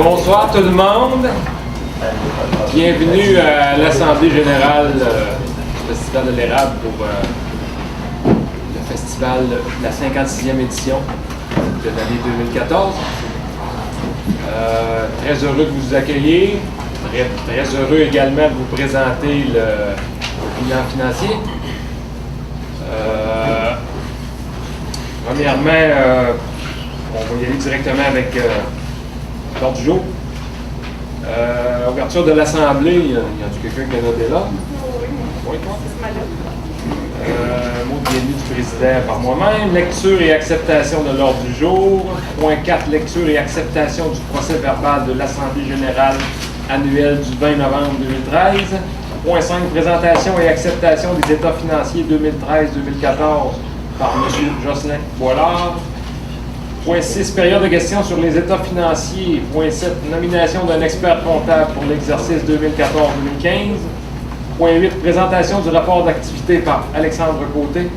Bonsoir tout le monde. Bienvenue à l'Assemblée générale du Festival de l'Érable pour le festival, la 56e édition de l'année 2014. Très heureux de vous accueillir. Très heureux également de vous présenter le bilan financier. Premièrement, on va y aller directement avec l'ordre du jour. Ouverture de l'Assemblée, y a-t-il quelqu'un qui a noté là? Oui, toi? Mot de bienvenue du président par moi-même. Lecture et acceptation de l'ordre du jour. Point 4, lecture et acceptation du procès verbal de l'Assemblée générale annuelle du 20 novembre 2013. Point 5, présentation et acceptation des états financiers 2013-2014 par M. Jocelyn Boilard. Point 6, période de questions sur les états financiers. Point 7, nomination d'un expert comptable pour l'exercice 2014-2015. Point 8, présentation du rapport d'activité par Alexandre Côté.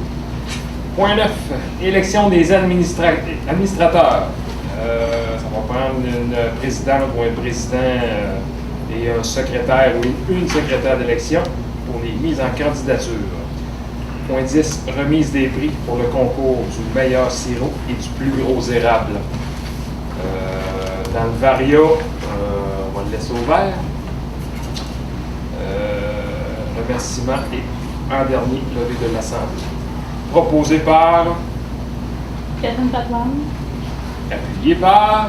Point 9, élection des administrateurs. Ça va prendre une présidente ou un président et un secrétaire ou une secrétaire d'élection pour les mises en candidature. Point 10, remise des prix pour le concours du meilleur sirop et du plus gros érable. Dans le Varia, on va le laisser ouvert. Remerciements et un dernier, levé de l'Assemblée. Proposé par Catherine Patoine. Appuyé par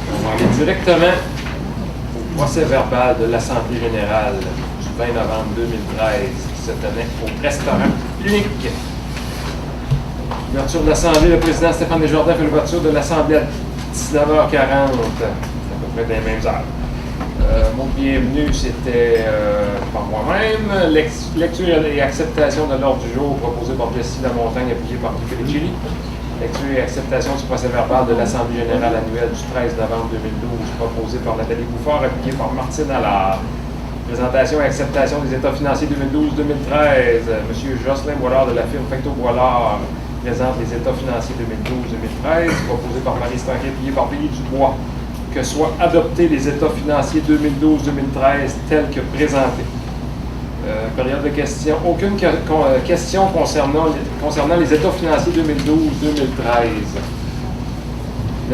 On va aller directement au procès verbal de l'Assemblée générale du 20 novembre 2013, cette année, au restaurant unique. L'ouverture de l'Assemblée, le président Stéphane Desjardins fait l'ouverture de l'Assemblée à 19h40, à peu près des mêmes heures. Mon bienvenue, c'était par moi-même. Lecture et acceptation de l'ordre du jour proposé par Jessie Lamontagne, appuyé par Guy Pellicilli. Lecture et acceptation du procès verbal de l'Assemblée générale annuelle du 13 novembre 2012, proposé par Nathalie Bouffard, appuyé par Martine Allard. Présentation et acceptation des états financiers 2012-2013. M. Jocelyn Boilard de la firme Facto Boilard présente les états financiers 2012-2013, proposé par Marie Stanquet, appuyé par Billy Dubois. Que soient adoptés les états financiers 2012-2013 tels que présentés. Période de questions. Aucune question concernant les états financiers 2012-2013.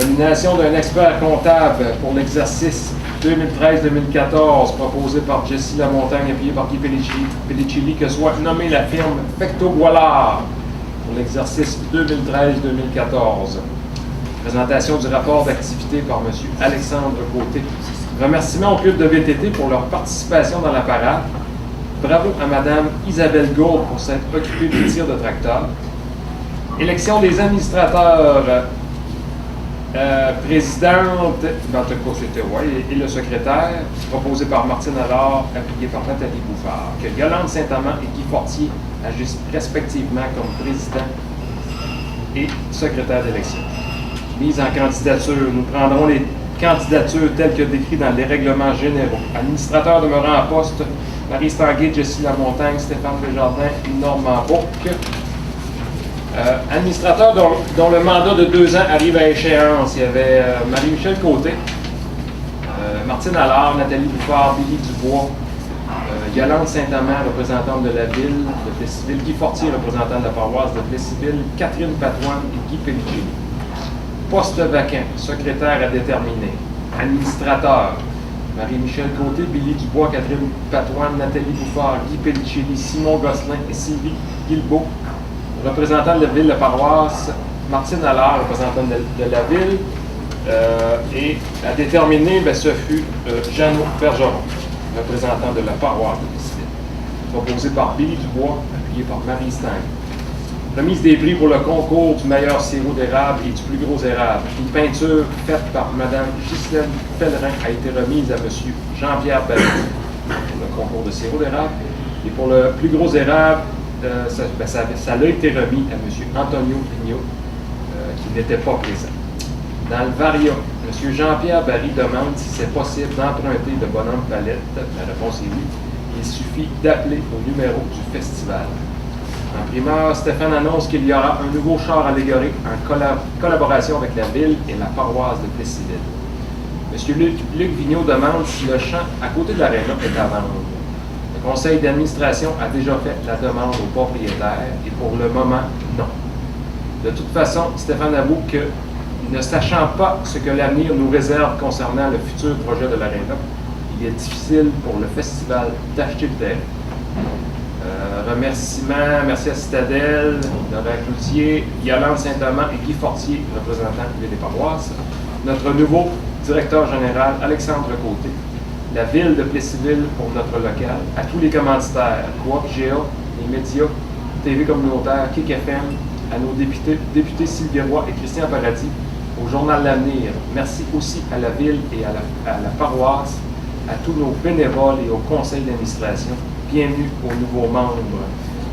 Nomination d'un expert comptable pour l'exercice 2013-2014 proposé par Jessie Lamontagne, appuyé par Guy Pellicilli, que soit nommée la firme Facto Boilard pour l'exercice 2013-2014. Présentation du rapport d'activité par M. Alexandre Côté. Remerciements au club de VTT pour leur participation dans la parade. Bravo à Mme Isabelle Gourde pour s'être occupée du tir de tracteur. Élection des administrateurs, présidente, en tout cas c'était et le secrétaire, proposé par Martine Allard, appuyé par Nathalie Bouffard. Que Yolande Saint-Amand et Guy Fortier agissent respectivement comme président et secrétaire d'élection. Mise en candidature. Nous prendrons les candidatures telles que décrites dans les règlements généraux. Administrateur demeurant en poste, Marie Stanguet, Jessie Lamontagne, Stéphane Desjardins, Normand Bouc. Administrateur dont le mandat de 2 ans arrive à échéance. Il y avait Marie-Michel Côté, Martine Allard, Nathalie Bouffard, Billy Dubois, Yolande Saint-Amand, représentante de la ville de Plessisville, Guy Fortier, représentant de la paroisse de Plessisville, Catherine Patoine et Guy Pellicilli. Poste vacant, secrétaire à déterminer. Administrateur, Marie-Michel Côté, Billy Dubois, Catherine Patoine, Nathalie Bouffard, Guy Pellicilli, Simon Gosselin et Sylvie Guilbeault. Représentant de la ville de paroisse, Martine Allard, représentante de la ville. Et à déterminer, ce fut Jeannot Bergeron, représentant de la paroisse de Plessisville. Proposé par Billy Dubois, appuyé par Marie Stanguet. Remise des prix pour le concours du meilleur sirop d'érable et du plus gros érable. Une peinture faite par Mme Ghislaine Pellerin a été remise à M. Jean-Pierre Barry pour le concours de sirop d'érable. Et pour le plus gros érable, ça a été remis à M. Antonio Pignot, qui n'était pas présent. Dans le Varia, M. Jean-Pierre Barry demande si c'est possible d'emprunter de Bonhomme Palette. La réponse est oui. Il suffit d'appeler au numéro du festival. En primeur, Stéphane annonce qu'il y aura un nouveau char allégorique en collaboration avec la ville et la paroisse de Plessisville. M. Luc Vigneault demande si le champ à côté de l'aréna est à vendre. Le conseil d'administration a déjà fait la demande au propriétaire et pour le moment, non. De toute façon, Stéphane avoue que, ne sachant pas ce que l'avenir nous réserve concernant le futur projet de l'aréna, il est difficile pour le festival d'acheter le terrain. Remerciements, merci à Citadelle, Laurent Cloutier, Yolande Saint-Amand et Guy Fortier, représentants des paroisses. Notre nouveau directeur général, Alexandre Côté. La ville de Plessisville pour notre local. À tous les commanditaires, Coop GA, les médias, TV communautaire, Kik FM, à nos députés Sylvie Roy et Christian Paradis, au journal L'Avenir. Merci aussi à la ville et à la paroisse, à tous nos bénévoles et au conseil d'administration. Bienvenue aux nouveaux membres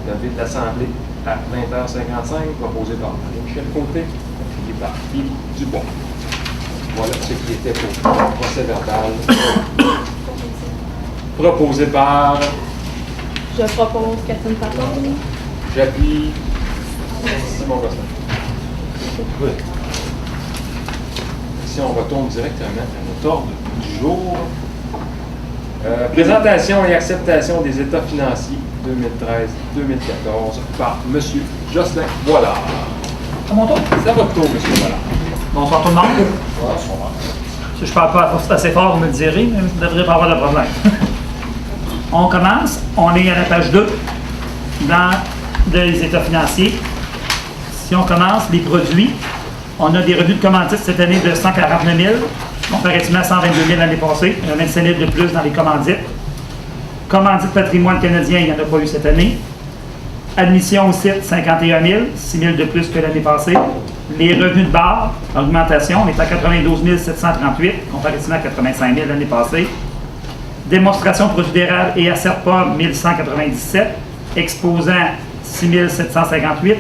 de l'Assemblée à 20h55, proposé par Marie-Michel Côté et par Billy Dubois. Voilà ce qui était pour le procès verbal proposé par... Je propose Catherine Paton. J'appuie Simon Gosselin. Oui. Si on retourne directement à notre ordre du jour, présentation et acceptation des états financiers 2013-2014 par M. Jocelyn Boilard. À mon tour. C'est à votre tour, M. Boilard. Bonsoir tout le monde. Si je ne parle pas assez fort, vous me le direz, mais je ne devrais pas avoir de problème. On commence. On est à la page 2 dans les états financiers. Si on commence, les produits, on a des revenus de commandite cette année de 149 000, comparativement à 122 000 l'année passée, 25 000 de plus dans les commandites. Commandite patrimoine canadien, il n'y en a pas eu cette année. Admission au site, 51 000, 6 000 de plus que l'année passée. Les revenus de barre, augmentation, on est à 92 738, comparativement à 85 000 l'année passée. Démonstration procédurale et ACERPA, 1197, exposant 6 758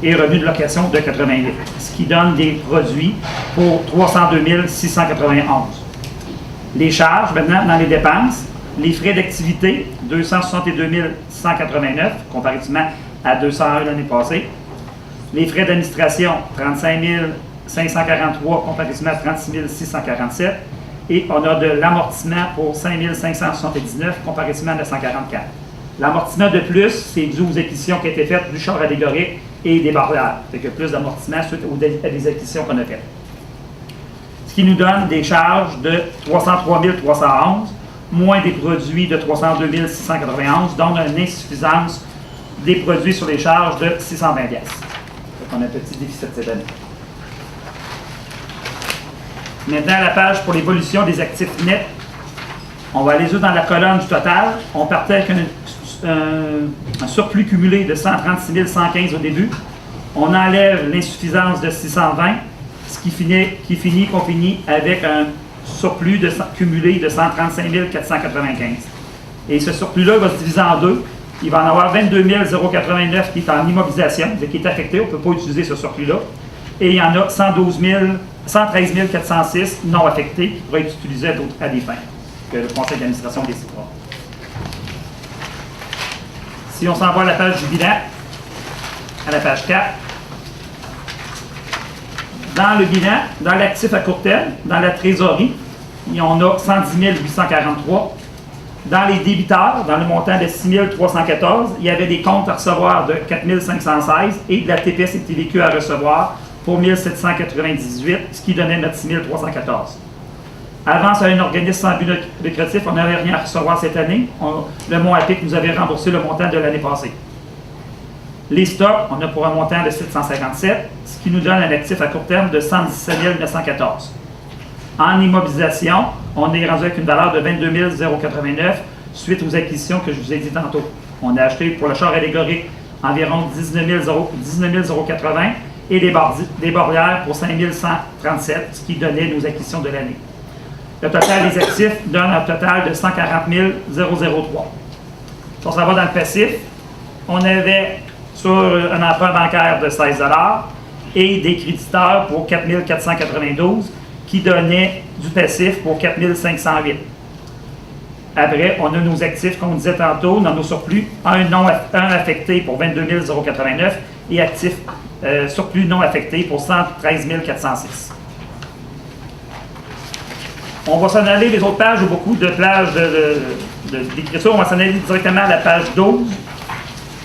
et revenus de location de 88, ce qui donne des produits pour 302 691. Les charges, maintenant, dans les dépenses, les frais d'activité, 262 189, comparativement à 201 l'année passée. Les frais d'administration, 35 543, comparativement à 36 647. Et on a de l'amortissement pour 5 579, comparativement à 944. L'amortissement de plus, c'est dû aux acquisitions qui ont été faites du char allégorique et des barrières. Fait que plus d'amortissement suite aux des acquisitions qu'on a faites. Ce qui nous donne des charges de 303 311, moins des produits de 302 691, donc une insuffisance des produits sur les charges de 620 pièces. Donc on a un petit déficit cette année. Maintenant, la page pour l'évolution des actifs nets. On va aller juste dans la colonne du total. On partait avec un surplus cumulé de 136 115 au début. On enlève l'insuffisance de 620, ce qui finit avec un surplus cumulé de 135 495. Et ce surplus-là va se diviser en deux. Il va en avoir 22 089 qui est en immobilisation, qui est affecté, on ne peut pas utiliser ce surplus-là. Et il y en a 113 406 non affectés qui pourraient être utilisés à des fins que le conseil d'administration décidera. Si on s'en va à la page du bilan, à la page 4, dans le bilan, dans l'actif à court terme, dans la trésorerie, on a 110 843. Dans les débiteurs, dans le montant de 6 314, il y avait des comptes à recevoir de 4 516 et de la TPS et TVQ à recevoir pour 1 798, ce qui donnait notre 6 314. Avant, sur un organisme sans but lucratif, on n'avait rien à recevoir cette année. Le Mont APIC nous avait remboursé le montant de l'année passée. Les stocks, on a pour un montant de 757, ce qui nous donne un actif à court terme de 117 914. En immobilisation, on est rendu avec une valeur de 22 089 suite aux acquisitions que je vous ai dit tantôt. On a acheté pour le char allégorique environ 19 080 et des barrières pour 5 137, ce qui donnait nos acquisitions de l'année. Le total des actifs donne un total de 140 003. Si on s'en va dans le passif, on avait sur un emprunt bancaire de 16 $ et des créditeurs pour 4 492 qui donnait du passif pour 4 508. Après, on a nos actifs, comme on disait tantôt, dans nos surplus, un affecté pour 22 089 et actifs surplus non affectés pour 113 406. On va s'en aller, les autres pages, il y a beaucoup de plages d'écriture. On va s'en aller directement à la page 12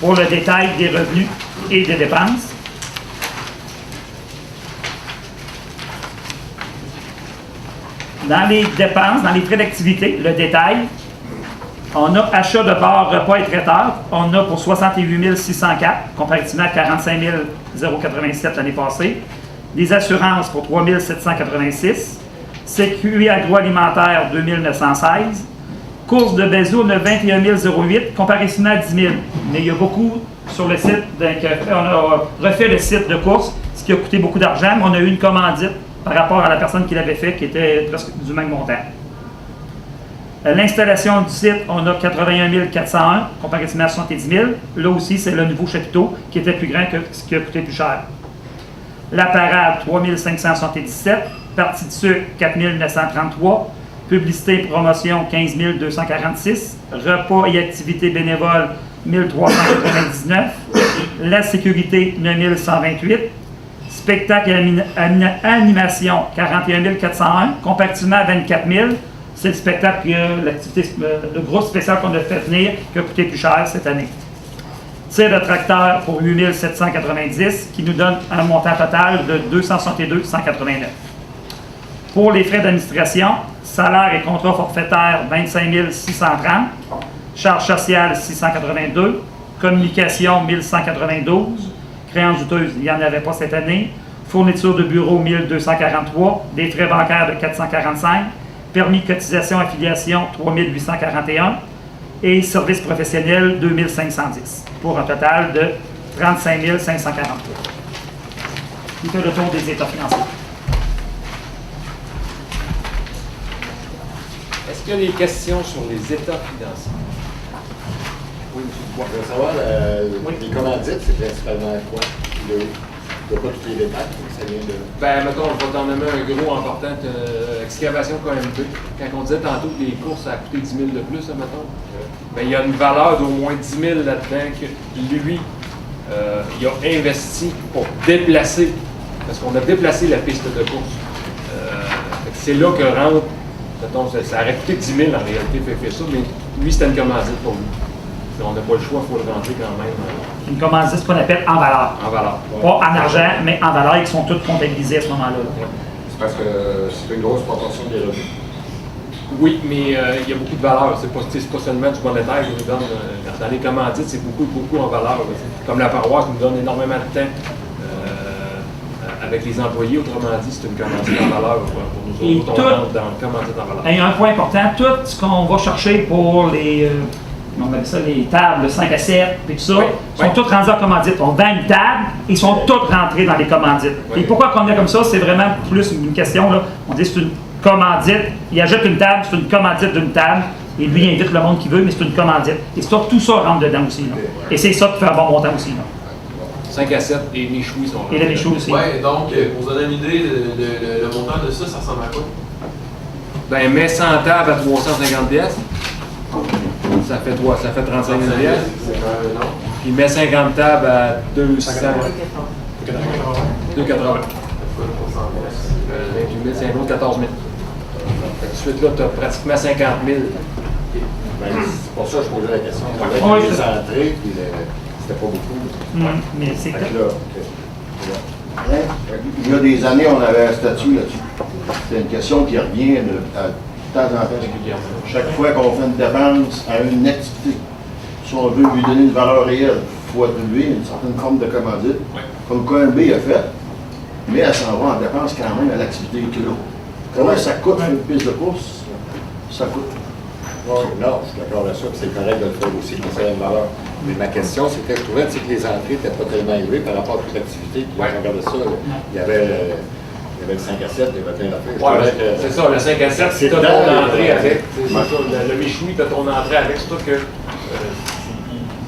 pour le détail des revenus et des dépenses. Dans les dépenses, dans les frais d'activité, le détail, on a achat de bars, repas et traiteurs. On a pour 68 604, comparativement à 45 087 l'année passée. Des assurances pour 3 786. Sécu agroalimentaire, 2 916. Course de Bézo, on a 21 008, comparativement à 10 000. Mais il y a beaucoup sur le site. Donc, on a refait le site de course, ce qui a coûté beaucoup d'argent, mais on a eu une commandite par rapport à la personne qui l'avait fait, qui était presque du même montant. L'installation du site, on a 81 401, comparativement à 70 000. Là aussi, c'est le nouveau chapiteau qui était plus grand que ce qui a coûté plus cher. La parade, 3 577. Partie de sucre, 4 933. Publicité et promotion, 15 246. Repas et activités bénévoles, 1399. La sécurité, 9 128. Spectacle et animation, 41 401. Comparativement à 24 000. C'est le spectacle, l'activité, le gros spécial qu'on a fait venir qui a coûté plus cher cette année. Tir de tracteur pour 8 790 qui nous donne un montant total de 262 189. Pour les frais d'administration, salaire et contrat forfaitaire 25 630, charges sociales 682, communication 1192, créances douteuses, il n'y en avait pas cette année, fourniture de bureau 1243, des frais bancaires de 445, permis de cotisation affiliation 3841 et services professionnels 2510 pour un total de 35 543. Qui fait le tour des états financiers. Est-ce qu'il y a des questions sur les états financiers? Oui, je veux savoir, les commandites, c'est principalement quoi? Il n'y a pas tous les détails, ça vient de... Ben, mettons, on va t'en nommer un gros important, excavation KMB. Quand on disait tantôt que les courses, ça a coûté 10 000 de plus, là, mettons, ben, il y a une valeur d'au moins 10 000 là-dedans que lui, il a investi pour déplacer, parce qu'on a déplacé la piste de course. C'est là que rentre, mettons, ça aurait coûté 10 000 en réalité, fait ça, mais lui, c'était une commandite pour lui. On n'a pas le choix, il faut le rentrer quand même. Une commandite, ce qu'on appelle en valeur. En valeur. Pas en argent, mais en valeur, ils sont tous comptabilisés à ce moment-là. Ouais. C'est parce que c'est une grosse proportion des revenus. Oui, mais il y a beaucoup de valeur. C'est pas seulement du monétaire qui nous donne. Dans les commandites, c'est beaucoup en valeur. Comme la paroisse nous donne énormément de temps avec les employés. Autrement dit, c'est une commandite en valeur pour nous autres. On rentre dans le commandite en valeur. Il y a un point important, tout ce qu'on va chercher pour les... on appelle ça les tables 5 à 7 et tout ça, sont toutes rendues en commandite. On vend une table, ils sont toutes rentrés dans les commandites. Et pourquoi qu'on est comme ça, c'est vraiment plus une question, là. On dit c'est une commandite, il achète une table, c'est une commandite d'une table, et lui il invite le monde qu'il veut, mais c'est une commandite. Et tout ça rentre dedans aussi. Là. Et c'est ça qui fait un bon montant aussi. Là. 5 à 7 et les chouilles sont rentrés. Et les chouilles aussi. Oui, donc pour vous donner une idée, le montant de ça ressemble à quoi? Ben, mets 100 tables à 350 pièces. Ça fait 35 000 pièces. Puis mets 50 tables à 200. 2,80. 28 000, c'est un autre 14 000. Fait que tout de suite, là, tu as pratiquement 50 000. Ben, c'est pour ça que je posais la question. Oui, les entrées, puis c'était pas beaucoup. Mais c'est là, il y a des années, on avait un statut là-dessus. C'est une question qui revient de temps en temps. Chaque fois qu'on fait une dépense à une activité, si on veut lui donner une valeur réelle, il faut attribuer une certaine forme de commandite, comme KMB a fait, mais elle s'en va en dépense quand même à l'activité qu'il a. Comment ça coûte une piste de course? Ça coûte. Non, je suis d'accord avec ça, c'est correct de le faire aussi, que ça a une valeur. Mais ma question, c'était que je trouvais que les entrées n'étaient pas tellement élevées par rapport à toute l'activité. Puis quand je regardais ça, il y avait le 5 à 7, il y avait plein d'affaires. Ouais, c'est ça, le 5 à 7, c'est ton entrée avec. C'est ça, le méchoui, tu as ton entrée avec, c'est sûr que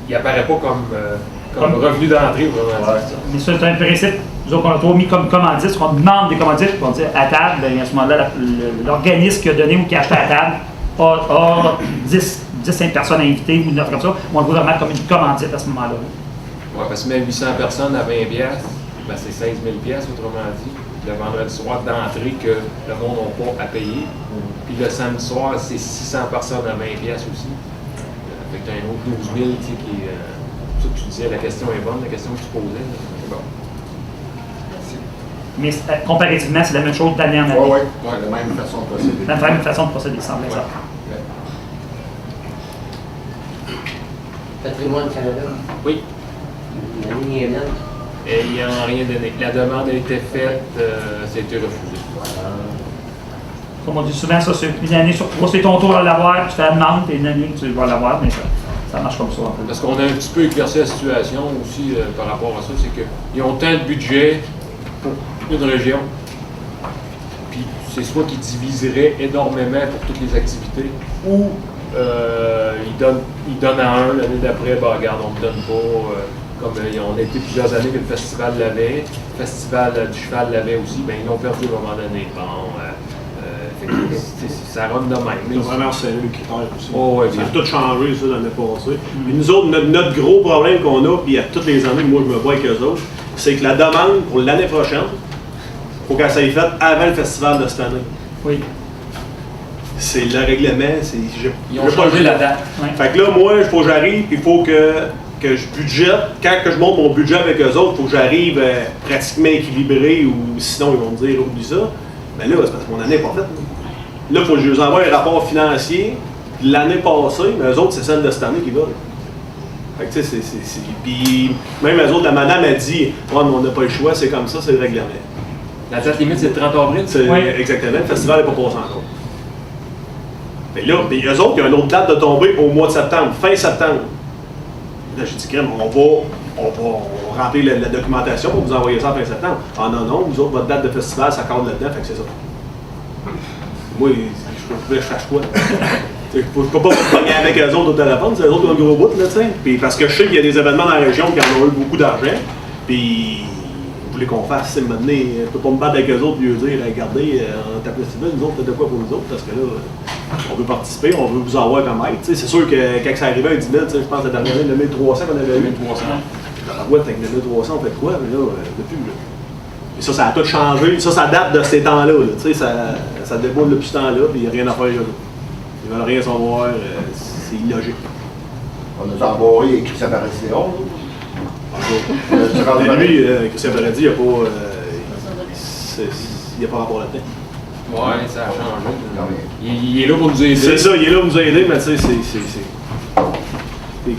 il apparaît pas comme revenu d'entrée. Mais c'est un principe, nous autres, on a trop mis comme commandite, qu'on demande des commandites, on dit à table, bien, à ce moment-là, l'organisme qui a donné ou qui a acheté à table a 10 personnes invitées ou 9 comme ça, on le voit vraiment comme une commandite à ce moment-là. Oui, parce que même 800 personnes à 20 piastres, ben c'est 16 000 piastres, autrement dit. Le vendredi soir d'entrée que le monde n'a pas à payer. Puis le samedi soir, c'est 600 personnes à 20 piastres aussi. Fait que tu as un autre 12 000 tu sais, qui est... ça que tu disais, la question est bonne, la question que tu posais. C'est bon. Mais comparativement, c'est la même chose d'année en année. Oui, la même façon de procéder. La même façon de procéder, semble ça. Patrimoine Canada. Oui. La ligne est belle. Et ils n'ont rien donné. La demande a été faite, ça a été refusé. Comme on dit souvent, ça, c'est une année sur 3, c'est ton tour à l'avoir, tu fais la demande, et une année tu vas l'avoir, mais ça marche comme ça. Un peu. Parce qu'on a un petit peu éclairci la situation aussi par rapport à ça, c'est qu'ils ont tant de budget pour une région, puis c'est soit qu'ils diviseraient énormément pour toutes les activités, ou ils donnent à un, l'année d'après, ben regarde, on ne donne pas, comme on a été plusieurs années que le festival l'avait, le festival du cheval l'avait aussi, ben ils l'ont perdu à un moment donné. Bon, ça run de même. C'est vraiment serré le critère aussi. Oh, ouais, ça a tout changé ça l'année passée. Puis nous autres, notre gros problème qu'on a, puis à toutes les années, moi je me vois avec eux autres, c'est que la demande pour l'année prochaine, il faut qu'elle soit faite avant le festival de cette année. Oui. C'est le règlement, ils ont changé la date. Ouais. Fait que là, moi, il faut que j'arrive, puis il faut que je budgète. Quand que je monte mon budget avec eux autres, il faut que j'arrive pratiquement équilibré, ou sinon ils vont me dire oublie ça. Mais là, c'est parce que mon année n'est pas faite. Là, il faut que je leur envoie un rapport financier de l'année passée, mais eux autres, c'est celle de cette année qu'ils veulent. Fait que tu sais, puis même eux autres, la madame a dit ouais, mais on n'a pas le choix, c'est comme ça, c'est le règlement. La date limite, c'est le 30 avril? Oui. Exactement, le festival n'est pas passé encore. Mais là, eux autres, il y a une autre date de tomber au mois de septembre, fin septembre. Là, j'ai dit, crème, on va remplir la documentation pour vous envoyer ça en fin septembre. Ah non, vous autres, votre date de festival, ça cadre là-dedans, fait que c'est ça. Moi, je fasse quoi? Je peux pas me pogner avec eux autres au téléphone, c'est eux autres qui ont un gros bout, là, tu sais. Puis parce que je sais qu'il y a des événements dans la région qui en ont eu beaucoup d'argent, puis vous voulez qu'on fasse, c'est maintenant, je peux pas me battre avec eux autres et leur dire, regardez, on tape le festival, nous autres, faites de quoi pour nous autres, parce que là, on veut participer, on veut vous avoir comme aide. C'est sûr que quand ça arrivait à 10 000, je pense que la dernière année, le 1300 qu'on avait eu. 1300. Ouais, avec le 1300, on fait quoi? Mais là, depuis, là. Et ça a tout changé. Ça date de ces temps-là. Ça déboule depuis ce temps-là, puis il n'y a rien à faire là. Ils veulent rien savoir, c'est illogique. On a embarré et Christian Paradis-Léon. Mais lui, Christian Paradis, il n'y a pas rapport là-dedans. Ouais, ça a changé. Il est là pour nous aider. C'est ça, il est là pour nous aider, mais tu sais,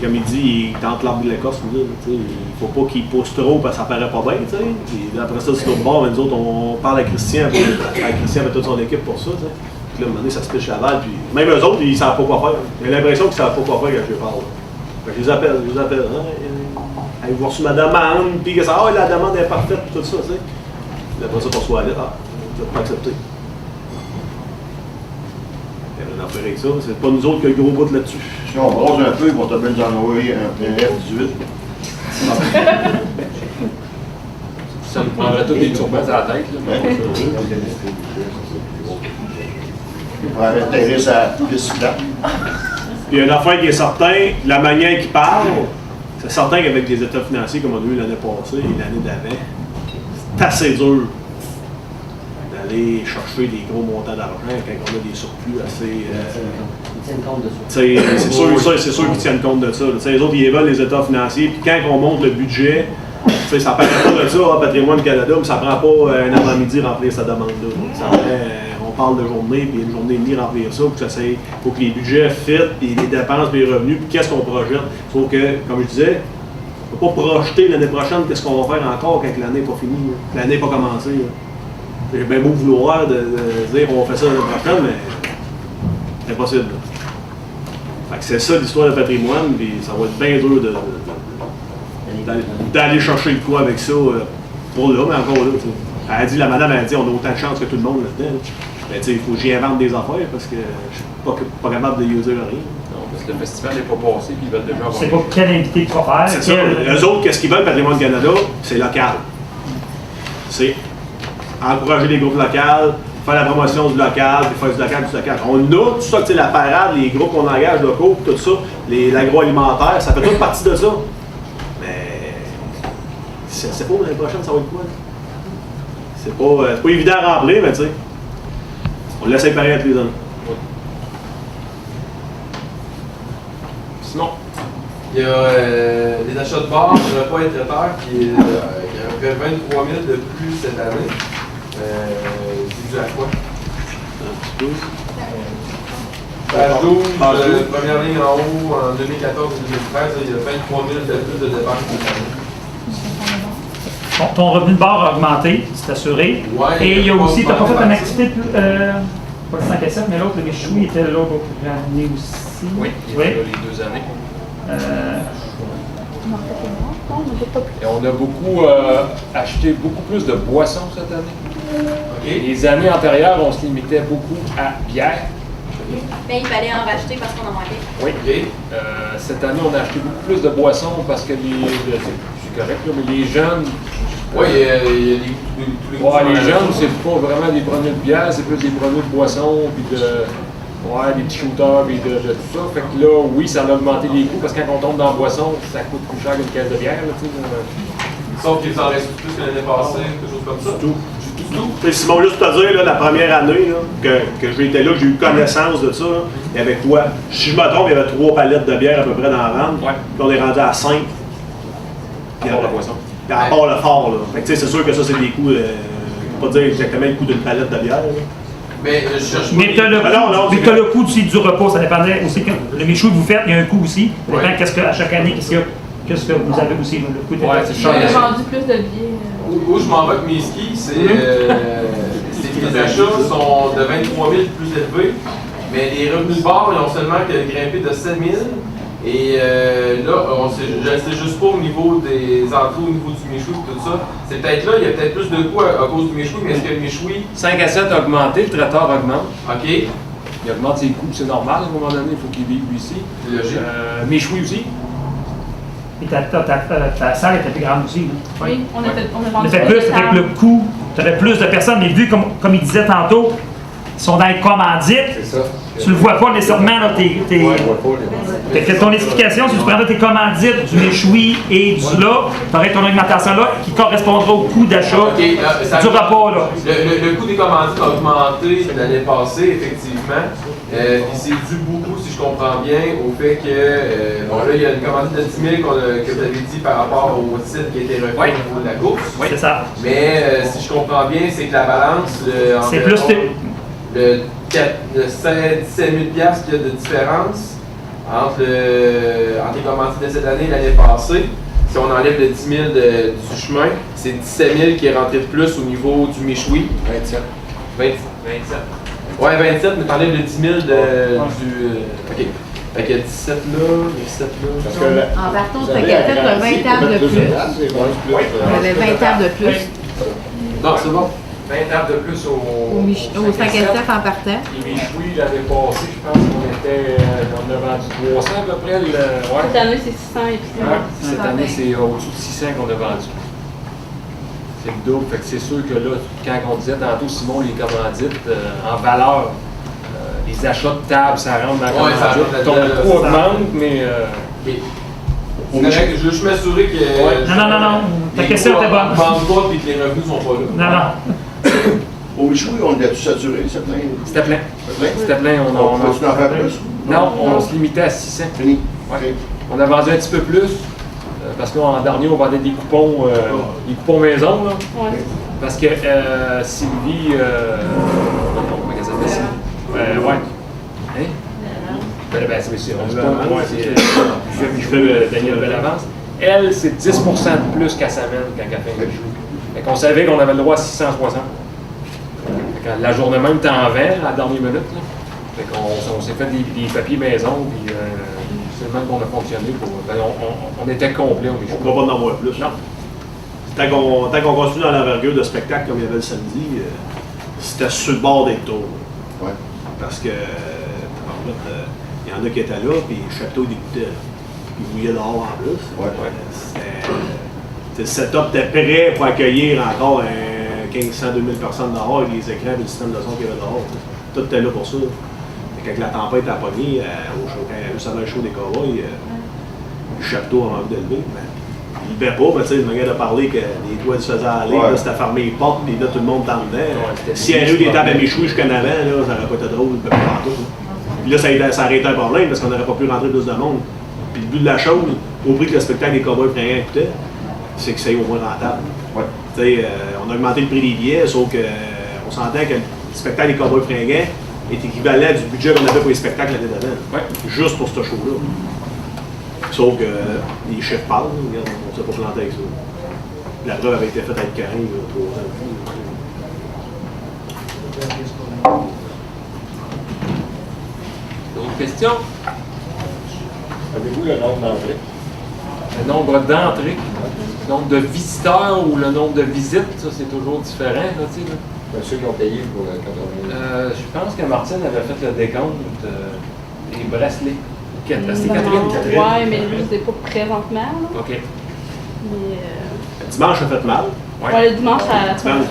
comme il dit, il tente l'arbre de l'Écosse, il ne faut pas qu'il pousse trop parce que ça paraît pas bien. Et après ça, sur le bord, nous autres, on parle à Christian, Christian avec toute son équipe pour ça. T'sais. Puis là, à un moment donné, ça se pitche à balle, puis même eux autres, ils ne savent pas quoi faire. J'ai l'impression qu'ils ne savent pas quoi faire quand je les parle. Fait que je les appelle. Avez vous reçu ma demande, puis que ça, la demande est parfaite, puis tout ça, tu sais. Puis après ça, pour soi, tu vas pas accepter. On a fait ça, c'est pas nous autres qui a le gros bout là-dessus. Si on brosse un peu, on t'a bien envoyé un F18. Ça nous prendrait tous des turbettes à la tête. Il pourrait atterrir sa piste plate. Il y a une affaire qui est certaine, la manière qu'il parle, c'est certain qu'avec des états financiers comme on a eu l'année passée et l'année d'avant, c'est assez dur d'aller chercher des gros montants d'argent quand on a des surplus assez. Ils tiennent compte de ça. C'est sûr qu'ils tiennent compte de ça. Les autres, ils veulent les états financiers, puis quand on monte le budget, ça paraît pas de ça, Patrimoine Canada, mais ça prend pas un avant-midi remplir sa demande-là. On parle de journée, puis une journée et demie remplir ça, pour que les budgets fitent, puis les dépenses, puis les revenus, puis qu'est-ce qu'on projette. Sauf que, comme je disais, on ne peut pas projeter l'année prochaine qu'est-ce qu'on va faire encore quand l'année n'est pas finie, l'année n'est pas commencée. J'ai bien beau vouloir de dire on va faire ça l'année prochaine, mais c'est impossible. Fait que c'est ça l'histoire de patrimoine, puis ça va être bien dur d'aller chercher le quoi avec ça pour là, mais encore là. La madame a dit on a autant de chance que tout le monde là-dedans. Mais il faut que j'y invente des affaires parce que je suis pas capable de y user rien. Non, parce que le festival n'est pas passé, puis ils veulent déjà avoir. C'est pas quel invité tu vas faire. C'est ça. Eux autres, qu'est-ce qu'ils veulent, Patrimoine Canada, c'est local. C'est encourager les groupes locaux, faire la promotion du local, puis faire du local. On a tout ça, tu sais, la parade, les groupes qu'on engage locaux, tout ça, l'agroalimentaire, ça fait toute partie de ça. Mais c'est pas l'année prochaine, ça va être quoi? C'est pas évident à remplir, mais tu sais, on le laisse pareil à tous les années. Sinon, Il y a les achats de bars, le repas et traiteur qui a fait 23 000 de plus cette année. C'est dû à quoi? Page 12, première ligne en haut, en 2014 et 2013, il y a 23 000 de plus de dépenses cette année. Ton revenu de bord a augmenté, c'est assuré. Ouais, Et il y a aussi, tu n'as pas fait une augmenté. activité, pas le 5 à 7, mais l'autre, le méchoui était là pour année aussi. oui, il y a les 2 années. Et on a beaucoup acheté beaucoup plus de boissons cette année. OK. Les années antérieures, on se limitait beaucoup à bière. Mais il fallait en racheter parce qu'on en manquait. Oui. OK. Cette année, on a acheté beaucoup plus de boissons parce que c'est correct, là, mais les jeunes. Oui, il y a tous les groupes. Ouais, les jeunes, c'est pas vraiment des produits de bière, c'est plus des produits de boissons, puis des petits shooters, puis de tout ça. Fait que là, oui, ça a augmenté les coûts parce que quand on tombe dans la boisson, ça coûte plus cher qu'une caisse de bière. Là, Sauf qu'il s'en reste plus que l'année passée, quelque chose comme ça. Tout. Et Simon, juste pour te dire, là, la première année là, que j'étais là, que j'ai eu connaissance de ça, là, il y avait quoi? Si je me trompe, il y avait 3 palettes de bière à peu près dans la vente. Ouais. Puis on est rendu à 5. Puis la boisson. Puis à part le fort, là. Fait que tu sais, c'est sûr que ça, c'est des coûts, je ne peux pas dire exactement le coût d'une palette de bière. Là. Mais je cherche Mais tu as le, non, mais t'as le coût aussi du repas, ça dépendait aussi. Le méchoui que vous faites, il y a un coût aussi. Ça dépend qu'est-ce que, à chaque année, qu'est-ce que vous avez aussi, le coût de Ouais, c'est On a cher. vendu plus de billets. où je m'en vais avec mes skis, c'est que les achats sont de 23 000 plus élevés, mais les revenus de bord, ils ont seulement grimpé de 7 000. Et là, je sais juste pas au niveau des entrées, au niveau du méchoui et tout ça. C'est peut-être là, il y a peut-être plus de coûts à cause du méchoui, mais est-ce que le méchoui. 5 à 7 a augmenté, le traiteur augmente. OK, Il augmente ses coûts, c'est normal, à un moment donné, il faut qu'il vive lui ici. c'est logique. Méchoui aussi. Et ta salle était plus grande aussi. Là. Oui, on a On vendu fait plus avec le coût, tu avais plus de personnes, mais vu comme il disait tantôt, ils sont dans les commandites, C'est ça. tu le vois pas nécessairement, là, Ouais, on voit pas les- fait que ton explication, si tu prendrais tes commandites du méchoui et du là, tu aurais ton augmentation là qui correspondra au coût d'achat OK, ça- du repas. Là. Le coût des commandites a augmenté l'année passée, effectivement. Puis c'est dû beaucoup, si je comprends bien, au fait que, bon là, il y a une commandite de 10 000 que vous avez dit par rapport au titre qui a été refait au niveau de la course. C'est ça. Mais si je comprends bien, c'est que la balance, C'est plus le 17 000 qu'il y a de différence entre les commandites de cette année et l'année passée. Si on enlève le 10 000 du chemin, c'est 17 000 qui est rentré de plus au niveau du méchoui. 27. 27. Ouais, 27, mais t'enlèves le 10 000 du. OK. Fait qu'il y a 17 là, 17 là. Parce que la- En partant, vous c'est avez qu'elle fait un agrandi 20 pour tables de mettre plus. place, c'est bon, plus, On avait 20 tables de plus Non, c'est bon. 20 tables de plus au 5 à 7 en partant. Les méchouis, l'année passée, je pense qu'on on a vendu 300 à peu près. Cette année, c'est 600 et puis Ouais, cette année, c'est au-dessus de 600 qu'on a vendu. C'est le double. Fait que c'est sûr que là, quand on disait tantôt, Simon, les commandites, en valeur, les achats de table, ça rentre dans la Ouais, ça rentre commandite. Ton là-dedans, coût ça. augmente, mais OK. C'est correct, je veux juste m'assurer que. Non. Ta question était bonne. Ne vendent pas et que les revenus sont pas là. Non. Au méchoui, on était saturé, c'est plein. c'était plein. C'est plein? C'était plein. On continue à en faire plus? Non, on se limitait à 600. Fini. Ouais. On a vendu un petit peu plus, parce qu'en dernier, on vendait des coupons maison. Là. Ouais. Parce que Sylvie. Comment elle s'appelle Sylvie? Ouais. Hein? Ben, c'est moi, je fais Daniel Bellavance. Elle, c'est 10% de plus qu'à sa mène quand elle fait un jeu. Fait qu'on savait qu'on avait le droit à 660. Fait que la journée même, t'en vends à la dernière minute. Là. Fait qu'on s'est fait des papiers maison, puis c'est le même qu'on a fonctionné. On était complet au On ne Michou. pourra pas en avoir plus. Non. Tant qu'on continue dans l'envergure de spectacle comme il y avait le samedi, c'était sur le bord d'être tôt. Ouais. Parce que, il y en a qui étaient là, puis le château dégoûtait. Puis il mouillait dehors en plus. Ouais. Le setup était prêt pour accueillir encore 1500, 2000 personnes dehors avec les écrans et le système de son qu'il y avait dehors. Tout était là pour ça. Et quand la tempête a pogné, juste avant le show des Cowboys, le château en envie de lever. Il ne levait pas, mais tu sais, le gars de parler que les toits se faisaient aller, là, c'était fermé les portes, puis là, tout le monde t'en dedans. Si il y avait eu des tables à méchouis jusqu'en avant, là, ça n'aurait pas été drôle, pas partout. Puis là, ça aurait été un problème parce qu'on n'aurait pas pu rentrer plus de monde. Puis le but de la chose, au prix que le spectacle des Cowboys fringants coûtait, c'est que c'est au moins rentable. Ouais. Tu sais, on a augmenté le prix des billets, sauf qu'on s'entend que le spectacle des Cowboys fringants est équivalent du budget qu'on avait pour les spectacles l'année d'avant. Ouais. Juste pour ce show-là. Sauf que les chefs parlent, regarde, on ne s'est pas planté avec ça. La preuve avait été faite avec Karim il y a 3 ans. D'autres questions? Avez-vous le nombre d'entrées? Le nombre d'entrées, le nombre de visiteurs ou le nombre de visites, ça c'est toujours différent. Là, tu sais, là. Ceux qui ont payé pour le 80 000. Je pense que Martine avait fait le décompte des bracelets. C'est Catherine? Ouais, mais lui, c'est pas présentement. Là. OK. Mais, Dimanche, ça fait mal. ouais, le dimanche, Dimanche,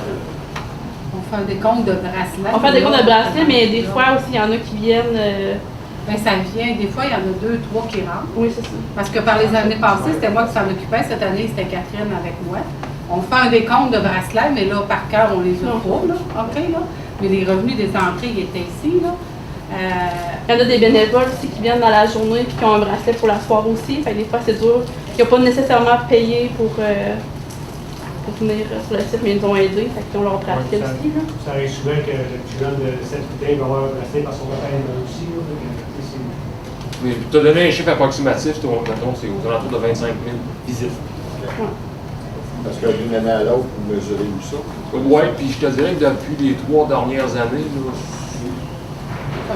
On fait un décompte de bracelets. on fait des comptes de bracelets, mais des fois aussi, il y en a qui viennent. Ben, ça vient, des fois, il y en a 2, 3 qui rentrent. Oui, c'est ça. Parce que par les années passées, c'était moi qui s'en occupais. Cette année, c'était Catherine avec moi. On fait un décompte de bracelets, mais là, par cœur, on les a pas, là. OK, là. Mais les revenus des entrées, ils étaient ici, là. Il y en a des bénévoles aussi qui viennent dans la journée et qui ont un bracelet pour la soirée aussi. Fait que des fois, c'est dur. Ils n'ont pas nécessairement payé pour venir sur le site, mais ils nous ont aidés. Fait qu'ils ont leur bracelet aussi. Là. Ça arrive souvent que le client de cette bouteille va avoir un bracelet parce qu'on va faire un aussi. Là, Mais pour te donner un chiffre approximatif, c'est aux alentours de 25 000 visites. Parce que d'une année à l'autre, vous mesurez où ça? Oui, puis je te dirais que depuis les 3 dernières années, là,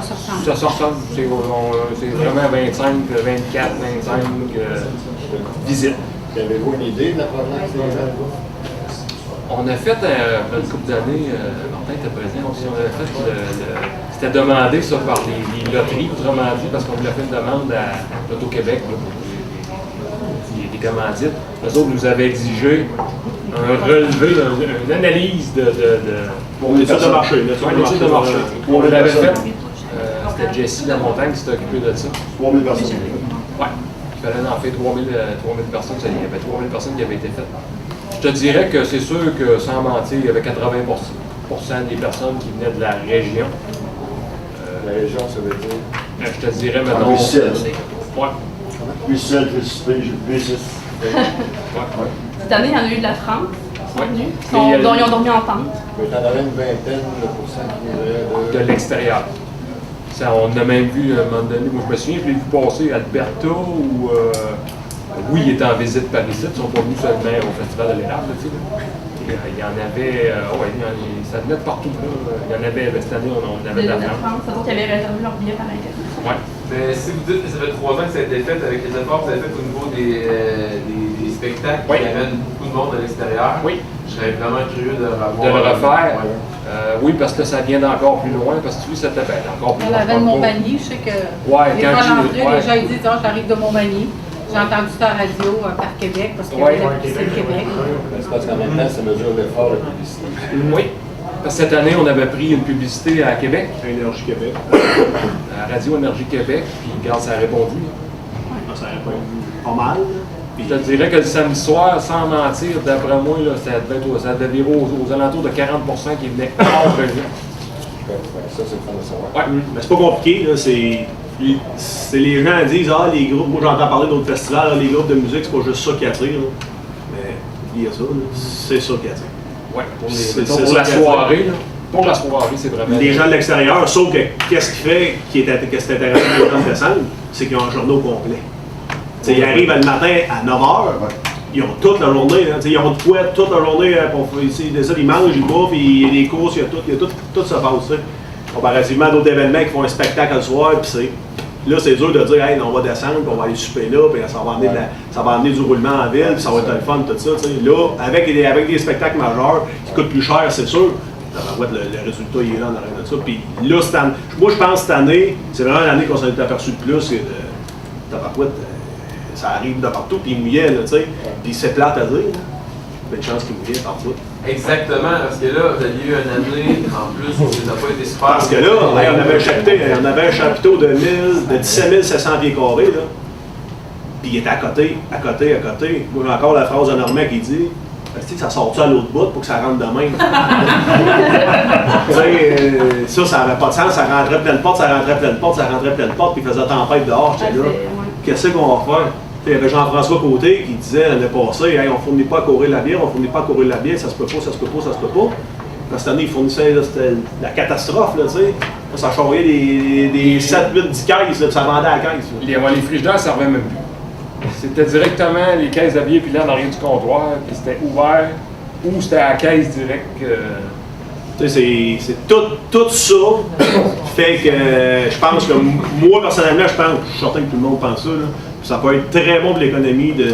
ça se ressemble. C'est vraiment 25, 24, 25 visites. Avez-vous une idée de la provenance des gens? On a fait, une couple d'années, Martin était présent aussi, on avait fait c'était demandé ça par les loteries, autrement dit, parce qu'on voulait faire une demande à l'Auto-Québec pour des commandites. Eux autres nous avaient exigé un relevé, une analyse pour l'étude de marché. L'étude de marché. On l'avait fait. C'était Jessie Lamontagne qui s'était occupé de ça. 3000 personnes. Oui. Il fallait en faire 3000 personnes. Il y avait 3000 personnes qui avaient été faites. Je te dirais que c'est sûr que, sans mentir, il y avait 80% des personnes qui venaient de la région. La région, ça veut dire? Je te dirais, maintenant. Bruxelles. Oui. Bruxelles, Bruxelles. Cette année, il y en a eu de la France. Ouais. Dont ils ont dormi en tente. Mais t'en avais une vingtaine de pourcents qui venaient de l'extérieur. Ça, on a même vu à un moment donné, moi je me souviens, je l'ai vu passer à Alberta où, oui, il était en visite par ici, ils ne sont pas venus seulement au Festival de l'érable, tu sais. Il y en avait, ça venait de partout, là. Il y en avait, cette année, on avait de la France. C'est d'autres qui avaient réservé leur billet par Internet. Ouais. Mais si vous dites que ça fait 3 ans que ça a été fait avec les efforts que vous avez fait au niveau des spectacles qui amènent beaucoup de monde à l'extérieur, je serais vraiment curieux de le refaire. Oui, parce que ça vient d'encore plus loin, parce que tu sais, c'était encore plus loin. On avait de Montmagny, je sais que ouais, les fois d'entrée, les gens ils disent « j'arrive de Montmagny ». J'ai entendu ça à la radio par Québec, parce qu'il y avait la publicité de Québec. C'est parce qu'en même temps, ça mesure l'effort de publicité. Oui. Parce que cette année, on avait pris une publicité à Québec. À Énergie Québec. À Radio Énergie Québec, puis regarde, ça a répondu. Ça a répondu pas mal. Je te dirais que le samedi soir, sans mentir, d'après moi, là, ça devait virer aux alentours de 40% qui venaient hors région. Ça, c'est le fun de savoir. Ouais. Mais c'est pas compliqué, là. C'est les gens disent, les groupes, moi j'entends parler d'autres festivals, les groupes de musique, c'est pas juste ça qui attire. Là. Mais il y a ça, c'est ça qui attire. Ouais, pour la soirée, là. Pour la soirée, c'est vraiment. Les gens de l'extérieur, sauf que qu'est-ce qui fait que c'est intéressant pour les gens de descendre, c'est qu'ils ont un journal complet. T'sais, ils arrivent le matin à 9h, ils ont toute la journée, hein, ils ont de quoi toute la journée pour ils mangent, ils bouffent, il y a des courses, il y a tout ça passe. Comparativement à d'autres événements qui font un spectacle le soir, puis là c'est dur de dire hey, on va descendre, puis on va aller souper là, puis ça va amener du roulement en ville, puis ça va être le fun, tout ça. T'sais. Là, avec des spectacles majeurs qui coûtent plus cher, c'est sûr. Le résultat il est là en arrière de ça. Puis là, moi je pense que cette année, c'est vraiment l'année qu'on s'en est aperçu de plus, c'est de tabarouette. Ça arrive de partout, puis il mouillait, là, tu sais. Puis c'est plate à dire, il y a une chance qu'il mouillait partout. Exactement, parce que là, vous aviez eu une année, en plus, où ça n'a pas été super. Parce que là, on avait un chapiteau de 17 700 pieds carrés, là. Puis il était à côté. Moi, j'ai encore la phrase de Normand qui dit « ça sort-tu à l'autre bout pour que ça rentre de même? » Ça n'avait pas de sens. Ça rentrait plein de portes, puis il faisait tempête dehors. J'étais là. Qu'est-ce qu'on va faire? Il y avait Jean-François Côté qui disait l'année passée, hey, on ne fournit pas à courir la bière, ça se peut pas. Cette année, ils fournissaient, c'était la catastrophe, là, tu sais. Ça charriait des 7, 8, 10 caisses, là, ça vendait à la caisse. Les frigidaires ne servaient même plus. C'était directement les caisses de bière, puis là, en arrière du comptoir, puis c'était ouvert, ou c'était à la caisse directe. Tu sais, c'est tout ça qui fait que je pense que moi, personnellement, je suis certain que tout le monde pense ça, là. Ça peut être très bon pour l'économie de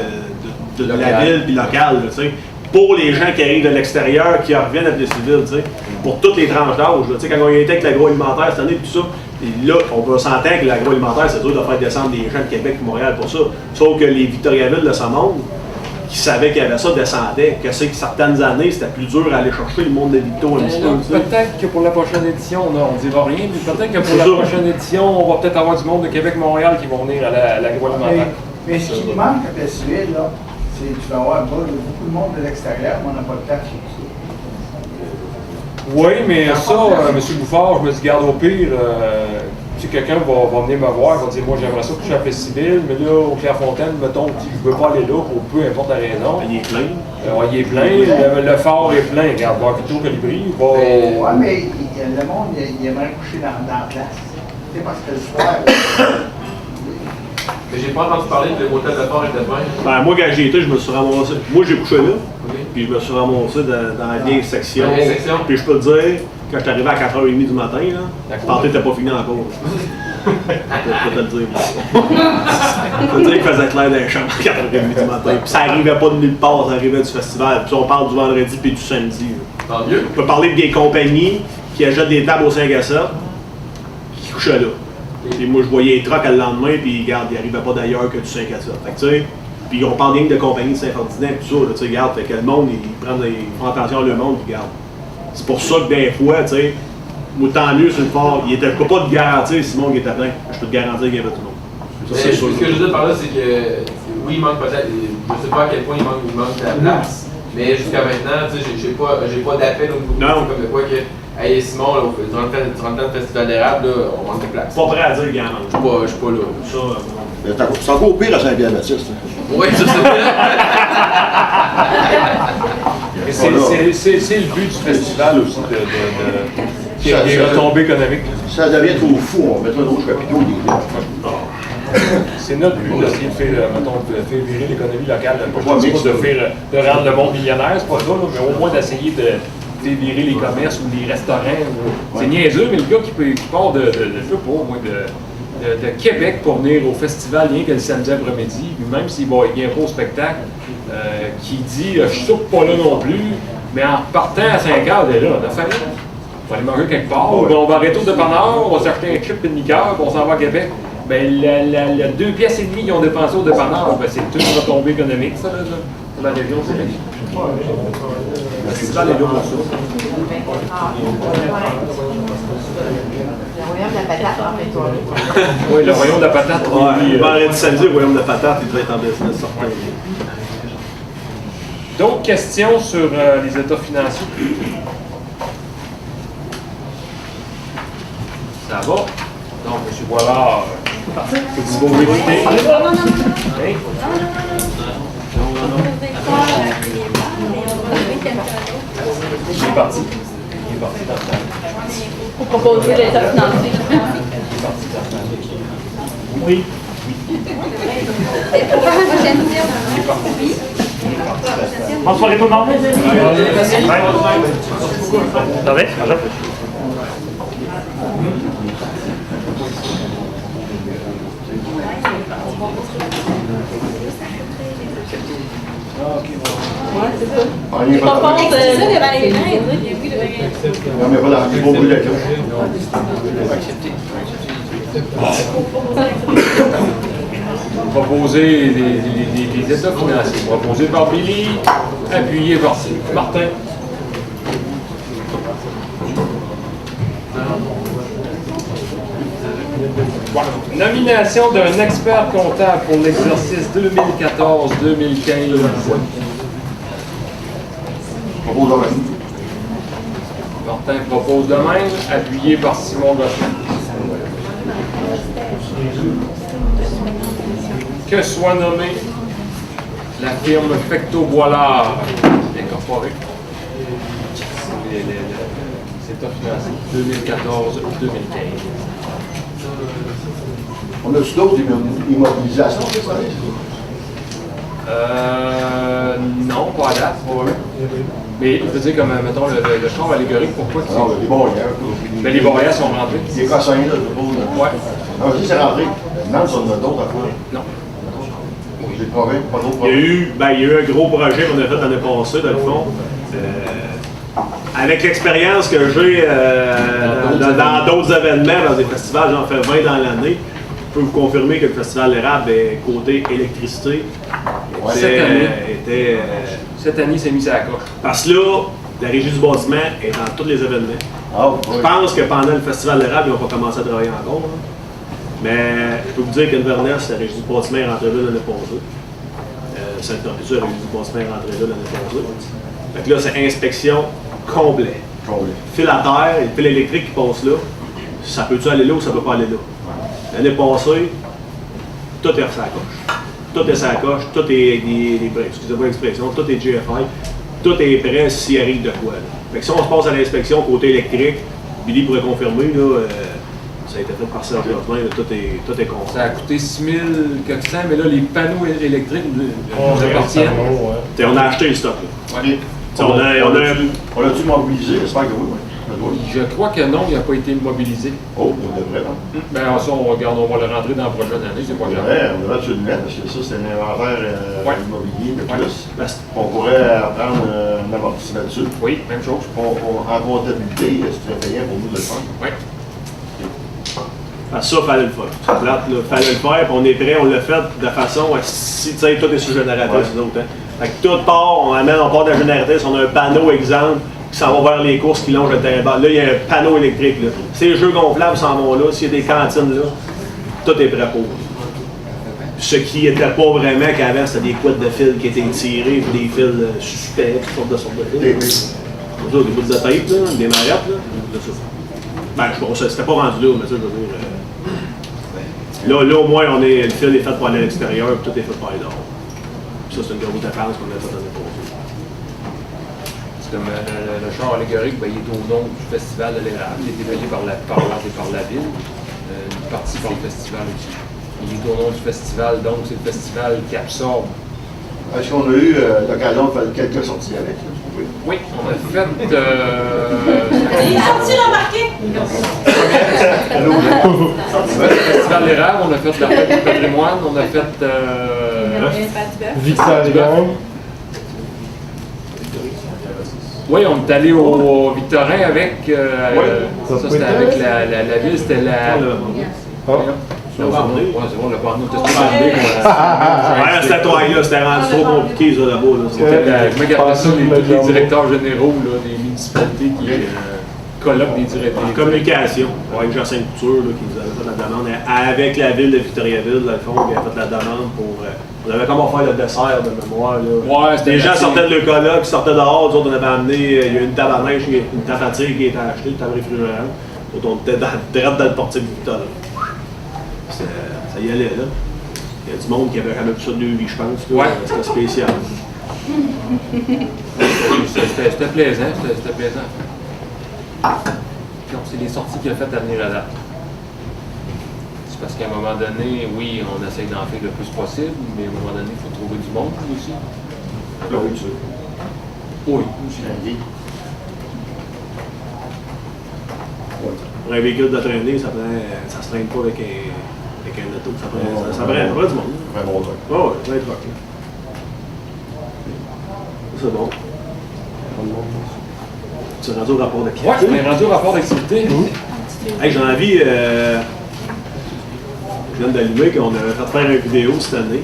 la ville et locale, tu sais. Pour les gens qui arrivent de l'extérieur, qui reviennent à Plessisville, tu sais. Pour toutes les tranches d'âge, tu sais, quand on était avec l'agroalimentaire cette année, tout ça, et là, on peut s'entendre que l'agroalimentaire, c'est dur de faire descendre des gens de Québec et Montréal pour ça. Sauf que les Victoriaville de ce monde, qui savaient qu'il y avait ça, descendaient. Que c'est que certaines années, c'était plus dur à aller chercher le monde de Victo un petit peu. Peut-être que pour la prochaine édition, on ne dira rien, mais peut-être que pour la prochaine édition, on va peut-être avoir du monde de Québec-Montréal qui vont venir à l'agroalimentaire. Mais ce qui manque à Plessisville, là, c'est que tu vas avoir beaucoup de monde de l'extérieur, mais on n'a pas de place ici. Oui, mais ça, M. Bouffard, je me dis, garde au pire, si quelqu'un va venir me voir, il va dire, moi j'aimerais ça coucher à Plessisville, mais là, au Clairefontaine, mettons, je ne veux pas aller là, pour peu importe la raison. Il est plein. Il est plein, le phare est plein, regarde, voir plutôt Colibri. Oui, mais le monde, il aimerait coucher dans la place. C'est parce que le soir. Mais j'ai pas entendu parler que le motel de phare était plein. Ben, moi, quand j'y étais, je me suis ramassé. Moi, j'ai couché là. Puis je me suis ramassé dans la vieille section. Puis je peux te dire, quand je suis arrivé à 4h30 du matin, la partie n'était pas finie encore. Je peux te le dire. Je peux te dire qu'il faisait clair dans les chambres à 4h30 du matin. Puis ça arrivait pas de nulle part, ça arrivait du festival. Puis on parle du vendredi puis du samedi. Tant mieux. On peut parler des compagnies qui achètent des tables au 5 à 7 qui couchaient là. Et moi, je voyais les trucks le lendemain, puis regarde, ils n'arrivaient pas d'ailleurs que du 5 à 7. Fait que, tu sais, puis on parle bien de compagnies de Saint-Ferdinand, puis tout ça, tu sais, regarde, fait que le monde, ils font attention à le monde, puis regarde. C'est pour ça que des fois, tu sais, moi, tant mieux sur le fort, je ne peux pas te garantir si le monde était plein, je peux te garantir qu'il y avait du monde. Ça, ce que je veux dire par là, c'est que, oui, il manque peut-être, je ne sais pas à quel point il manque de la place, mais jusqu'à maintenant, tu sais, j'ai pas d'appel au niveau de comme de quoi que. Hey Simon, là, durant le festival d'érable, on manque de place. Pas prêt à dire qu'il y en a. Je suis pas là. C'est encore pire à Saint-Pierre-Baptiste. Oui, ça c'est le but du festival aussi, qu'il y ait des retombées économiques. Ça devient trop fou, on mettra d'autres chapiteaux. C'est notre but d'essayer de faire, de faire virer l'économie locale. Pas de rendre le monde millionnaire, c'est pas ça, là, mais au moins d'essayer de virer les commerces ou les restaurants. C'est niaiseux, mais le gars qui part je sais pas, moi, de Québec pour venir au festival rien que le samedi après-midi, même s'il vient pas au spectacle, qui dit je soupe pas là non plus, mais en partant à 5 heures, il est là, on a faim. On va aller manger quelque part, on va arrêter au dépanneur, on va s'acheter un chip et une liqueur, puis on s'en va à Québec. Ben, la 2 pièces et demie qu'ils ont dépensé au dépanneur, ben, c'est une retombée économique, ça, là, pour la région. Le festival est là pour ça. Le royaume de la patate, en fait, toi. Oui, le royaume de la patate. Ouais, vendredi samedi, le royaume de la patate, il devrait être en business certain. D'autres questions sur les états financiers? Ça va? Donc, M. Boilard, vous pouvez écouter. Il est parti. Il est parti dans le temps. Pour proposer l'état financier. Il est parti dans le temps. Oui. Pour la prochaine édition. Il est parti. Bonne soirée tout le monde. Ça va? Ouais, c'est ça. Il n'y a pas de... Non, mais voilà, il faut brûler. Proposer des états financiers. Proposé par Billy, appuyé par Martin. Nomination d'un expert comptable pour l'exercice 2014-2015. Propose de même. Martin propose de même, appuyé par Simon Gosselin. Que soit nommée la firme Fecto Boilard incorporée. C'est financier 2014-2015. On a-tu d'autres immobilisations cette année? Non, pas à date, pas eux. Mais je veux dire, comme, mettons, le char allégorique, pourquoi Non, les barrières. Mais les barrières sont rentrées. Les cossins, là, je suppose. Ouais. Non, je dis c'est rentré. Non, ça en a d'autres à faire. Non. J'ai le problème, pas d'autres Il y a problèmes. eu un gros projet qu'on a fait l'année passée, dans le fond. Avec l'expérience que j'ai dans d'autres événements, dans des festivals, j'en fais 20 dans l'année, je peux vous confirmer que le Festival d'érable est côté électricité. Cette année, c'est mis à la coche. Parce que là, la Régie du bâtiment est dans tous les événements. Ah, Je pense que pendant le Festival d'érable, ils n'ont pas commencé à travailler encore. Hein. Mais je peux vous dire qu'Inverness, la Régie du bâtiment est rentrée là l'année passée. Sainte-Tortue, la Régie du bâtiment est rentrée là l'année passée. Fait que là, c'est inspection complet. Fil à terre, et le fil électrique qui passe là, ça peut-tu aller là ou ça peut pas aller là? L'année passée, tout est sur la coche. Tout est sur la coche, tout est excusez-moi l'expression, tout est GFI, tout est prêt s'il arrive de quoi. Là. Fait que si on se passe à l'inspection côté électrique, Billy pourrait confirmer, là, ça a été fait par Serge Jocelyn, tout est complet. Ça a coûté 6 400, mais là, les panneaux électriques nous appartiennent. On a acheté le stock. Là. Okay. On l'a-tu mobilisé? J'espère que oui. Je crois que non, il n'a pas été mobilisé. Oh, on devrait, non? Ben, ça, on va le rentrer dans la prochaine année, c'est pas grave. On devrait tu le mettre, parce que ça, c'est un inventaire immobilier de plus. On pourrait prendre un amortissement dessus. Oui, même chose. En comptabilité, c'est très payant pour nous de le faire. Oui. Ça, fallait le faire. C'est plate, là. Fallait le faire, puis on est prêt, on l'a fait de façon à si, tu sais, tout est sous générateur, c'est d'autres. Fait que tout part, on part de la génératrice, on a un panneau exemple qui s'en va vers les courses qui longent le terrain. Là, il y a un panneau électrique, là. Ces jeux gonflables s'en vont là, s'il y a des cantines là, tout est prêt pour. Ce qui n'était pas vraiment qu'avant, c'était des couettes de fils qui étaient tirés, puis des fils suspects, toutes sortes de fils. Des bouts de tape, là, des maillettes, là. Ben, c'était pas rendu là, mais ça, je veux dire. Là, au moins, le fil est fait pour aller à l'extérieur, puis tout est fait par les dehors. Puis ça, c'est une grosse dépense qu'on a fait l'année passée. C'est comme le char allégorique, ben, il est au nom du Festival de l'érable. Il a été payé par la ville, une partie par le festival aussi. Il est au nom du festival, donc c'est le festival qui absorbe. Est-ce qu'on a eu l'occasion de faire quelques sorties avec? Oui, on a fait. Il est sorti remarqué? Le Festival de l'érable, on a fait la fête du patrimoine, on a fait. Victorin. Oui, on est allé au Victorin avec. Ça, c'était avec la ville, c'était la. Le Barney. Ouais, c'est bon, le Barney. C'était toi, là, c'était rendu trop compliqué, ça, là-bas. C'était, je m'appelle ça, les directeurs généraux là, des municipalités qui colloquent des directeurs. En communication, avec Jacinthe Couture, là, qui nous avait fait la demande, avec la ville de Victoriaville, dans le fond, qui a fait la demande pour. On avait comment faire le dessert de mémoire. Là. Ouais, les gens sortaient de l'école, qui sortaient dehors, nous autres, on avait amené, il y a une table à neige, une table à tir qui était achetée, une table réfrigérante. Donc, on était direct dans le portique de Victoria. Ça y allait, là. Il y a du monde qui avait quand même ça de lui, je pense. Là. Ouais. C'était spécial. C'était plaisant, c'était plaisant. Donc, c'est les sorties qu'il a faites à venir à date. C'est parce qu'à un moment donné, oui, on essaye d'en faire le plus possible, mais à un moment donné, il faut trouver du monde aussi. Oui, tu veux. Oui, aussi. Pour un véhicule de traîner, ça se traîne pas avec un auto. Ça prend du monde. Un bon truc. Oui, ça va être rock. C'est bon. Tu es rendu au rapport d'activité? Oui, on est rendu au rapport d'activité. Hey, j'ai envie, je viens d'allumer qu'on a fait faire une vidéo cette année.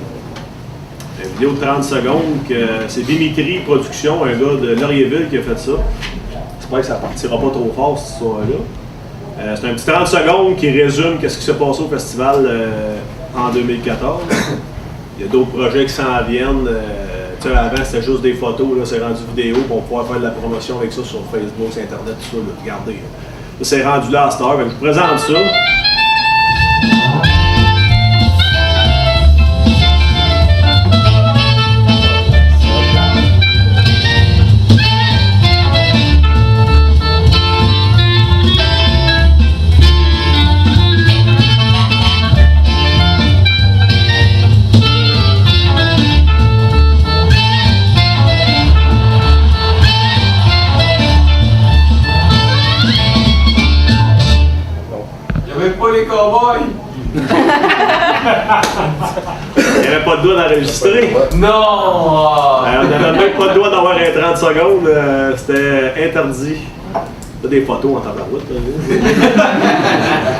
Une vidéo de 30 secondes, que c'est Dimitri Production, un gars de Laurierville qui a fait ça. J'espère que ça partira pas trop fort cette histoire-là. C'est un petit 30 secondes qui résume ce qui s'est passé au festival en 2014. Il y a d'autres projets qui s'en viennent. Avant, c'était juste des photos, là, c'est rendu vidéo pour pouvoir faire de la promotion avec ça sur Facebook, sur Internet, tout ça. Là, regardez. Là. C'est rendu là à cette heure. Je vous présente ça. Les cowboys! Il n'y avait pas de doigt d'enregistrer. Non! On n'avait même pas de doigt d'avoir un 30 secondes. C'était interdit. T'as des photos en tabarouette.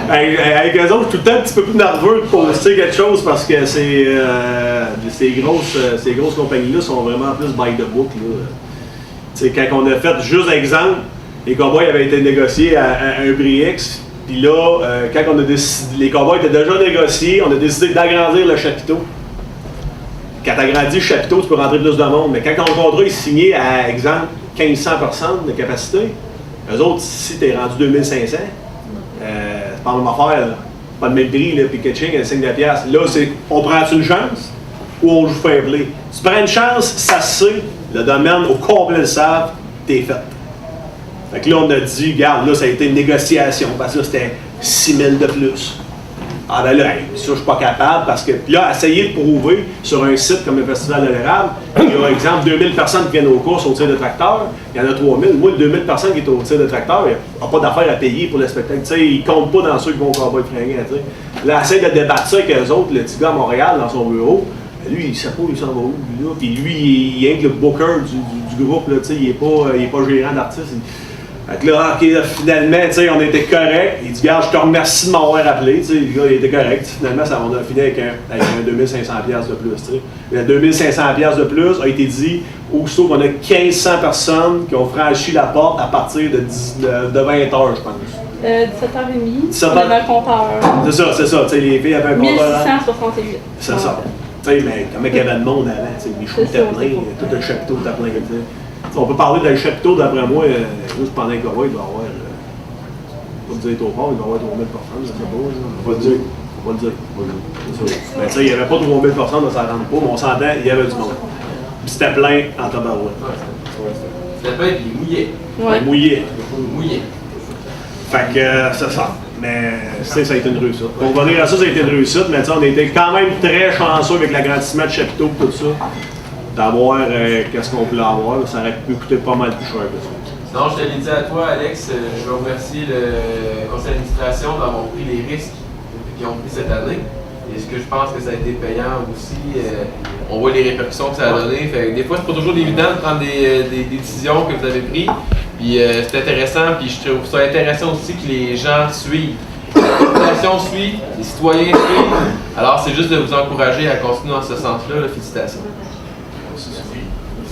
Avec eux autres, tout le temps un petit peu plus nerveux de poster quelque chose parce que ces grosses compagnies-là sont vraiment plus by the book. Quand on a fait, juste exemple, les Cowboys avaient été négociés à un prix X. Puis là, quand on a décidé, les Cowboys étaient déjà négociés, on a décidé d'agrandir le chapiteau. Quand tu agrandis le chapiteau, tu peux rentrer plus de monde. Mais quand ton contrat est signé à, exemple, 1500 personnes de capacité, eux autres, si tu es rendu 2500, c'est pas la même affaire, là. Pas le même prix, là, puis catching à 5 $. Là, c'est on prend une chance ou on joue fair play. Tu prends une chance, ça se sait, le domaine au complet le savent, t'es fait. Fait que là, on a dit, regarde, là, ça a été une négociation, parce que là, c'était 6 000 de plus. Ah ben là, ça, je suis pas capable, parce que là, essayer de prouver sur un site comme le Festival de l'érable, il y a, exemple, 2000 personnes qui viennent aux courses au tir de tracteur, il y en a 3000. Moi, les 2000 personnes qui sont au tir de tracteur, il n'y a pas d'affaire à payer pour le spectacle. Tu sais, ils ne comptent pas dans ceux qui vont au Cowboy fringant, tu sais. Là, essaye de débattre ça avec eux autres, le petit gars à Montréal, dans son bureau. Lui, il ne sait pas où il s'en va où, lui, là. Puis lui, il est que le booker du groupe, là, tu sais, il n'est pas gérant d'artiste. Fait que là, OK, là, finalement, tu sais, on était correct. Il dit, regarde, je te remercie de m'avoir appelé. Tu sais, le gars, il était correct. Finalement, on a fini avec un 2500$ de plus, tu sais. Le 2500$ de plus a été dit aussitôt qu'on a 1500 personnes qui ont franchi la porte à partir de 20h, je pense. 17h30, on avait un compteur. C'est ça, tu sais, les filles avaient un compteur. 1668. C'est ça. Tu sais, mais comme il y avait de monde avant, tu sais, les choux étaient pleins, tout le chapiteau était plein, tu sais. On peut parler d'un chapiteau, d'après moi, juste pendant que il doit y avoir, pas me dire trop fort, il doit y avoir 3000 personnes, je sais pas. On va le dire. On va le dire. Mais tu sais, il n'y avait pas 3000 personnes, ça ne rentre pas, mais on s'entend, il y avait du monde. Puis c'était plein en tabarouette. C'était plein, puis mouillé. Ouais. Mouillé. Fait que c'est ça. Mais ça a été une réussite. On va dire à ça, ça a été une réussite, mais on était quand même très chanceux avec l'agrandissement de chapiteau et tout ça. D'avoir qu'est-ce qu'on voulait avoir, ça aurait pu coûter pas mal plus cher que ça. Sinon, je te l'ai dit à toi, Alex, je veux remercier le conseil d'administration d'avoir pris les risques qu'ils ont pris cette année. Et ce que je pense que ça a été payant aussi, on voit les répercussions que ça a donné. Fait que des fois, c'est pas toujours évident de prendre des décisions que vous avez prises. Puis c'est intéressant, puis je trouve ça intéressant aussi que les gens suivent. La population suit, les citoyens suivent. Alors, c'est juste de vous encourager à continuer dans ce sens-là. Félicitations.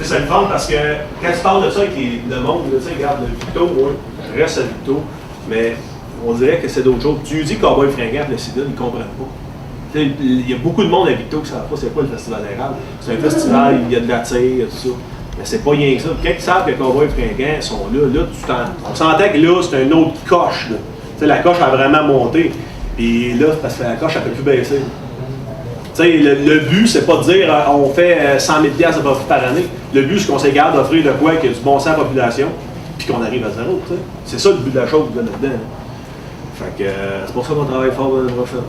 C'est le fun parce que quand tu parles de ça avec le monde, tu sais, regarde, le Victo, moi, je reste à Victo, mais on dirait que c'est d'autres choses. Tu dis Cowboy fringant, le civil, ils ne comprennent pas. Il y a beaucoup de monde à Victo qui ne savent pas c'est quoi le Festival d'érable. C'est un festival, il y a de la tire, il y a tout ça. Mais c'est pas rien que ça. Quand ils savent que Cowboy fringant sont là, on s'entend que là, c'est une autre coche. Là. Tu sais, la coche a vraiment monté. Puis là, parce que la coche, elle ne peut plus baisser. Tu sais, le but, c'est pas de dire on fait 100 000$ de profit par année. Le but, c'est qu'on s'égare d'offrir de quoi qu'il y a du bon sens à la population, puis qu'on arrive à zéro. T'sais. C'est ça le but de la chose là-dedans. Fait que c'est pour ça qu'on travaille fort l'année prochaine.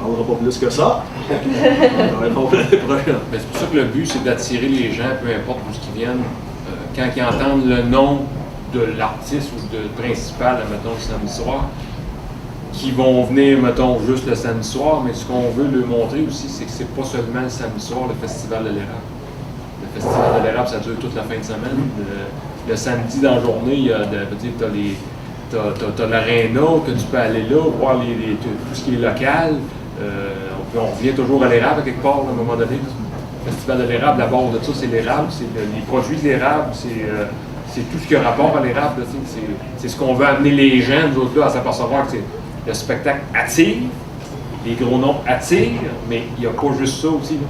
On ne parlera pas plus que ça. On travaille fort l'année prochaine. C'est pour ça que le but, c'est d'attirer les gens, peu importe d'où ils viennent, quand ils entendent le nom de l'artiste ou de principal, mettons, le samedi soir, qui vont venir, mettons, juste le samedi soir, mais ce qu'on veut leur montrer aussi, c'est que c'est pas seulement le samedi soir, le Festival de l'érable. Le Festival de l'érable, ça dure toute la fin de semaine. Le samedi, dans la journée, il y a t'as l'aréna, que tu peux aller là, voir tout ce qui est local. On revient toujours à l'érable, quelque part, à un moment donné. Le Festival de l'érable, la base de ça, c'est l'érable, c'est les produits de l'érable, c'est c'est tout ce qui a rapport à l'érable. C'est ce qu'on veut amener les gens, nous autres, là, à s'apercevoir que le spectacle attire, les gros noms attirent, mais il n'y a pas juste ça aussi. Là.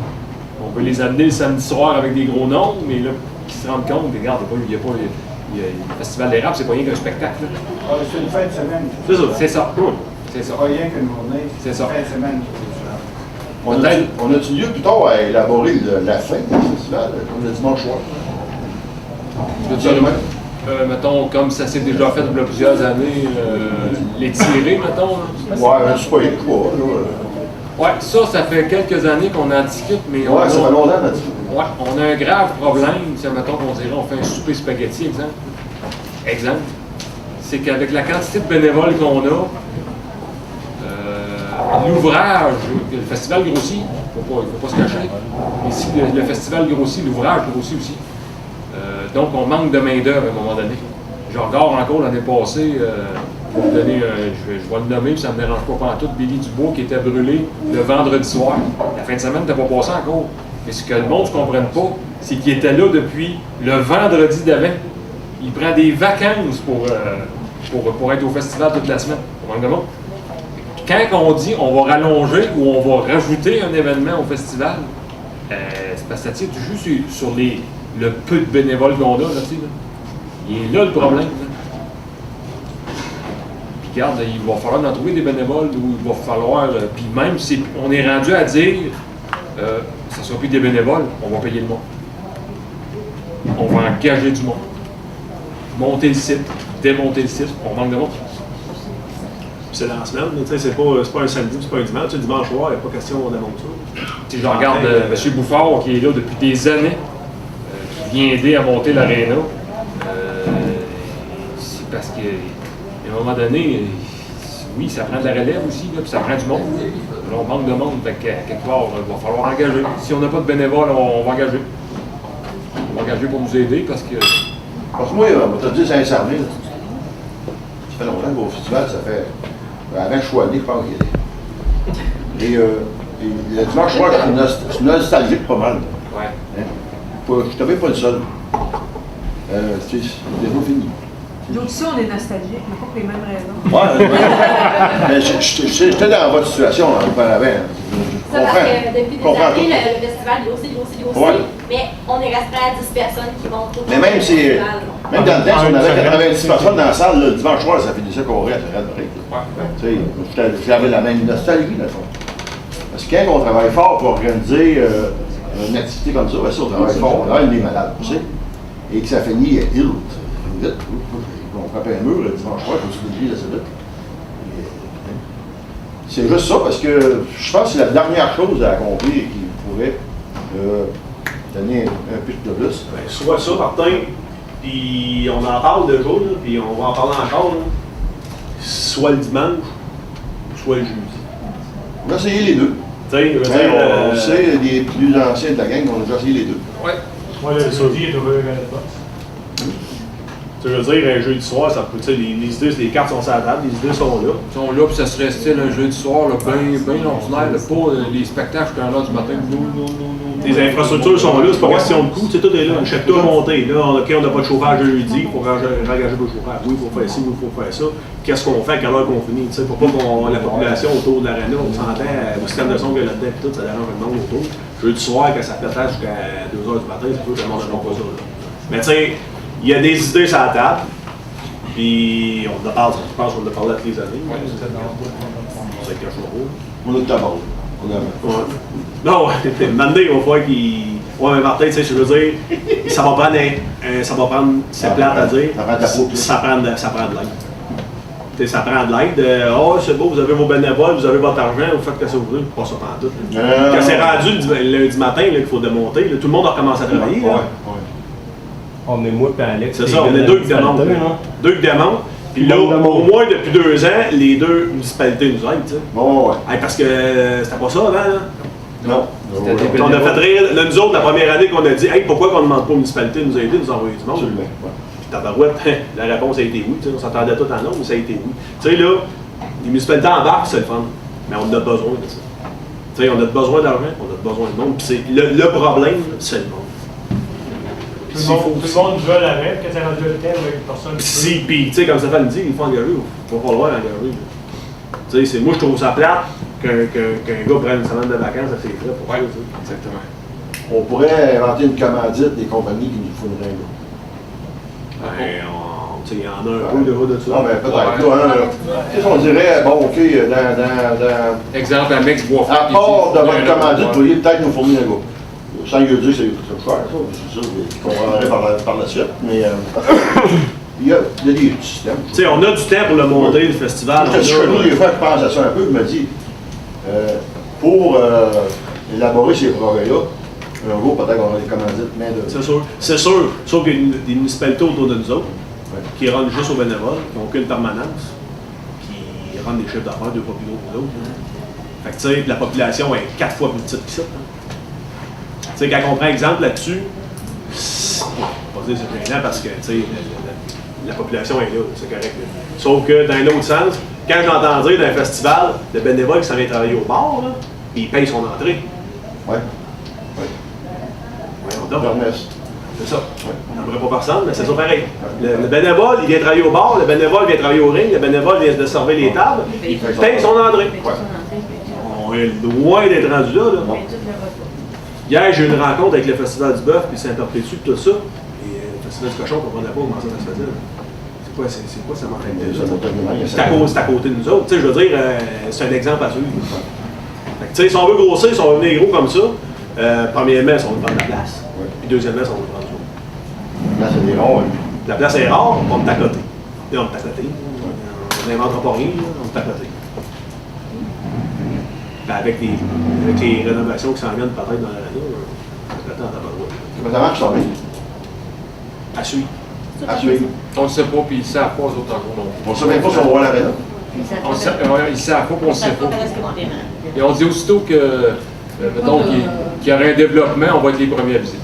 On veut les amener le samedi soir avec des gros noms, mais là, qui se rendent compte, regarde, il y a le Festival d'érable, c'est pas rien qu'un spectacle. Ah, c'est une fin de semaine. C'est ça. C'est ça. C'est ça. C'est pas rien qu'une journée. C'est ça. Une fin de semaine. On a-tu lieu plus tard à élaborer la fin du festival, comme le dimanche soir? Mettons, comme ça s'est déjà fait depuis plusieurs années, les tirer, mettons. Ouais, c'est pas une fois. Ouais, ça fait quelques années qu'on en discute, mais ouais, ça fait longtemps qu'on en discute. Ouais, on a un grave problème, c'est, mettons qu'on dirait, on fait un souper spaghetti, exemple. C'est qu'avec la quantité de bénévoles qu'on a, l'ouvrage, le festival grossit, il ne faut pas se cacher, mais si le festival grossit, l'ouvrage grossit aussi. Donc, on manque de main-d'œuvre à un moment donné. Je regarde encore l'année passée, pour vous donner, je vais le nommer, puis ça ne me dérange pas pantoute, Billy Dubois qui était brûlé le vendredi soir. La fin de semaine n'était pas passée encore. Mais ce que le monde ne comprenne pas, c'est qu'il était là depuis le vendredi d'avant. Il prend des vacances pour être au festival toute la semaine. Quand on dit on va rallonger ou on va rajouter un événement au festival, c'est parce que ça tire toujours sur le peu de bénévoles qu'on a. Là. Il est là le problème. Là. Puis regarde, il va falloir en trouver des bénévoles ou il va falloir. Puis même si on est rendu à dire ça ne sera plus des bénévoles, on va payer le monde. On va engager du monde. Monter le site, démonter le site, on manque de monde. C'est dans la semaine, c'est pas un samedi, c'est pas un dimanche. Le dimanche soir, il n'y a pas question d'aventure. Si je regarde M. Bouffard qui est là depuis des années, qui vient aider à monter l'aréna, c'est parce qu'à un moment donné, oui, ça prend de la relève aussi, là, puis ça prend du monde. Là, on manque de monde, fait quelque part, il va falloir engager. Si on n'a pas de bénévoles, on va engager. On va engager pour nous aider parce que. Parce que moi, on va te dire sincèrement, ça fait longtemps qu'au festival, ça fait. Avant que je sois né, je pense qu'il y a. Et le dimanche soir, je suis nostalgique pas mal. Ouais. Hein? Je ne suis pas le seul. C'est déjà fini. Nous aussi, on est nostalgiques, mais pas pour les mêmes raisons. Ouais, mais j'étais dans votre situation auparavant. Ça, parce que depuis des années, le festival grossit. Ouais. Mais on est resté à 10 personnes qui vont trop. Mais même dans le temps, si on avait 90 personnes dans la salle, le dimanche soir, ça finissait qu'on aurait à faire de break. J'avais la même nostalgie, dans le fond. Parce que quand on travaille fort pour organiser une activité comme ça, ben ça, on travaille fort, on a des malades, tu sais. Et que ça finit vite. On frappe un mur le dimanche soir, il faut se dédier assez vite. C'est juste ça, parce que je pense que c'est la dernière chose à accomplir qui pourrait donner un peu de plus. Ben, soit ça, Martin, puis on en parle déjà, puis on va en parler encore, là. Soit le dimanche, soit le jeudi. On a essayé les deux. Tu sais, je veux dire, on sait, les plus anciens de la gang, on a déjà essayé les deux. Ouais. Moi, le jeudi est ouvert à la boxe. Tu veux dire, un jeudi soir, ça peut, tu sais, les cartes sont sur la table, les idées sont là. Ils sont là, puis ça serait style un jeudi soir, bien ordinaire, là, pas les spectacles jusqu'à l'heure du matin. Les infrastructures sont là, c'est pas question de coût, tout est là, chef tout monté. Là, OK, on n'a pas de chauffage jeudi, il faut engager le chauffage. Oui, il faut faire ci, oui, il faut faire ça. Qu'est-ce qu'on fait à quelle heure qu'on finit? Pour pas qu'on la population autour de l'aréna, on s'entend, le système de son que là-dedans, puis tout, ça dérange le monde autour. Jeudi soir, quand ça pétage jusqu'à 2 h du matin, c'est sûr que le monde n'a pas ça. Là. Mais tu sais, il y a des idées sur la table, puis on en parle, je pense qu'on en a parlé à toutes les années. On s'est caché au rouge. On a de ta base. Non, maintenant, il va falloir qu'il. Ouais, mais Martin, tu sais, je veux dire, ça va prendre, c'est plate à dire, ça prend de l'aide. Ça prend de l'aide. Oh, c'est beau, vous avez vos bénévoles, vous avez votre argent, vous faites que ça vous voulez, pas ça pendant tout. Quand c'est rendu le lundi matin qu'il faut démonter, là, tout le monde a recommencé à travailler. On est moi et Alex. C'est ça, on est deux qui démontent. Deux qui démontent. Puis là, au moins depuis 2 ans, les 2 municipalités nous aident, tu sais. Bon, ouais. Parce que c'était pas ça avant, là. Non. On a fait rire, là, nous autres, la première année qu'on a dit, hey, pourquoi qu'on ne demande pas aux municipalités de nous aider, de nous envoyer du monde? Puis tabarouette, la réponse a été oui, on s'attendait tout en long, mais ça a été oui. Tu sais, là, les municipalités embarquent, c'est le fun, mais on a besoin de ça. Tu sais, on a besoin d'argent, on a besoin de monde, puis le problème, c'est le monde. Tout le monde joue avec, quand c'est rendu le thème avec une personne. Si, puis, tu sais, comme Stéphane dit, il faut engager, il va falloir engager. Tu sais, moi, je trouve ça plate qu'un gars prenne une semaine de vacances à ses frais pour ça. Exactement. On pourrait inventer une commandite des compagnies qui nous fourniraient là. Ben, tu sais, il y en a un peu de ça. Non, mais peut-être. On dirait, bon, OK, dans exemple, un mec bois à part de votre commandite, vous pourriez peut-être nous fournir un gars. Sans lui dire que c'est très cher, ça, c'est ça, je comprendrai par la suite, mais il y a des petits systèmes. Tu sais, on a du temps pour le monter, le festival. Je suis des fois, je pense à ça un peu, je me dis, pour élaborer ces projets-là, un jour, peut-être qu'on aura des commandites, mais de... C'est sûr. C'est sûr. Sauf qu'il y a des municipalités autour de nous autres qui rendent juste aux bénévoles, qui n'ont aucune permanence, qui rendent des chiffres d'affaires 2 fois plus gros que d'autres. Fait que, tu sais, la population est 4 fois plus petite que ça. Tu sais, quand on prend exemple là-dessus, c'est pas dire c'est gênant parce que, tu sais, la population est là, c'est correct. Sauf que, dans l'autre sens, quand j'entends dire d'un festival de bénévoles qui s'en vient travailler au bar, là, il paye son entrée. Ouais. C'est ça. On n'aimerait pas personne, mais c'est ça pareil. Le bénévole, il vient travailler au bar, le bénévole vient travailler au ring, le bénévole vient de servir les tables, il paye son entrée. On est loin d'être rendu là. Hier, j'ai eu une rencontre avec le Festival du Bœuf, puis Saint-Perpétue, tout ça. Et le Festival du Cochon, on ne comprenait pas comment ça se faisait. C'est quoi ça m'entraîne? C'est à côté de nous autres. Tu sais, je veux dire, c'est un exemple à suivre. Fait que, tu sais, si on veut grossir, si on veut venir gros comme ça, premièrement, si on veut prendre la place. Puis deuxièmement, si on veut prendre ça. La place est rare. La place est rare, on est à côté. Et on est à côté. On n'inventera pas rien, on est à côté. Ben, avec les rénovations qui s'en viennent peut-être dans l'année, on n'a pas le droit. Comment ça marche, ça va? À suivre. À suivre. On ne sait pas, puis ils ne savent pas, aux autres encore non plus. On ne sait même pas si on va voir l'arena. Ils ne savent pas, puis on ne sait pas. Et on dit aussitôt que, mettons, qu'il y aurait un développement, on va être les premiers à visiter.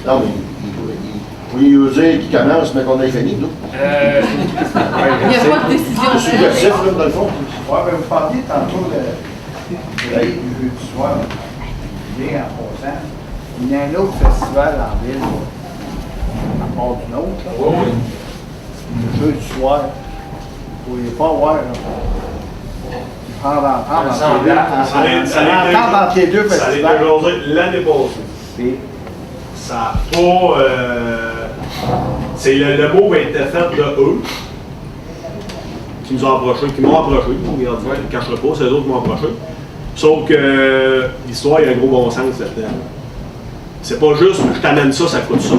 Non, mais vous pouvez nous dire qu'ils commencent, mais qu'on ait fini, nous. Il n'y a pas de décision. C'est subjectif, là, dans le fond. Oui, mais vous parliez tantôt de du jeudi soir, bien en passant. Il y a un autre festival en ville, à part du nôtre, là. Oui. Le jeudi soir. Vous ne pouvez pas voir. Entendre entre les deux festivals. Ça a été l'année passée. Ça n'a pas. C'est le mot a été fait de eux qui nous ont approchés, qui m'ont approché. Je ne cacherai pas, c'est eux autres qui m'ont approché. Sauf que l'histoire, il y a un gros bon sens là-dedans. C'est pas juste je t'amène ça, ça coûte ça.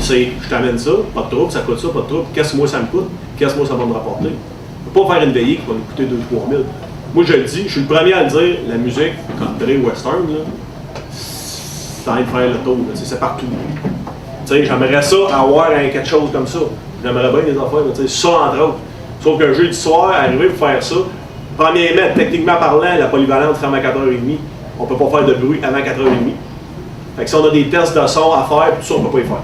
C'est je t'amène ça, pas de trouble, ça coûte ça, pas de trouble. Qu'est-ce que moi ça me coûte? Qu'est-ce que moi ça va me rapporter? Je ne peux pas faire une veillée qui va nous coûter 2-3 000. Moi je le dis, je suis le premier à le dire, la musique country western, ça aide à faire le tour, c'est partout. J'aimerais ça avoir quelque chose comme ça. J'aimerais bien des affaires, ça entre autres. Sauf qu'un jeudi soir, arriver pour faire ça, premièrement, techniquement parlant, la polyvalente ferme à 4h30. On ne peut pas faire de bruit avant 4h30. Fait que si on a des tests de son à faire, tout ça, on ne peut pas y faire.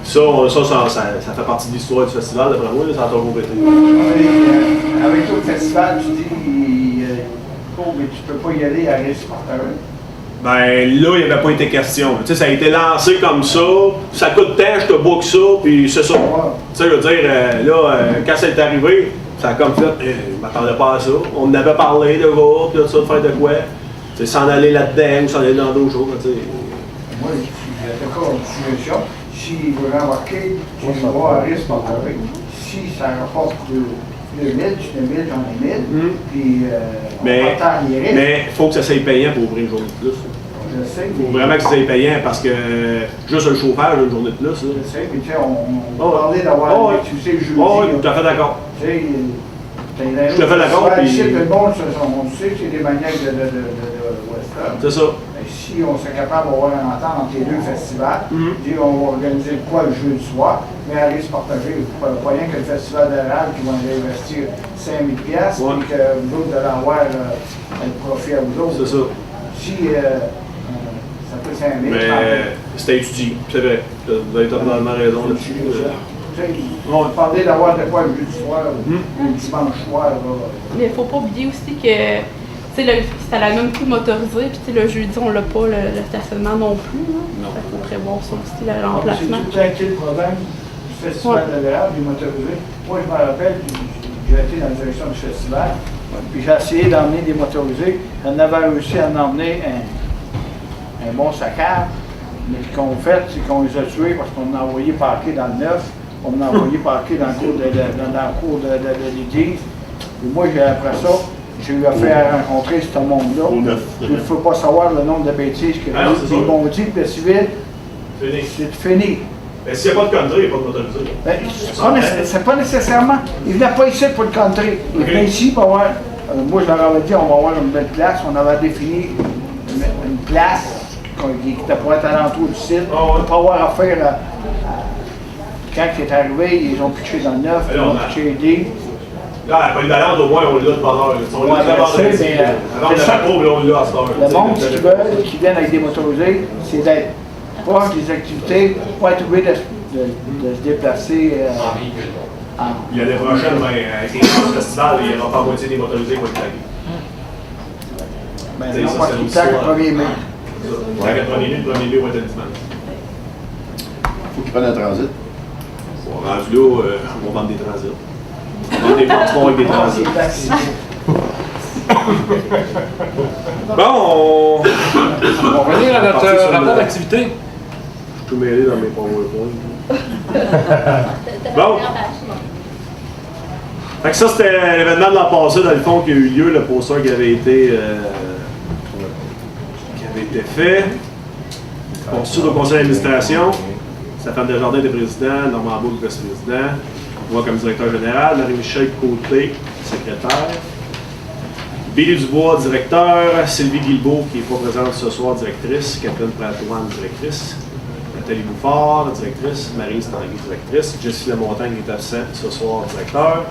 Ça fait partie de l'histoire du festival, d'après moi, ça a toujours été. Avec d'autres festivals, tu dis mais tu peux pas y aller à risque. Ben là, il n'y avait pas été question. Ça a été lancé comme ça coûte tant, je te book ça, puis c'est ça. Je veux dire, là, quand c'est arrivé, ça a comme fait, je ne m'attendais pas à ça. On en avait parlé de voir, puis de ça, de faire de quoi. S'en aller là-dedans ou s'en aller dans d'autres choses. Moi, je suis d'accord avec une solution. S'il veut rembarquer, tu vas à risque par l'arrêt. Si ça rapporte 2 000, tu te 1000, j'en ai 1000. Puis, mais il faut que ça soit payant pour ouvrir une journée de plus. Je sais. Il faut vraiment que ça soit payant parce que juste un chauffage, une journée de plus. Je sais, puis tu sais, on parlait d'avoir l'électricité jeudi. Oh, tout à fait d'accord. Tu sais, je suis tout à fait d'accord. On sait que c'est des maniaques de western. C'est ça. Mais si on serait capable d'avoir un entente entre les deux festivals, dire on va organiser quoi le jeudi soir, mais à risque partagé. Pas rien que le festival d'Arable qui va investir 5 000 $, et que vous autres allez avoir le profit à vous autres. C'est ça. Si ça fait 5 000 $. Mais c'était étudié, c'est vrai. Vous avez totalement raison là-dessus. On parlait d'avoir de quoi le jeudi soir, le dimanche soir. Mais il ne faut pas oublier aussi que c'est la même coût motorisé, puis le jeudi, on l'a pas, le stationnement non plus. Non. Il faut prévoir ça aussi, le C'est remplacement. tout un le problème du festival de l'érable, des motorisés. Moi, je me rappelle, j'ai été dans la direction du festival, puis j'ai essayé d'emmener des motorisés. On avait réussi à en emmener un bon saccard, mais ce qu'on fait, c'est qu'on les a tués parce qu'on a envoyé parquer dans le neuf, on a envoyé parquer dans la cour de l'église. Et moi, après ça, j'ai eu affaire à rencontrer ce monde-là. Il ne faut pas savoir le nombre de bêtises qu'il y a. Ils m'ont dit que le civil, c'est fini. Mais s'il n'y a pas de country, il n'y a pas de motorisé. C'est pas nécessairement. Ils ne venaient pas ici pour le country. Ils venaient ici pour avoir. Moi, je leur avais dit, on va avoir une belle place. On avait défini une place qui était pour être alentour du site. On ne pas avoir affaire à. Quand il est arrivé, ils ont pitché dans le neuf, ils ont pitché des. Là, à Polyvalente, au moins, on l'a de bonheur. On l'a de bonheur. Alors, on a on l'a à cette heure. Le monde qui viennent avec des motorisés, c'est d'être proche des activités, pas être obligé de se déplacer Il y a des prochaines, avec les grands festivals, il n'y aura pas moitié des motorisés pour le taguer. Mais non, pas tout le temps le 1er mai. Le 1er mai va être un dimanche. Faut qu'ils prennent un transit. Rendu là, on va vendre des transits. On vend des transports avec des transits. Bon, on va revenir à notre rapport d'activité. Je suis tout mêlé dans mes PowerPoint. Bon. Fait que ça, c'était l'événement de l'an passé, dans le fond, qui a eu lieu, le poster qui avait été fait. Poursuite au conseil d'administration. Stéphane Desjardins était président, Normand Bourg vice-président, moi comme directeur général, Marie-Michel Côté, secrétaire, Billy Dubois, directeur, Sylvie Guilbeault, qui n'est pas présente ce soir, directrice, Catherine Pratouane, directrice, Nathalie Bouffard, directrice, Marie Stanguy, directrice, Jessie Lamontagne qui est absent ce soir, directeur,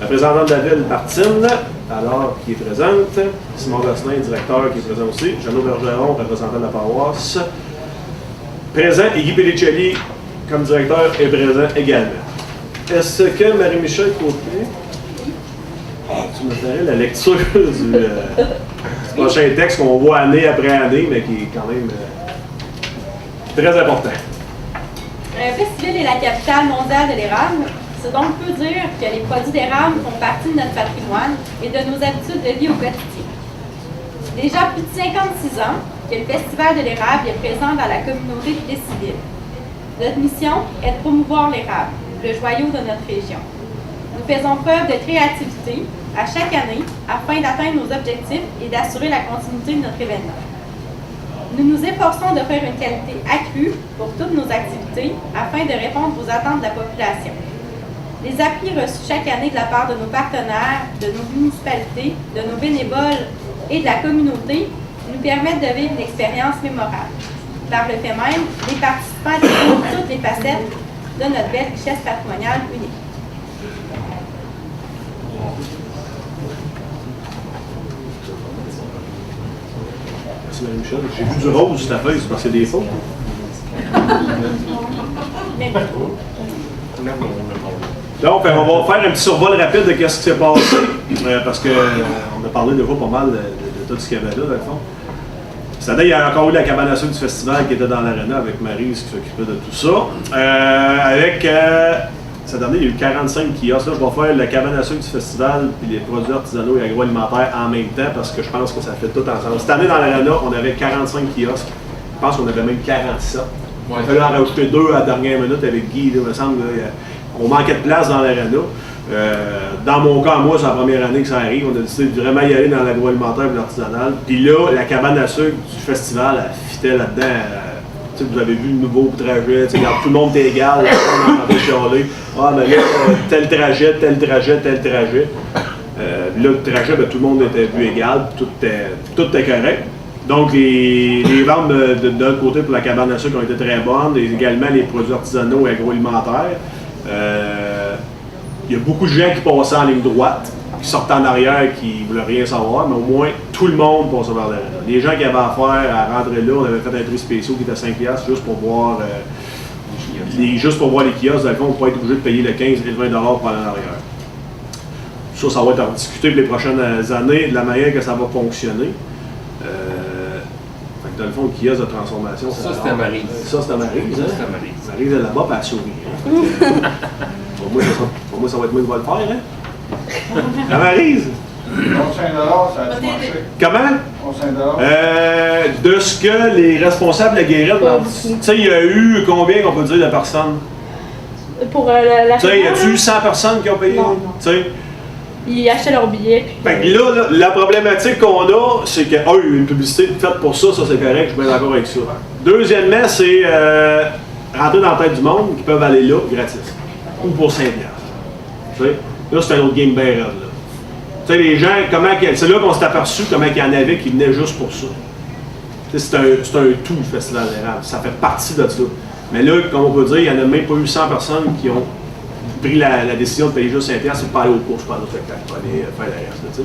représentante de la ville, Martine, alors qui est présente, Simon Gosselin, directeur, qui est présent aussi, Jeannot Bergeron, représentant de la paroisse, présent, et Guy Pellicelli, comme directeur, est présent également. Est-ce que Marie-Michel Côté, tu me ferais la lecture du prochain texte qu'on voit année après année, mais qui est quand même très important. Festiville est la capitale mondiale de l'érable. C'est donc peu dire que les produits d'érable font partie de notre patrimoine et de nos habitudes de vie au quotidien. Déjà plus de 56 ans que le Festival de l'érable est présent dans la communauté des civils. Notre mission est de promouvoir l'érable, le joyau de notre région. Nous faisons preuve de créativité à chaque année afin d'atteindre nos objectifs et d'assurer la continuité de notre événement. Nous nous efforçons d'offrir une qualité accrue pour toutes nos activités afin de répondre aux attentes de la population. Les appuis reçus chaque année de la part de nos partenaires, de nos municipalités, de nos bénévoles et de la communauté nous permettent de vivre une expérience mémorable. Par le fait même, les participants découvrent toutes les facettes de notre belle richesse patrimoniale unique. Merci Marie-Michel. J'ai vu du rose sur ta feuille, c'est parce que c'est des faux. Donc, on va faire un petit survol rapide de ce qui s'est passé, parce qu'on a parlé de fois pas mal de tout ce qu'il y avait là, dans le fond. Cette année, il y a encore eu la cabane à sucre du festival qui était dans l'aréna avec Marie, qui s'occupait de tout ça. Cette année, il y a eu 45 kiosques. Là, je vais faire la cabane à sucre du festival et les produits artisanaux et agroalimentaires en même temps parce que je pense que ça fait tout ensemble. Cette année, dans l'aréna, on avait 45 kiosques. Je pense qu'on avait même 47. Il a fallu en rajouter 2 à la dernière minute avec Guy, là, il me semble. Là, on manquait de place dans l'aréna. Dans mon cas, moi, c'est la première année que ça arrive. On a décidé de vraiment y aller dans l'agroalimentaire et l'artisanal. Puis là, la cabane à sucre du festival, elle fitait là-dedans. Vous avez vu le nouveau trajet, tout le monde est égal, on est en train de chialer. Ah, mais là, tel trajet. Là, le trajet, tout le monde était vu égal, tout était correct. Donc, les ventes de notre côté pour la cabane à sucre ont été très bonnes, et également les produits artisanaux et agroalimentaires. Il y a beaucoup de gens qui passaient en ligne droite, qui sortaient en arrière, qui ne voulaient rien savoir, mais au moins tout le monde passait vers l'arène. Les gens qui avaient affaire à rentrer là, on avait fait un prix spécial qui était 5$ juste pour voir les kiosques. Dans le fond, on ne peut pas être obligé de payer le 15 et le 20$ pour aller en arrière. ça va être à discuter pour les prochaines années de la manière que ça va fonctionner. Dans le fond, le kiosque de transformation, ça, c'était Maryse. Ça, c'était Maryse. Ça, c'était Maryse. Maryse est là-bas, puis elle sourit. Pour moi, ça va être moi qui va le faire. Hein? La Maryse! $5, ça a dû marcher. Comment? $5. De ce que les responsables de la guérite, tu sais, il y a eu combien qu'on peut dire de personnes? Pour la Tu sais, y a-tu eu 100 personnes qui ont payé? Non. Ils achetaient leurs billets. Puis là, la problématique qu'on a, c'est qu'il y a une publicité faite pour ça, ça c'est correct, je suis bien d'accord avec ça. Deuxièmement, c'est rentrer dans la tête du monde qui peuvent aller là gratis. Ou pour 5$. Tu sais, là, c'est un autre game bien raide, là. Tu sais, les gens, c'est là qu'on s'est aperçu comment il y en avait qui venaient juste pour ça. C'est un tout, le Festival d'érable. Ça fait partie de ça. Mais là, comme on peut dire, il n'y en a même pas eu 100 personnes qui ont pris la décision de payer juste 5$, c'est pas aller aux courses, pas aller au spectacle, pas aller faire le reste.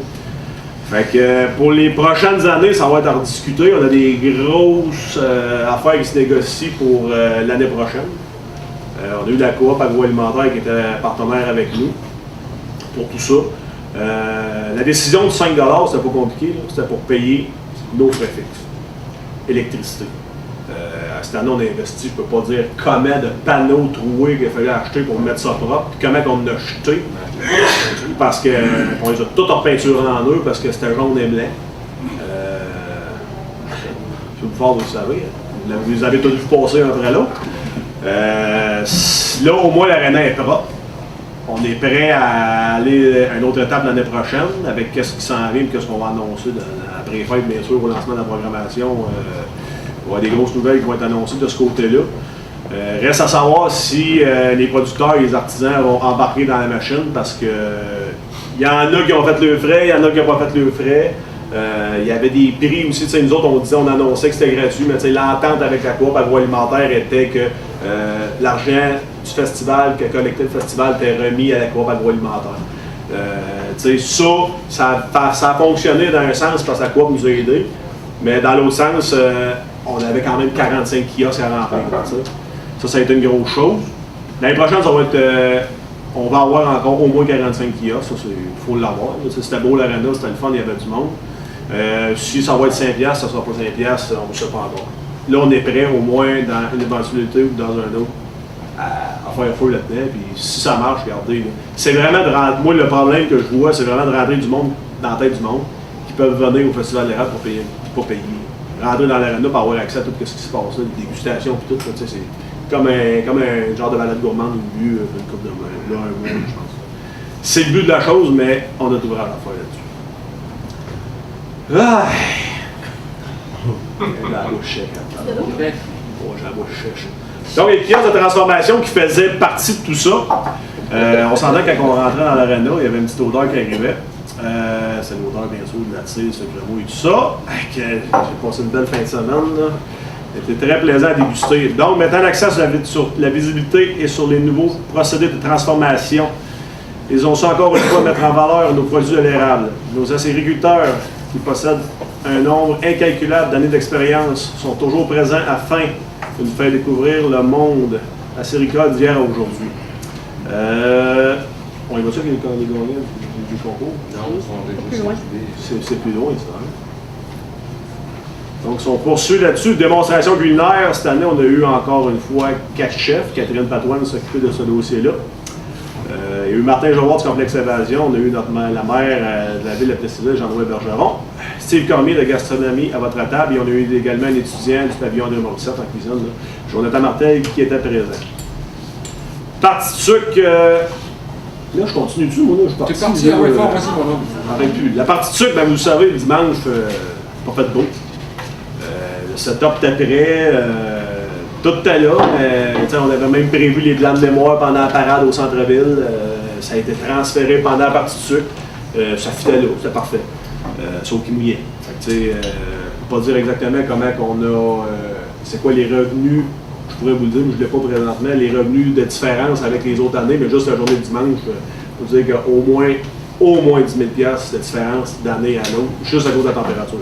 Fait que pour les prochaines années, ça va être à rediscuter. On a des grosses affaires qui se négocient pour l'année prochaine. On a eu la coop agroalimentaire qui était partenaire avec nous pour tout ça. La décision de 5$, c'était pas compliqué, c'était pour payer nos frais fixes. Électricité. Cette année, on a investi, je ne peux pas dire combien de panneaux troués qu'il fallait acheter pour mettre ça propre, puis combien on a acheté, parce qu'on les a tous repeinturés en eux, parce que c'était jaune et blanc. C'est plus fort, vous le savez. Vous les avez tous vu passer un après l'autre. Là, au moins, l'aréna est propre. On est prêt à aller à une autre étape l'année prochaine, avec qu'est-ce qui s'en vient, qu'est-ce qu'on va annoncer après les fêtes, bien sûr, au lancement de la programmation. Il va y avoir des grosses nouvelles qui vont être annoncées de ce côté-là. Reste à savoir si les producteurs et les artisans vont embarquer dans la machine, parce que il y en a qui ont fait le frais, il y en a qui n'ont pas fait le frais. Il y avait des prix aussi. Nous autres, on annonçait que c'était gratuit, mais l'entente avec la coop agroalimentaire était que l'argent du festival, que collectait le festival, était remis à la coop agroalimentaire. Ça a fonctionné dans un sens parce que la coop nous a aidés, mais dans l'autre sens, on avait quand même 45 kiosques à remplir. Ça a été une grosse chose. L'année prochaine, ça va être, on va avoir encore au moins 45 kiosques. Il faut l'avoir. C'était beau l'aréna, c'était le fun, il y avait du monde. Si ça va être 5$, ça ne sera pas 5$, on ne sait pas encore. Là, on est prêt au moins dans une éventualité ou dans un autre à faire feu là-dedans. Puis si ça marche, regardez. C'est vraiment de rentrer. Moi, le problème que je vois, c'est vraiment de rentrer du monde dans la tête du monde qui peuvent venir au Festival de l'érable pour payer. Rentrer dans l'aréna pour avoir accès à tout ce qui se passe, là, les dégustations et tout. C'est comme un genre de balade gourmande au but d'une coupe de main, là, un mois, je pense. C'est le but de la chose, mais on a tout vraiment à faire là-dessus. Ah! J'ai la bouche sèche. J'ai la bouche sèche. Donc, les kiosques de transformation qui faisaient partie de tout ça, on s'entend quand on rentrait dans l'aréna, il y avait une petite odeur qui arrivait. C'est l'odeur, bien sûr, de la tire, ce grenouille et tout ça. J'ai passé une belle fin de semaine. Là. C'était très plaisant à déguster. Donc, mettant l'accent sur la visibilité et sur les nouveaux procédés de transformation, ils ont su encore une fois mettre en valeur nos produits de l'érable. Nos agriculteurs, qui possèdent un nombre incalculable d'années d'expérience, sont toujours présents afin de nous faire découvrir le monde acéricole d'hier à aujourd'hui. On y va ça qu'il y a des gagnants du concours? Non, c'est plus loin, ça. Hein? Donc, si on poursuit là-dessus, démonstration culinaire, cette année, on a eu encore une fois 4 chefs. Catherine Patoine s'occupait de ce dossier-là. Il y a eu Martin Jouard du Complexe Évasion, on a eu la maire de la ville de Plessis-Ville, Jean-Louis Bergeron. Steve Cormier de Gastronomie à votre table, et on a eu également un étudiant du pavillon André Morissette en cuisine, là, Jonathan Martel, qui était présent. Partie de sucre, là je continue dessus, moi là, je suis parti. Tu es parti, oui, fort, vas-y, mon homme. Arrête plus. La partie de sucre, ben, vous le savez, le dimanche, pas fait de beau. Le setup était prêt, tout était là, on avait même prévu les blancs de mémoire pendant la parade au centre-ville. Ça a été transféré pendant la partie de sucre. Ça fitait là, c'était parfait. Sauf qu'il mouillait. Je ne peux pas dire exactement comment qu'on a. C'est quoi les revenus, je pourrais vous le dire, mais je ne l'ai pas présentement, les revenus de différence avec les autres années, mais juste la journée de dimanche, je peux vous dire qu'il y a au moins 10 000$ de différence d'année à l'autre, juste à cause de la température.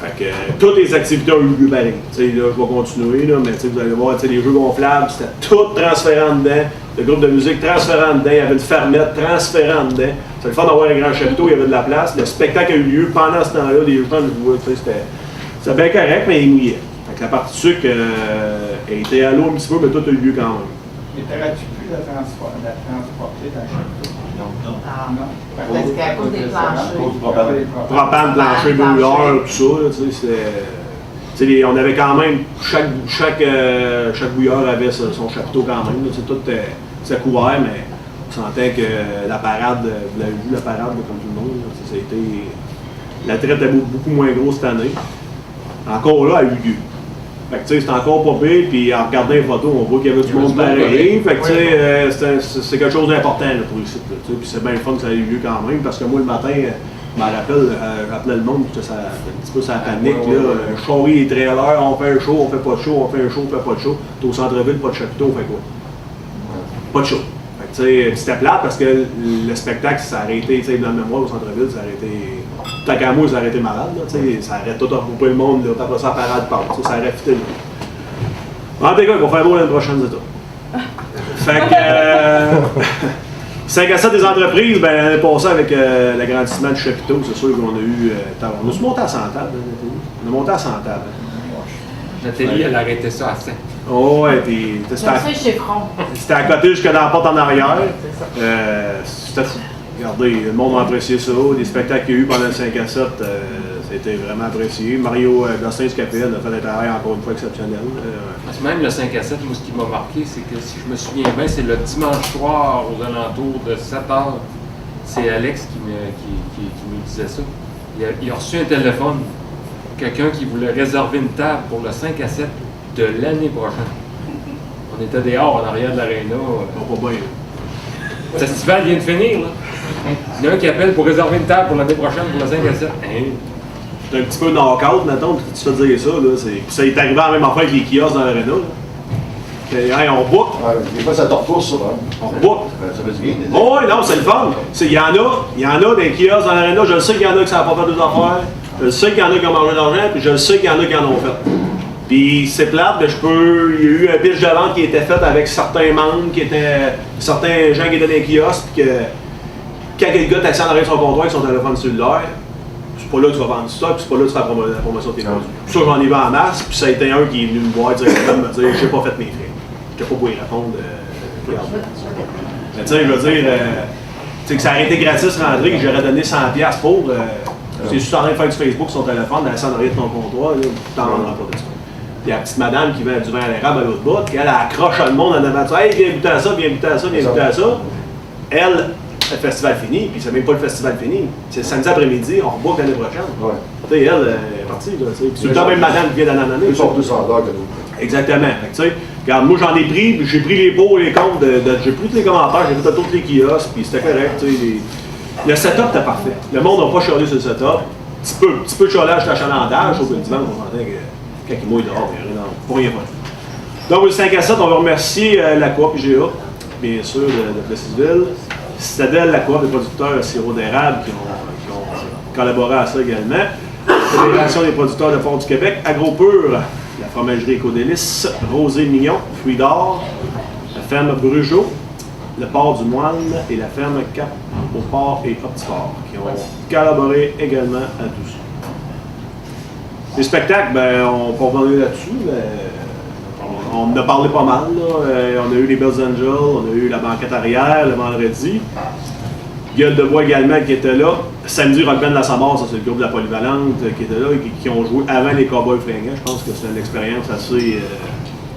Fait que toutes les activités ont eu lieu pareil. Là, je vais continuer, là, mais vous allez voir, les jeux gonflables, c'était tout transférant dedans. Le groupe de musique transférant dedans. Il y avait une fermette transférant dedans. C'est le fun d'avoir un grand chapiteau, il y avait de la place. Le spectacle a eu lieu pendant ce temps-là, les gens je vois, c'était bien correct, mais il mouillait. Fait que la partie sucre était à l'eau un petit peu, mais tout a eu lieu quand même. Mais t'aurais-tu pu la transporter dans le chapiteau? Non. Parce que à cause des planchers. Propane, plancher, bouilleur, tout ça, là, tu sais, c'était... on avait quand même, chaque bouilleur avait son chapiteau quand même, là, tout c'était couvert, mais on sentait que la parade, vous l'avez vu la parade comme tout le monde, là, ça a été, la traite est beaucoup moins grosse cette année. Encore là, elle a eu lieu. Fait que tu sais, c'est encore pas pire, puis en regardant les photos, on voit qu'il y avait du monde pareil. Fait que tu sais, c'est quelque chose d'important là, pour ici. Puis c'est bien le fun que ça ait eu lieu quand même, parce que moi le matin, je me rappelle, j'appelais le monde, ça, un petit peu ça panique, là. Charrie les trailers, on fait un show, on fait pas de show, on fait un show, on fait pas de show. T'es au centre-ville, pas de chapiteau, on fait quoi? Pas de show. Fait que tu sais, c'était plate parce que le spectacle, ça aurait été, tu sais, dans le mémoire au centre-ville, ça aurait été. Tant qu'à moi, ça aurait été malade, là, ça aurait tout regrouper le monde, là, après ça, la parade part, ça aurait fité. En tout cas, on va faire beau l'année prochaine, c'est tout. Fait que 5 à 7 des entreprises, ben, l'année passée, avec l'agrandissement du chapiteau, c'est sûr qu'on a eu. On a monté à 100 tables, on a monté à 100 tables. Nathalie, elle arrêtait ça à 100. Oh, ouais, puis c'était à côté jusqu'à dans la porte en arrière. C'était fou. Regardez, le monde a apprécié ça. Les spectacles qu'il y a eu pendant le 5 à 7, ça a été vraiment apprécié. Mario Gostin-Scapel a fait un travail encore une fois exceptionnel. Même le 5 à 7, moi, ce qui m'a marqué, c'est que si je me souviens bien, c'est le dimanche soir aux alentours de 7 h. C'est Alex qui me disait ça. Il a reçu un téléphone. Quelqu'un qui voulait réserver une table pour le 5 à 7 de l'année prochaine. On était dehors en arrière de l'aréna. Pas bien. Le festival vient de finir, là. Il y en a un qui appelle pour réserver une table pour l'année prochaine pour le 5 à 7. C'est un petit peu knock-out, mettons, que tu fais dire ça. Là. Ça est arrivé en même affaire avec les kiosques dans l'aréna. Hey, on book. Des fois, ça te repousse, ça. Hein? On book. Ça fait du bien. Oh, oui, non, c'est le fun. Il y en a des kiosques dans l'aréna. Je le sais qu'il y en a qui ça n'a pas fait deux affaires. Je le sais qu'il y en a qui ont mangé de l'argent, puis je le sais qu'il y en a qui en ont fait. Puis c'est plate, mais il y a eu un pitch de vente qui était fait avec certains membres, certains gens qui étaient dans les kiosques, puis que quand le gars t'accède en arrière de son comptoir avec son téléphone cellulaire, c'est pas là que tu vas vendre du stock, puis c'est pas là que tu fais la promotion de tes produits. Puis ça, j'en ai vu en masse, puis ça a été un qui est venu me voir directement me dire j'ai pas fait mes frais. J'ai pas pu y répondre. Mais tu sais, je veux dire, que ça aurait été gratis rentrer, que j'aurais donné 100$ pour. C'est juste en train de faire du Facebook sur ton téléphone, d'aller en arrière de ton comptoir, tu t'en vendras pas de ça. Puis la petite madame qui vend du vin à l'érable à l'autre bout, elle accroche le monde en avant de ça. Hey, viens goûter à ça, viens goûter à ça, viens goûter à ça. Elle, le festival fini, puis c'est même pas le festival fini. C'est samedi après-midi, on rebook l'année prochaine. Ouais. Tu sais, elle est partie. C'est le temps même madame qui vient d'annoncer. Ils sont plus en dehors que nous. Exactement. Tu sais, regarde, moi j'en ai pris, j'ai pris les pots et les comptes, j'ai pris tous les commentaires, j'ai fait tous les kiosques, puis c'était correct. Tu sais, le setup était parfait. Le monde n'a pas chialé sur le setup. Petit peu de chialage sur l'achalandage, sauf que le dimanche, on sentait que quand il mouille dehors, il n'y a rien pour rien faire. Donc, le 5 à 7, on va remercier la Coop IGA, bien sûr, de Plessisville. Citadelle, la Coop des producteurs sirop d'érable qui ont collaboré à ça également. Fédération des producteurs de Fort du Québec, AgroPur, la fromagerie Éco-Délices, Rosé Mignon, Fruits d'Or, la ferme Brugeot, le port du Moine et la ferme Cap au port et Optifort qui ont collaboré également à tout ça. Les spectacles, ben, on peut revenir là-dessus. On en a parlé pas mal. Là. On a eu les Bells Angels, on a eu la banquette arrière le vendredi. Gueule de bois également qui était là. Samedi, Rock Band de la Samar, ça c'est le groupe de la Polyvalente qui était là et qui ont joué avant les Cowboys fringants. Je pense que c'est une expérience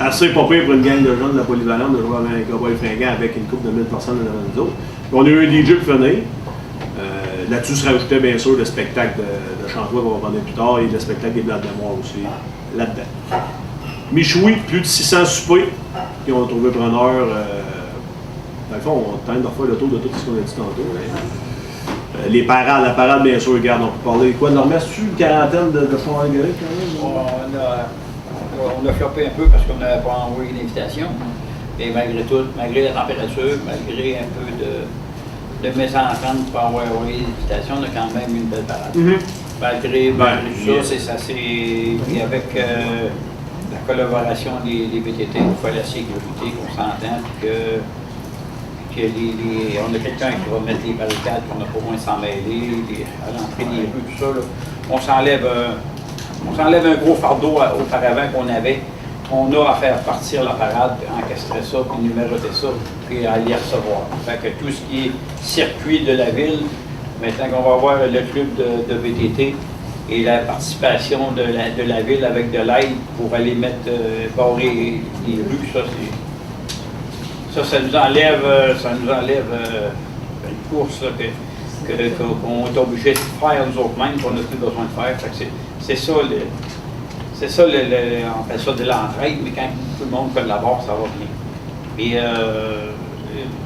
assez pas pire pour une gang de jeunes de la Polyvalente de jouer avant les Cowboys fringants avec une couple de 1000 personnes devant nous autres. On a eu un DJ pour venir. Là-dessus se rajoutait bien sûr le spectacle de Chantois qu'on va revenir plus tard et le spectacle des Blattes de Mémoire aussi là-dedans. Michoui, plus de 600 soupers qui ont trouvé preneur. Dans le fond, on tente de refaire le tour de tout ce qu'on a dit tantôt. Les parades, la parade bien sûr, regarde, on peut parler quoi? Normalement, c'est une quarantaine de fonds algorithmes quand même? On a floppé un peu parce qu'on n'avait pas envoyé l'invitation. Et malgré tout, malgré la température, malgré un peu de mésentente pour avoir envoyé l'invitation, on a quand même une belle parade. Malgré tout ça, et avec la collaboration des VTT pour faire la sécurité, qu'on s'entend, que on a quelqu'un qui va mettre les barricades, qu'on n'a pas moins s'en mêler, à l'entrée des rues, tout ça. Là. On s'enlève un gros fardeau auparavant qu'on avait. On a à faire partir la parade, encastrer ça, puis numéroter ça, puis à les recevoir. Fait que tout ce qui est circuit de la ville, maintenant qu'on va voir le club de VTT et la participation de la ville avec de l'aide pour aller mettre, barrer les rues, ça nous enlève une course là, qu'on est obligé de faire nous autres mêmes, qu'on n'a plus besoin de faire. Fait que c'est ça, on appelle ça de l'entraide, mais quand tout le monde collabore, ça va bien.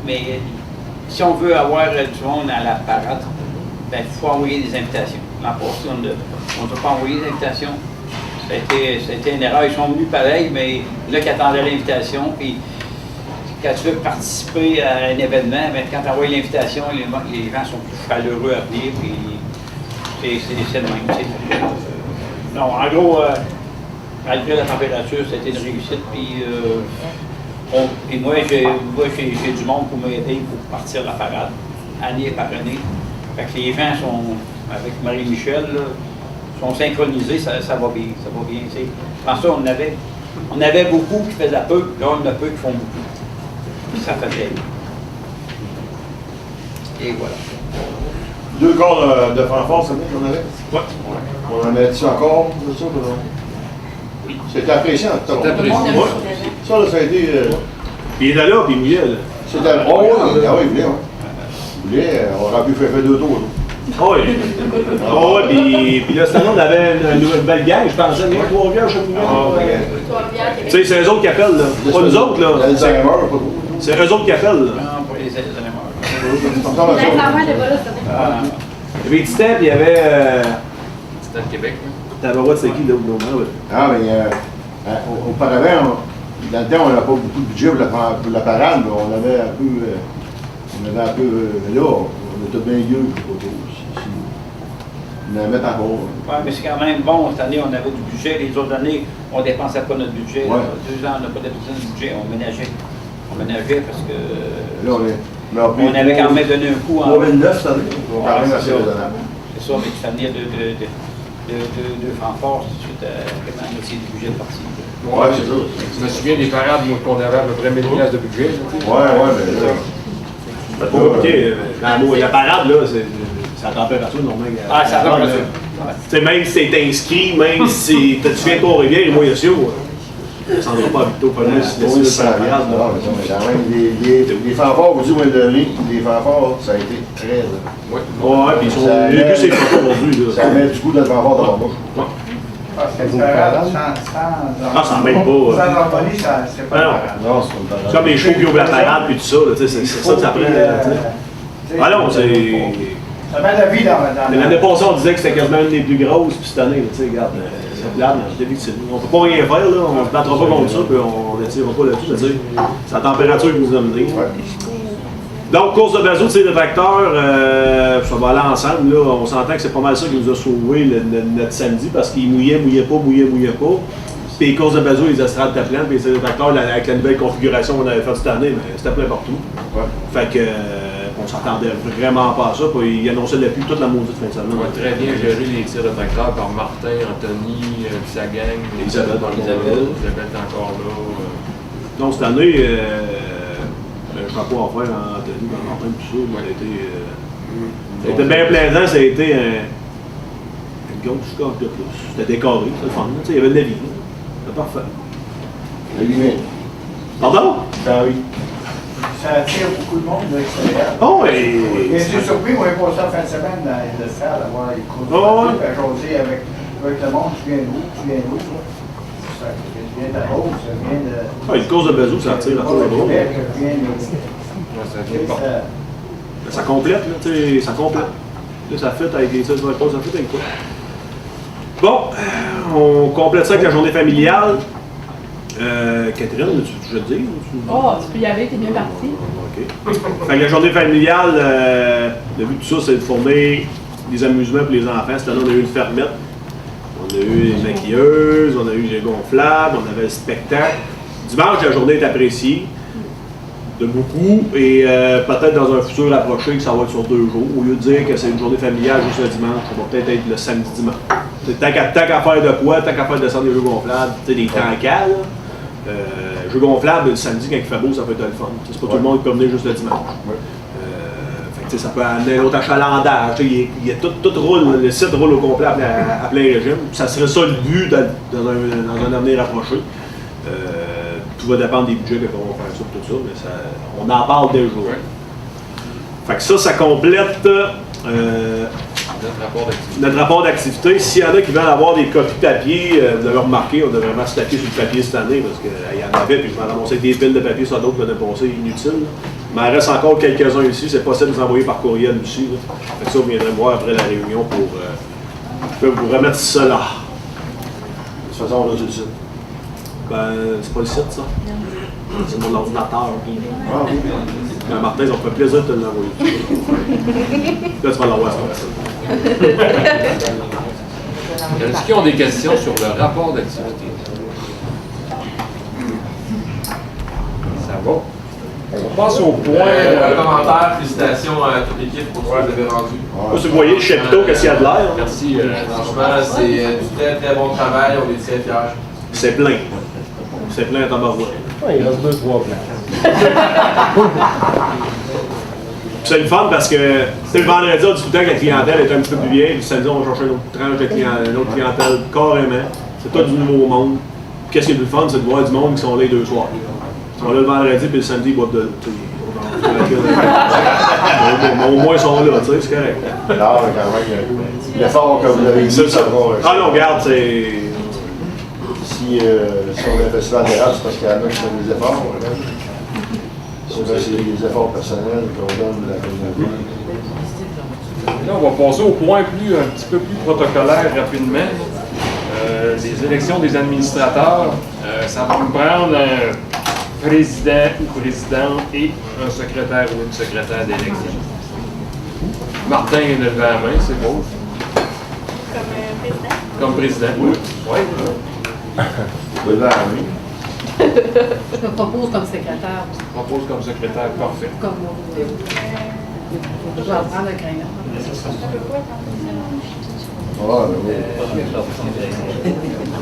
Mais si on veut avoir du monde à la parade, il faut envoyer des invitations. L'an passé, on ne peut pas envoyer des invitations. Ça a été une erreur. Ils sont venus pareil, mais là, qui attendaient l'invitation, puis quand tu veux participer à un événement, ben, quand tu envoies l'invitation, les gens sont plus chaleureux à venir, puis c'est le même. Non, en gros, malgré la température, c'était une réussite, puis moi, j'ai du monde pour m'aider pour partir la parade, année par année. Fait que les gens sont, avec Marie-Michel, sont synchronisés, ça va bien, tu sais. Avant ça, on avait beaucoup qui faisaient peu, là, on en a peu qui font beaucoup. Ça fait bien. Et voilà. 2 corps de fanfare, c'est bien qu'on avait? Oui. On en avait-tu encore, c'est ça? Oui. C'était apprécié en tout cas. C'était apprécié. Ça, là, ça a été... Puis il était là, puis il mouillait, là. C'était... Oh, oui, il voulait, oui. Il voulait, on aurait pu faire 2 tours. Oui. Oh, oui, puis là, cette année, on avait une belle gang, je pensais, il y a 3 gars, je sais pas. Tu sais, c'est eux autres qui appellent, là. Pas nous autres, là. C'est eux autres qui appellent, là. Non, pas les Alzheimer. Il y avait Titan, puis il y avait... C'était le Québec, oui. Tabarouette, c'est qui, là, au moment, Ah, mais auparavant, dans le temps, on n'avait pas beaucoup de budget pour la parade, mais on avait un peu... là, on était bien mieux autour. On en met encore. Oui, mais c'est quand même bon. Cette année, on avait du budget. Les autres années, on ne dépensait pas notre budget. Ouais. 2 ans, on n'a pas dépensé notre budget. On ménageait. On ménageait parce que... Là, on avait quand même donné un coup en... 2009 cette année. On quand même assez raisonnable. C'est ça, mais cette année de fanfare, c'est tout de suite la moitié du budget de parti. Ouais, c'est ça. Je me souviens des parades qu'on avait à peu près 1000 $ de budget. Ouais, mais là... C'est pas compliqué. La parade, là, c'est la température normale. Ah, c'est la température. Tu sais, même si c'est inscrit, même si tu viens Trois-Rivières et moi, il y a ça, ça ne s'en va pas à Victo, pas mal si Oui, ça regarde. Les fanfares, vous dites, les fanfares, ça a été très... Ouais, puis ils ont vu ces photos aujourd'hui. Ça met du coup de la fanfare dans la bouche. C'est une parade sans mêle pas. Sans harmonie, c'est pas une parade. Non, c'est pas une parade. Comme les shows qui ouvrent la parade, puis tout ça, c'est ça que ça prend. Ah non, c'est... Ça met la vie dans l'année passée, on disait que c'était quasiment une des plus grosses, puis cette année, tu sais, regarde, c'est plate, on ne peut pas rien faire, là, on ne se battra pas contre ça, puis on n'attirera pas là-dessus, c'est la température qui nous a menés. Donc, course de bateau, tu sais, de tracteur, ça va aller ensemble, là, on s'entend que c'est pas mal ça qui nous a sauvé notre samedi, parce qu'il mouillait pas. Puis les courses de bateau, les estrades étaient pleines, puis les tracteurs, avec la nouvelle configuration qu'on avait faite cette année, c'était plein partout. Fait que... on s'attendait vraiment pas à ça, puis il annonçait la pluie toute la maudite fin de semaine. On a très bien géré les tirs de tracteur par Martin, Anthony, puis sa gang. Isabelle est encore là. Donc cette année, chapeau à faire Anthony, Martin, tout ça, ça a été bien plaisant, ça a été une grosse score de plus. C'était décoré, c'était le fun, il y avait de la vie, c'était parfait. La limite. Pardon? Ah oui. Ça attire beaucoup de monde de l'extérieur. Oh, et je suis surpris, moi, j'ai passé la fin de semaine dans les estrades, à voir les courses. À jaser avec le monde, tu viens d'où? Tu viens de la Rose, tu viens de... une course de bazou, ça attire la tour de gros. Ça complète, là, tu sais, ça complète. Là, ça fait avec les ça fait avec quoi? Bon, on complète ça avec la journée familiale. Catherine, tu veux te dire? Oh, tu peux y aller, t'es bien parti. OK. Fait que la journée familiale, le but de tout ça, c'est de fournir des amusements pour les enfants. Cette année, on a eu une fermette. On a eu les maquilleuses, on a eu les gonflables, on avait le spectacle. Dimanche, la journée est appréciée. de beaucoup, et peut-être dans un futur approché que ça va être sur 2 jours. Au lieu de dire que c'est une journée familiale juste le dimanche, ça va peut-être être le samedi-dimanche. Tant qu'à faire de quoi, tant qu'à faire descendre des jeux gonflables, des tankers, jeux gonflables, le samedi quand il fait beau, ça peut être le fun. C'est pas tout le monde qui peut venir juste le dimanche. Ça peut amener l'autre achalandage. Tout roule, le site roule au complet à plein régime. Ça serait ça le but dans un avenir rapproché. Tout va dépendre des budgets qu'on va faire ça tout ça, mais on en parle déjà. Fait que ça complète notre rapport d'activité. S'il y en a qui veulent avoir des copies papier, vous avez remarqué, on a vraiment stacké sur le papier cette année parce qu'il y en avait, puis je m'en ramassais avec des piles de papier sur d'autres l'année passée inutiles. Mais il reste encore quelques-uns ici, c'est possible de nous envoyer par courriel aussi. Là. Fait que ça, vous viendrez me voir après la réunion pour vous remettre cela. De toute façon, on a tout le site. Ben, c'est pas le site, ça. C'est mon ordinateur. Ah oui. Ben, Martin, ça me fait plaisir de te l'envoyer. Là, tu vas l'avoir sur le site. Est-ce qu'ils ont des questions sur le rapport d'activité? Ça va. On passe au point. Un commentaire, félicitations à toute l'équipe pour ce que vous avez rendu. Vous voyez le chapiteau, qu'est-ce qu'il y a de l'air? Merci. Franchement, c'est du très très bon travail, on est très fiers. C'est plein. C'est plein à tabarouette. Il reste 2-3 plans. C'est le fun parce que le vendredi, on discutait que la clientèle était un petit peu plus vieille. Le samedi, on va chercher une autre tranche de clientèle, une autre clientèle carrément. C'est tout du nouveau monde. Qu'est-ce qui est le plus fun, c'est de voir du monde qui sont là les 2 soirs. Ils sont là le vendredi, puis le samedi, ils boivent de l'eau. Au moins, ils sont là, tu sais, c'est correct. Non, mais quand même, l'effort que vous avez dit, ça va. Ah non, regarde, c'est. Si on a un festival d'érable, c'est parce qu'il y en a qui font des efforts. C'est des efforts personnels qu'on donne de la communauté. Là, on va passer au point un petit peu plus protocolaire rapidement. Les élections des administrateurs, ça va me prendre un président ou présidente et un secrétaire ou une secrétaire d'élection. Martin vient de lever la main, c'est beau. Comme président? Comme président, oui. Oui. Lever la main. Je me propose comme secrétaire. Propose comme secrétaire, parfait. Comme moi. Je vais prendre le crayon.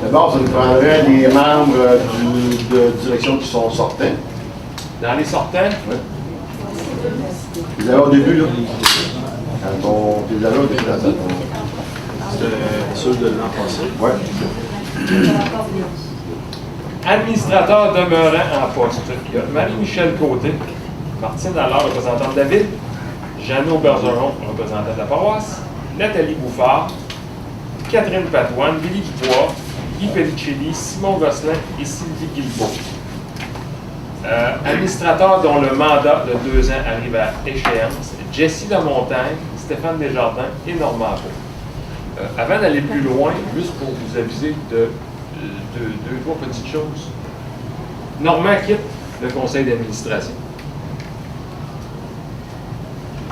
D'abord, ça nous prendrait des membres de direction qui sont sortants. Dans les sortants? Oui. Vous avez au début, là. Quand on les avait au début, là. C'était ceux de l'an passé. Oui. Administrateur demeurant en poste. Il y a Marie-Michel Côté, Martine Allard, représentante de la ville, Jeannot Bergeron, représentant de la paroisse, Nathalie Bouffard, Catherine Patoine, Billy Dubois, Guy Pellicelli, Simon Gosselin et Sylvie Guilbeault. Administrateur dont le mandat de 2 ans arrive à échéance, Jessie Lamontagne, Stéphane Desjardins et Normand Beau. Avant d'aller plus loin, juste pour vous aviser de 2-3 petites choses. Normand quitte le conseil d'administration.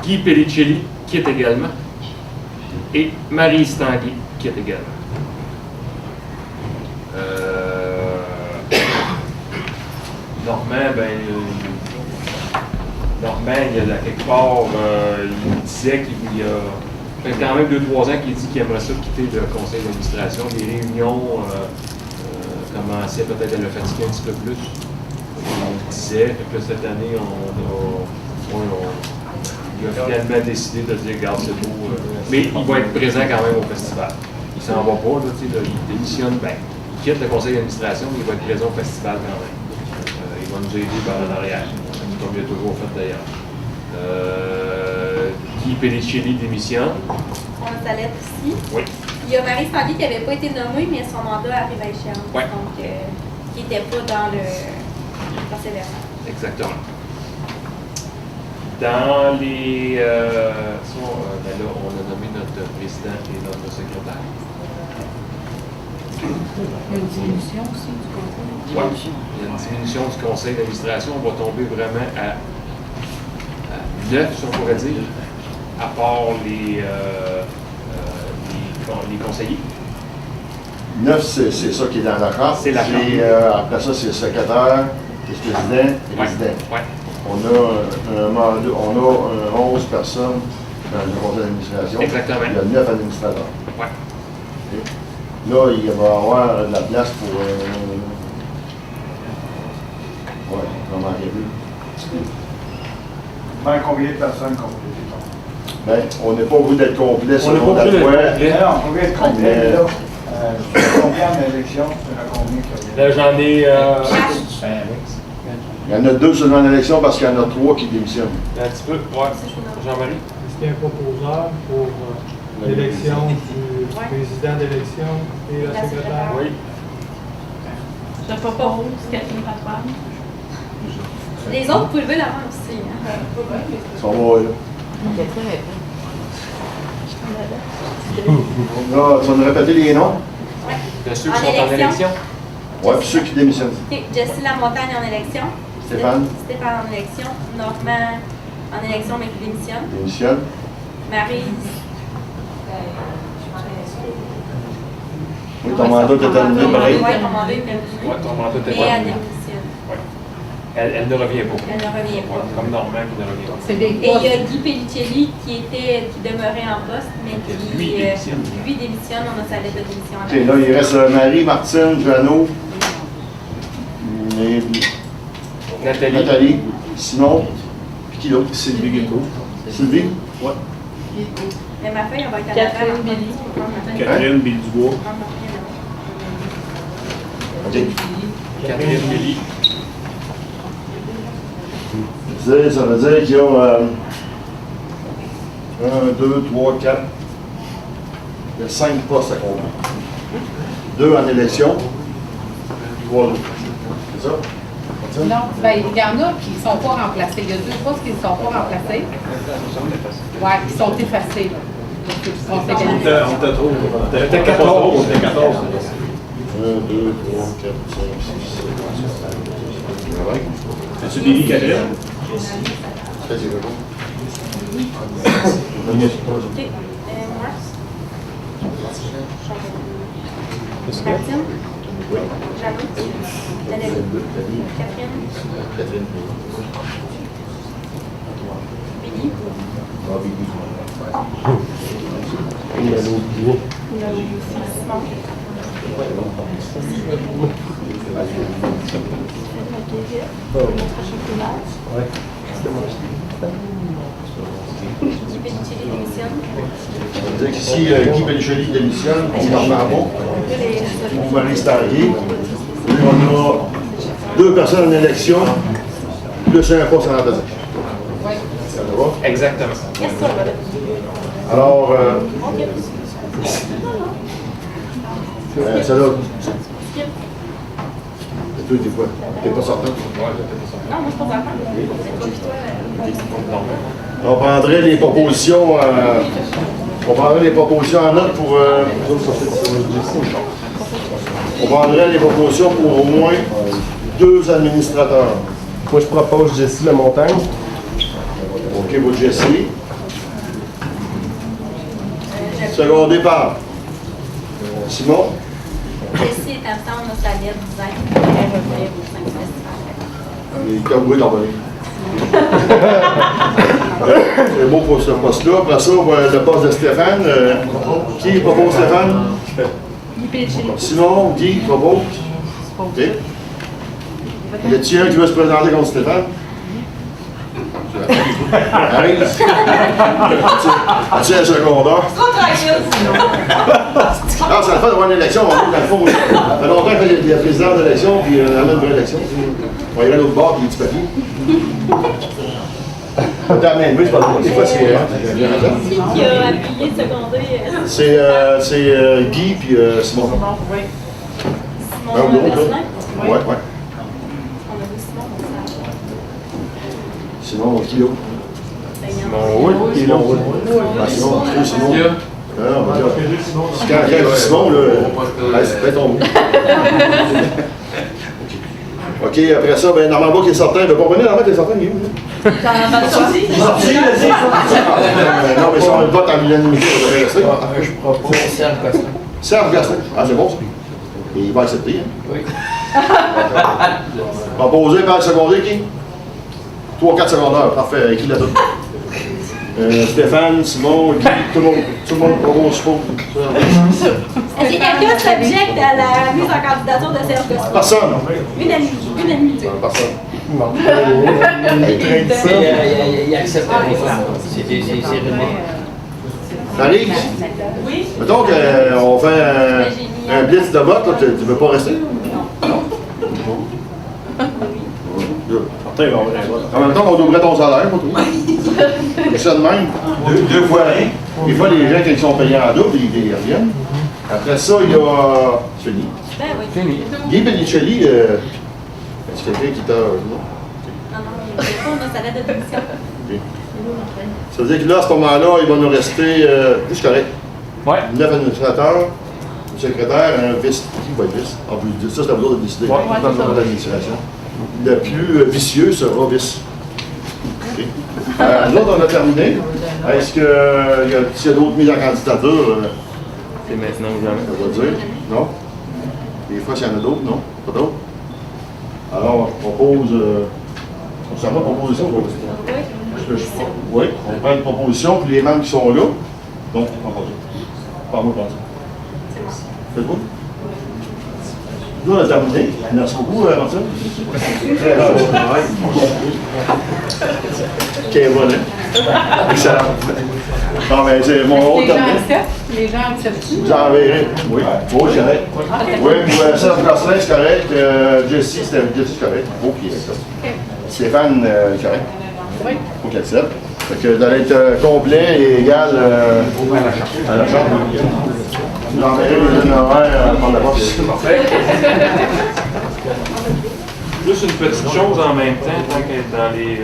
Guy Pellicelli quitte également. Et Marie Stanguy quitte également. Normand, il y a quelque part, il disait qu'il y a fait quand même 2-3 ans qu'il dit qu'il aimerait ça quitter le conseil d'administration. Les réunions commençaient peut-être à le fatiguer un petit peu plus. On le disait, fait que cette année, il a finalement décidé de dire, regarde, c'est beau. Mais il va être présent quand même au festival. Il s'en va pas, là, il démissionne, il quitte le conseil d'administration, mais il va être présent au festival quand même. Il va nous aider par en arrière, comme il a toujours fait d'ailleurs. Guy Pellicelli démissionne. On a sa lettre ici. Oui. Il y a Marie Stanguy qui n'avait pas été nommée, mais son mandat arrive à échéance. Oui. Donc, qui n'était pas dans le procès verbal. Exactement. Dans les... là, on a nommé notre président et notre secrétaire. Il y a une diminution aussi du conseil. Oui, il y a une diminution du conseil d'administration. On va tomber vraiment à 9, si on pourrait dire, à part les conseillers. 9, c'est ça qui est dans la charte. C'est la charte. Après ça, c'est le secrétaire, le président et le président. Oui. on a un mandat, on a 11 personnes dans le conseil d'administration. Exactement. Il y a 9 administrateurs. Ouais. Okay. Là, il va y avoir de la place pour... ouais, on en plus. Ben, combien de personnes complètes? Ben, on n'est pas obligé d'être complet On n'est selon pas la obligé loi. d'être complet. Non, on peut être complet, mais là, combien en élection? Là, j'en ai... Il y en a 2 seulement en élection parce qu'il y en a 3 qui démissionnent. Un petit peu, ouais. Jean-Marie? Est-ce qu'il y a un proposeur pour l'élection du président d'élection et la secrétaire? Oui. Je propose Catherine Patrone. Les autres, vous pouvez lever la main aussi. Hein. Ils sont morts, là. Là, tu vas nous répéter les noms? Oui. De ceux qui sont en élection? Oui, puis ceux qui démissionnent. OK. Jessie Lamontagne en élection. Stéphane? Stéphane en élection. Normand en élection, mais qui démissionne. Démissionne. Maryse. Oui, ton mandat est terminé, pareil. Oui, ton mandat est terminé. Oui, ton mandat est Et terminé. elle démissionne. Ouais. Elle ne revient pas. Elle ne revient pas. Ouais, comme Normand qui ne revient pas. Et il y a Guy Pellicelli qui demeurait en poste, mais qui Lui démissionne. lui démissionne. On a sa lettre de démission. OK, là, il reste Marie, Martine, Jeannot, et Nathalie, Simon, puis qui l'autre? Sylvie Guilbeault. Sylvie? Oui. Mais ma feuille, on va être à Catherine la Billy. Catherine Billy-Dubois. OK. Catherine Billy. Ça veut dire qu'il y a 1, 2, 3, 4. Il y a 5 postes à combler. 2 en élection, 3 autres. C'est ça? Non, ben, il y en a qui ne sont pas remplacés. Il y a 2 postes qui ne sont pas remplacés. Oui, qui sont effacés. Là. On était trop. On était 14. On était 14. 1, 2, 3, 4, 5, 6, 7, 8. C'est-tu Billy Catherine? C'est OK. Martine? Oui. Jeannot? Nathalie? Catherine? Billy? Guy Pellicelli démissionne. Ça veut dire qu'ici, Guy Pellicelli démissionne, on n'en remet pas. On va rester arrivé. On a 2 personnes en élection, plus un poste en remplacement. Ça va? Exactement. Alors, celle-là, toi, t'es quoi? T'es pas sortant? Non, moi, je pense à On prendrait les propositions, en note pour... on prendrait les propositions pour au moins 2 administrateurs. Moi, je propose Jessie Lamontagne. OK, vous Jessie. Secondé par Simon. Jessie est absente, on a sa lettre disant qu'elle revient au 5 festivals. Il est avoué d'envoyer. C'est beau pour ce poste-là. Après ça, le poste de Stéphane. Qui propose Stéphane? Guy Pellicelli. Simon, Guy propose. OK. Y a-t-il un qui veut se présenter contre Stéphane? Arrive. As-tu un secondaire? Ah, ça le fait d'avoir une élection, on est dans le fond. Ça fait longtemps qu'il y a président d'élection, puis on a une vraie élection. On va y aller à l'autre bord, puis il y a du papier. T'as même, oui, c'est pas le des fois, c'est. Qui a appuyé secondé? C'est Guy, puis Simon. Simon l'autre, Bercelin? Ouais, ouais. On a vu Simon, Sinon, qui l'autre? Oui, qui est là? Ah, Simon, Simon. Non, mais quand il dit Simon, là, c'est peut-être tombé. OK, après ça, ben, normalement, qui est sorti, il ne va pas revenir, normalement, qui est sorti, il est où? Il est sorti, il a dit. Non, mais si on le vote en unanimité, on devrait rester. Je propose Serge Gosselin. Serge Gosselin. Ah, c'est bon, ça. Et il va accepter, hein? Oui. Proposé par le secondaire, qui? 3-4 secondaires, parfait, écrit la toute. Stéphane, Simon, Guy, tout le monde propose faux. Est-ce que quelqu'un s'objecte à la mise en candidature de Serge Gosselin? Personne. Unanimité. Personne. Non. Il accepte pas. C'est Marie, mettons qu'on fait un blitz de vote, là, tu ne veux pas rester? En même temps, on doublerait ton salaire, pas tout. C'est ça de même. Deux fois rien. Des fois, les gens, quand ils sont payés en double, ils reviennent. Après ça, il y a. C'est fini. Fini. Guy Bellicelli, c'est quelqu'un qui t'a. Non, il répond à sa lettre de démission. Ça veut dire que là, à ce moment-là, il va nous rester. Juste correct. Ouais. 9 administrateurs, un secrétaire, un vice. Qui va être vice? En plus de ça, c'est à vous de décider. Ouais, dans l'administration. Le plus vicieux sera vice. Okay. Nous autres, on a terminé. Est-ce qu'il y a d'autres mises en candidature? C'est maintenant ou jamais. On va dire. Non? Des fois, s'il y en a d'autres, non? Pas d'autres? Alors, je propose. On s'en va proposition. Oui, on prend une proposition, puis les membres qui sont là. Donc, on va dire. Par-moi, par ça. Faites-vous? Nous, on a terminé. Merci beaucoup, Martin. Très bien. Ok, voilà. Excellent. Non, mais c'est mon rôle terminé. Les gens acceptent. Vous enverrez. Oui. Oui, c'est correct. Oui, pour Serge Gosselin, c'est correct. Jessie, c'est correct. OK, d'accord. Stéphane, correct. Oui. Faut qu'il accepte. Fait que vous allez être complet et égal à la chambre. Vous enverrez les honoraires à prendre la boxe. Parfait. Juste une petite chose en même temps, tant qu'elle est dans les.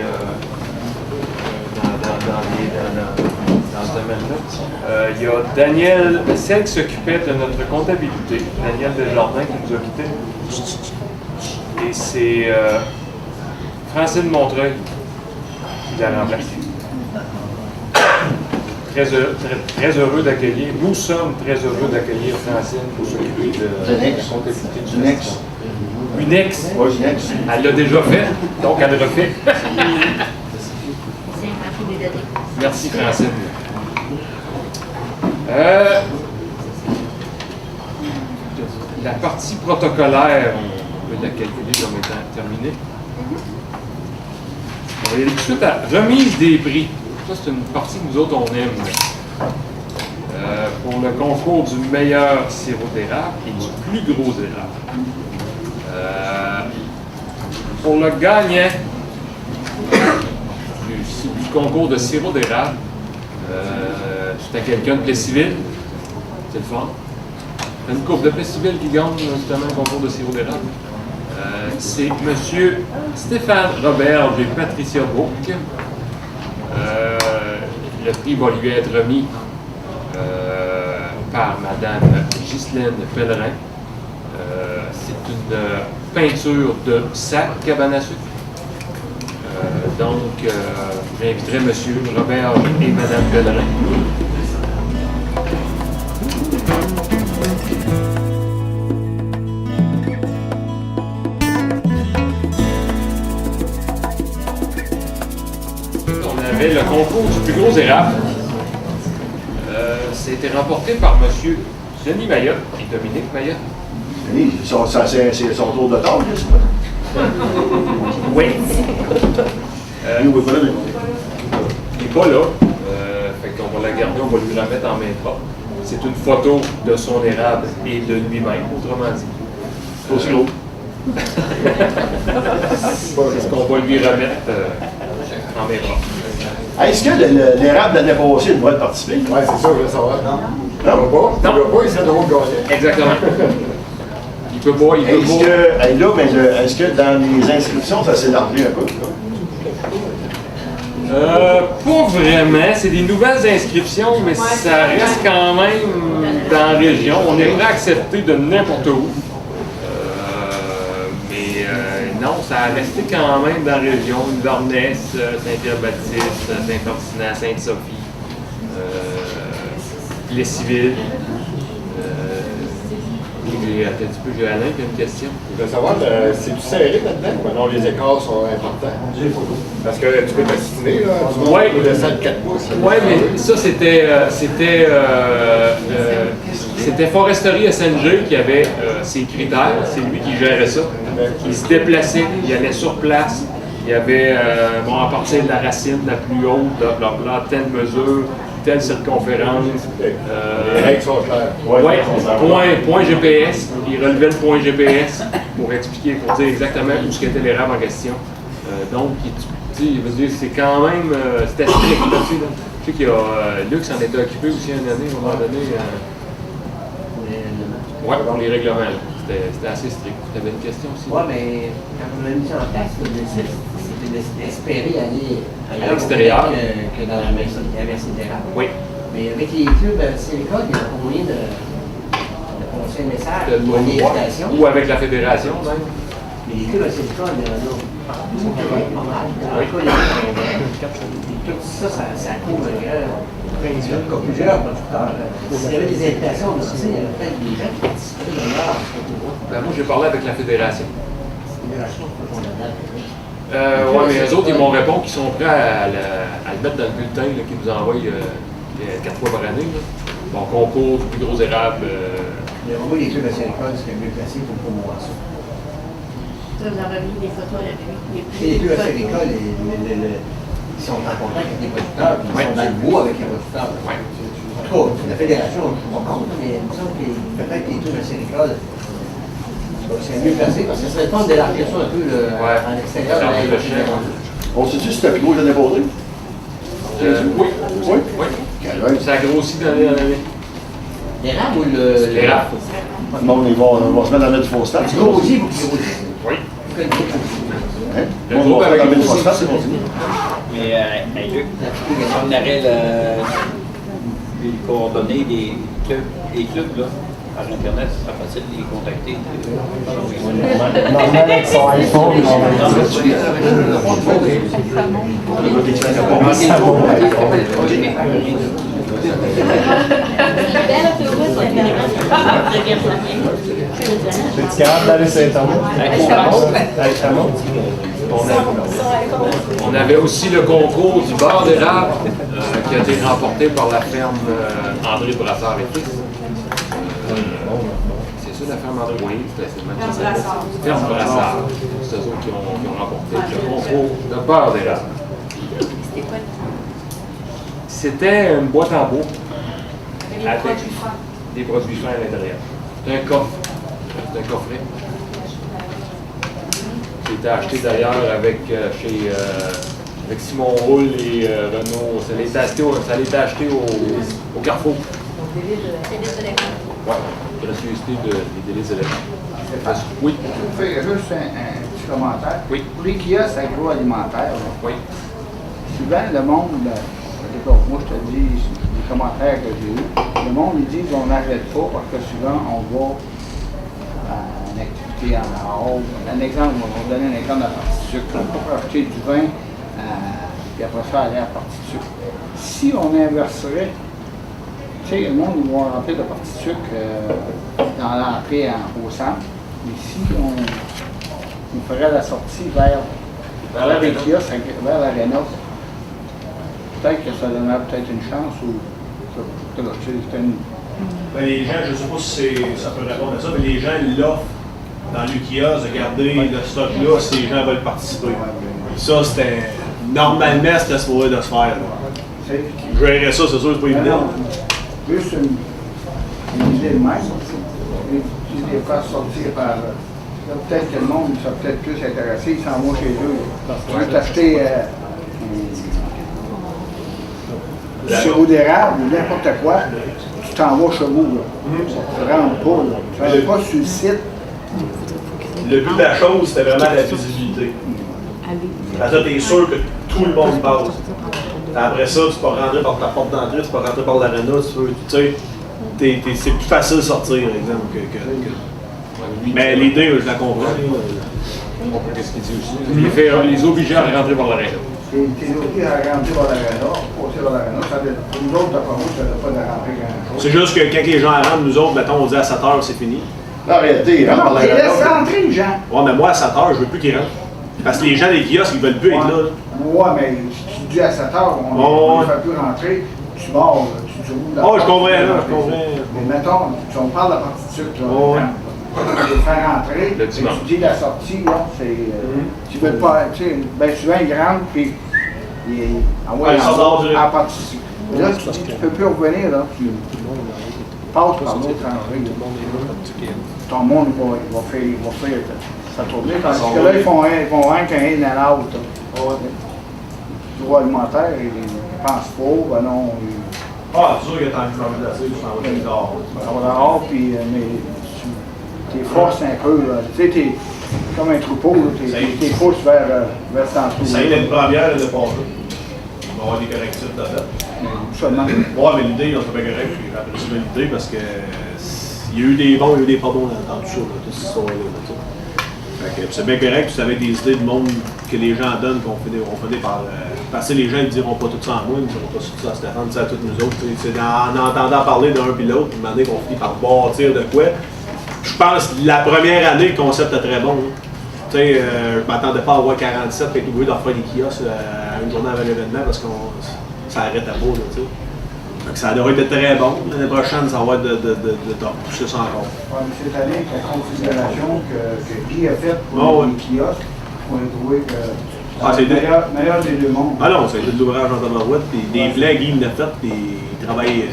Dans ce domaine-là. Il y a Daniel, celle qui s'occupait de notre comptabilité, Daniel Desjardins, qui nous a quittés. Et c'est Francine Montreuil qui l'a remplacé. Très heureux d'accueillir. Nous sommes très heureux d'accueillir Francine pour s'occuper de la comptabilité du Unex. Unex. Oui, Unex. Elle l'a déjà fait, donc elle le refait. Merci Francine. La partie protocolaire, on peut la calculer comme étant terminée. On va y aller tout de suite à remise des prix. Ça, c'est une partie que nous autres, on aime. Pour le concours du meilleur sirop d'érable et du plus gros érable. Pour le gagnant du concours de sirop d'érable, c'était quelqu'un de Plessisville. C'est le fun. Une couple de Plessisville qui gagne justement le concours de sirop d'érable. C'est M. Stéphane Robert et Patricia Bouc. Le prix va lui être remis par Mme Ghislaine Pellerin. C'est une peinture de sac cabane à sucre. Donc, j'inviterai M. Robert et Mme Pellerin. On avait le concours du plus gros érable. C'était remporté par M. Denis Mayotte et Dominique Mayotte. Denis, c'est son tour de table, n'est-ce pas? Oui. Il n'est pas là. Il n'est pas là. Fait qu'on va la garder, on va lui la mettre en main propre. C'est une photo de son érable et de lui-même, autrement dit. C'est aussi gros. C'est ce qu'on va lui remettre en main propre. Est-ce que l'érable de l'année passée devrait participer? Oui, c'est ça, je voulais savoir. Non? Non? Il ne peut pas, il serait drôle de gagner. Exactement. Il peut pas, il peut pas. Est-ce que dans les inscriptions, ça s'est élargi un peu? Pas vraiment. C'est des nouvelles inscriptions, mais ça reste quand même dans la région. On est prêt à accepter de n'importe où. Non, ça a resté quand même dans la région. Inverness, Saint-Pierre-Baptiste, Saint-Orsinat, Sainte-Sophie, Plessisville. Les j'ai Alain qui a une question. Je veux savoir, c'est-tu serré là-dedans ou non, les écarts sont importants? Parce que tu peux t'assiner, là, du monde qui descend de 4 pouces. Oui, mais ça, c'était Foresterie SNG qui avait ses critères. C'est lui qui gérait ça. Il se déplaçait, il allait sur place. Il y avait, à partir de la racine la plus haute, blablabla, telle mesure, telle circonférence. Les règles sont claires. Oui, point GPS. Il relevait le point GPS pour expliquer, pour dire exactement où était l'érable en question. Donc, il veut dire, c'est quand même, c'était strict. Je sais qu'il y a Luc s'en était occupé aussi une année, à un moment donné. Oui, pour les règlements. C'était assez strict. Tu avais une question aussi? Oui, mais quand on l'a mis en place, c'était d'espérer aller à l'extérieur que dans la Merci d'érable. Oui. Mais avec les clubs Silicon, il y a moyen de passer un message ou une invitation. Ou avec la fédération, même. Mais les clubs Silicon, il y en a partout au Québec, pas mal. Dans le cas, tout ça, ça couvre plusieurs producteurs. S'il y avait des invitations, il y avait peut-être des gens qui participaient de l'art. Moi, j'ai parlé avec la fédération. Oui, mais eux autres, ils m'ont répondu qu'ils sont prêts à le mettre dans le bulletin qu'ils nous envoient 4 fois par année. Bon, concours du plus gros érable. Moi, les clubs à Saint-École, c'est mieux placé pour promouvoir ça. Vous avez mis des photos avec lui. Les clubs à Saint-École, ils sont en contact avec les producteurs, ils sont dans le bois avec les producteurs. En tout cas, la fédération, je ne suis pas contre, mais il me semble que peut-être que les clubs à Saint-École, c'est mieux placé parce que ça serait le temps d'élargir ça un peu à l'extérieur de la fédération. On sait-tu si c'était plus gros l'année passée? Oui. Ça a grossi dans l'année. L'érable ou le... L'érable. Bon, on va se mettre à mettre du phosphate. Tu grossis, vous qui grossis. Oui. Le groupe avec le phosphate, c'est continu. Mais Luc, on aurait les coordonnées des clubs là, par Internet, ce sera facile de les contacter. Normalement, avec son iPhone, es-tu capable d'aller sur Internet? On avait aussi le concours du beurre d'érable qui a été remporté par la ferme André Brassard et fils. C'est ça la ferme André? Oui, c'est le même. Ferme Brassard. C'est eux autres qui ont remporté le concours de beurre d'érable. C'était quoi? C'était une boîte en bois avec des produits fins à l'intérieur. C'est un coffre. C'est un coffret. C'était acheté d'ailleurs avec Simon Roule et Renault. Ça a été acheté au Carrefour. Oui, gratuité des délices éléphants. Oui. Je vais faire juste un petit commentaire. Oui. Pour les kiosques agroalimentaires, oui. Souvent, le monde, moi je te dis les commentaires que j'ai eus, le monde il dit qu'on n'achète pas parce que souvent on va à une activité en dehors. Un exemple, on va donner un exemple de la partie de sucre. On peut acheter du vin, puis après ça aller à la partie de sucre. Si on inverserait, tu sais, le monde va remplir de partie de sucre dans l'entrée au centre, mais si on ferait la sortie vers les kiosques, vers l'aréna, peut-être que ça donnerait peut-être une chance ou c'est une... Ben, les gens, je ne sais pas si ça peut répondre à ça, mais les gens l'offrent dans le kiosque de garder le stock-là si les gens veulent participer. Ça, c'était... Normalement, c'était supposé de se faire. Gérer ça, c'est sûr, c'est pas évident. Juste une idée de même. Si les faire sortir par... Peut-être que le monde sera peut-être plus intéressé, ils s'en vont chez eux. Tu veux t'acheter du sirop d'érable ou n'importe quoi, tu t'en vas chez vous. Tu ne rentres pas. Tu ne rentres pas sur le site. Le but de la chose, c'était vraiment la visibilité. Parce que tu es sûr que tout le monde passe. Après ça, tu peux rentrer par ta porte d'entrée, tu peux rentrer par l'aréna, tu sais, c'est plus facile de sortir, par exemple, que... Mais l'idée, je la comprends. Qu'est-ce qu'il dit aussi? Les obliger à rentrer par l'aréna. Tu es obligé à rentrer par l'aréna, passer par l'aréna, nous autres, d'après moi, ça ne doit pas de rentrer grand-chose. C'est juste que quand les gens rentrent, nous autres, mettons, on dit à 7 h, c'est fini. La réalité, Non, rentre par tu la les laisses grenade. rentrer, les gens. Ouais, mais moi, à 7 heures, je veux plus qu'ils rentrent. Parce que les gens des kiosques, ils veulent plus être là. Ouais, mais si tu dis à 7 heures, on ne fait plus rentrer, tu vas, tu roules la Oh, je porte, comprends, tu là, fais je comprends. Mais mettons, si on parle de la partie de sucre, là, Oh, ouais. tu veux faire rentrer, Le et dimanche. tu dis la sortie, là, c'est. Tu veux pas, tu sais, ben souvent, ils rentrent, puis ils envoient Ouais, ils sortent à la partie de sucre. Là, tu dis, tu peux plus revenir, là, tu passes par l'autre entrée. Ton monde va faire ça tourner, parce que là, ils vont rien qu'un in and out. Le droit alimentaire, ils pensent pas, ben non. Ah, c'est sûr que t'as envie de la tu t'en vas quelque part. Ça va dehors, puis mais tu forces un peu, là. Tu sais, t'es comme un troupeau, t'es poussé vers ce trou. Ça y est, une première, elle est passée. Il va y avoir des correctifs là-dedans. Seulement. Ouais, mais l'idée, on fait bien correct, puis j'apprécie bien l'idée parce que il y a eu des bons, il y a eu des pas bons dans tout ça, là, toute cette histoire-là. Fait que c'est bien correct, puis ça va être des idées de monde que les gens donnent, qu'on finit par. Parce que les gens ne diront pas tout ça à moi, ils ne diront pas tout ça à Stéphane, c'est à tous nous autres. C'est en entendant parler d'un puis l'autre, une année qu'on finit par bâtir de quoi. Je pense que la première année, le concept est très bon. Tu sais, je m'attendais pas à avoir 47 et tout, d'en faire des kiosques à une journée avant l'événement parce que ça arrête à beau, tu sais. Donc ça devrait être très bon. L'année prochaine, ça va être de pousser ça encore. Ouais, mais cette année, avec la configuration que Guy a faite pour les kiosques, on a trouvé que c'est le meilleur des deux mondes. Ah non, c'est de l'ouvrage en tabarouette, puis des plaies, Guy me l'a fait, puis il travaille.